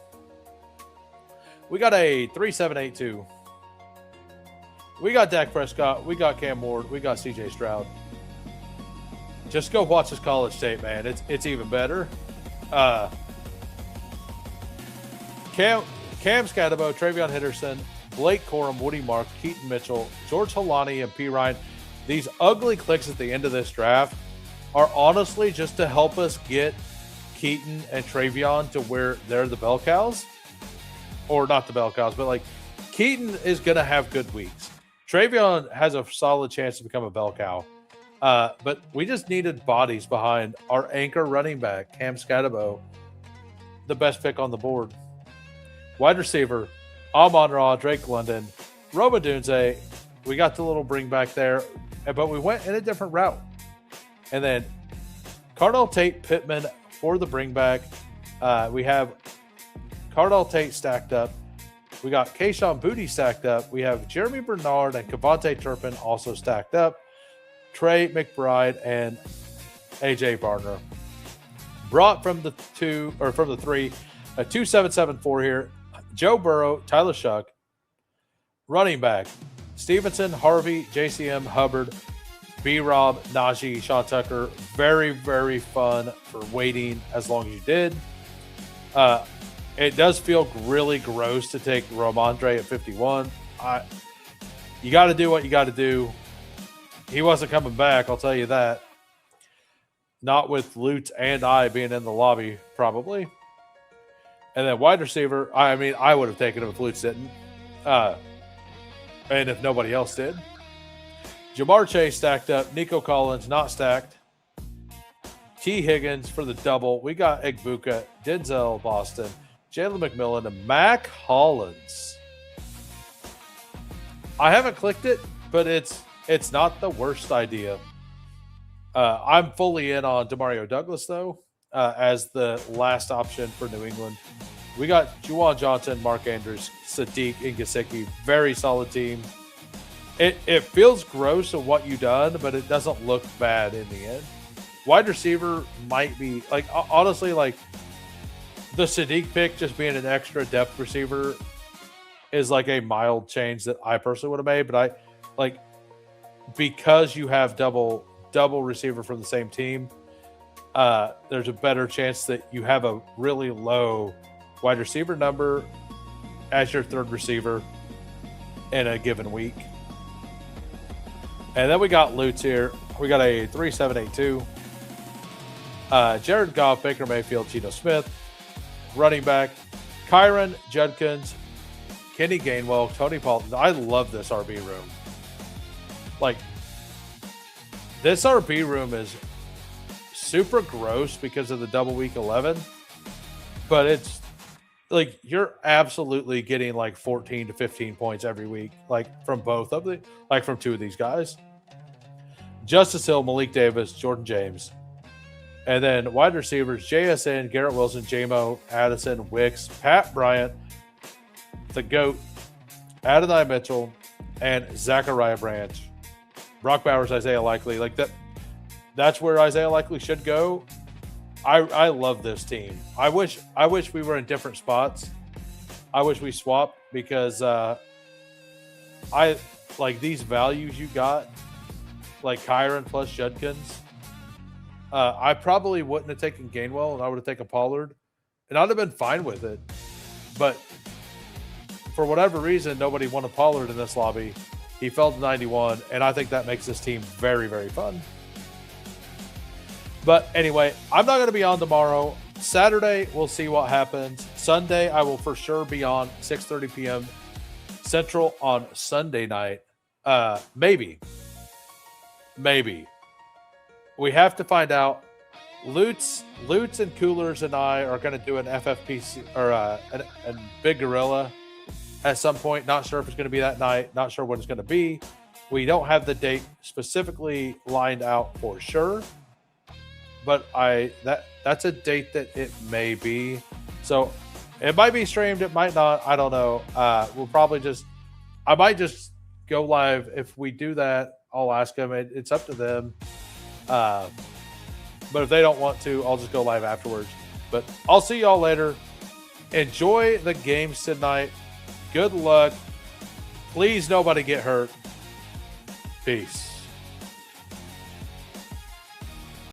We got a 3-7-8-2. We got Dak Prescott. We got Cam Ward. We got CJ Stroud. Just go watch his college tape, man. It's even better. Cam Scatabo, Travion Henderson, Blake Corum, Woody Mark, Keaton Mitchell, George Halani, and P. Ryan. These ugly clicks at the end of this draft are honestly just to help us get Keaton and Travion to where they're the bell cows. Or not the bell cows, but like Keaton is going to have good weeks. Travion has a solid chance to become a bell cow. But we just needed bodies behind our anchor running back, Cam Scatabo, the best pick on the board. Wide receiver, Amon-Ra, Drake London, Roma Dunze. We got the little bring back there, but we went in a different route. And then Cardell Tate Pittman for the bring back. We have Cardell Tate stacked up. We got Kayshon Boutte stacked up. We have Jeremy Bernard and Kevontae Turpin also stacked up. Trey McBride and AJ Barner. Brought from the 3, a 2-7-7-4 here. Joe Burrow, Tyler Shuck. Running back, Stevenson, Harvey, JCM, Hubbard, B-Rob, Najee, Sean Tucker. Very, very fun for waiting as long as you did. It does feel really gross to take Ramondre at 51. You got to do what you got to do. He wasn't coming back, I'll tell you that. Not with Lutz and I being in the lobby, probably. And then wide receiver, I mean, I would have taken him if Lutz didn't. And if nobody else did, Jamar Chase stacked up. Nico Collins not stacked. T. Higgins for the double. We got Egbuka, Denzel Boston, Jalen McMillan, and Mac Hollins. I haven't clicked it, but it's not the worst idea. I'm fully in on Demario Douglas, though, as the last option for New England. We got Juwan Johnson, Mark Andrews, Sadiq, and Gesicki. Very solid team. It feels gross of what you done, but it doesn't look bad in the end. Wide receiver might be, like, honestly, like, the Sadiq pick just being an extra depth receiver is like a mild change that I personally would have made. But I, like, because you have double receiver from the same team, there's a better chance that you have a really low wide receiver number as your third receiver in a given week. And then we got Lutz here. We got a 3-7-8-2. Jared Goff, Baker Mayfield, Geno Smith. Running back, Kyron Judkins, Kenny Gainwell, Tony Pollard. I love this RB room. Like, this RB room is super gross because of the double week 11, but it's like you're absolutely getting like 14 to 15 points every week, like from both of the, like from two of these guys. Justice Hill, Malik Davis, Jordan James. And then wide receivers, JSN, Garrett Wilson, JMO, Addison, Wicks, Pat Bryant, the GOAT, Adonai Mitchell, and Zachariah Branch. Brock Bowers, Isaiah Likely. Like that's where Isaiah Likely should go. I love this team. I wish we were in different spots. I wish we swapped because I like these values you got, like Kyron plus Judkins. I probably wouldn't have taken Gainwell, and I would have taken Pollard, and I'd have been fine with it. But for whatever reason, nobody wanted Pollard in this lobby. He fell to 91, and I think that makes this team very, very fun. But anyway, I'm not going to be on tomorrow. Saturday, we'll see what happens. Sunday, I will for sure be on 6:30 p.m. Central on Sunday night. Maybe. We have to find out. Lutz and Coolers and I are going to do an FFPC or a Big Gorilla at some point. Not sure if it's going to be that night. Not sure what it's going to be. We don't have the date specifically lined out for sure. But that's a date that it may be. So it might be streamed. It might not. I don't know. We'll probably I might just go live. If we do that, I'll ask them. It's up to them. But if they don't want to, I'll just go live afterwards. But I'll see y'all later. Enjoy the games tonight. Good luck. Please, nobody get hurt. Peace.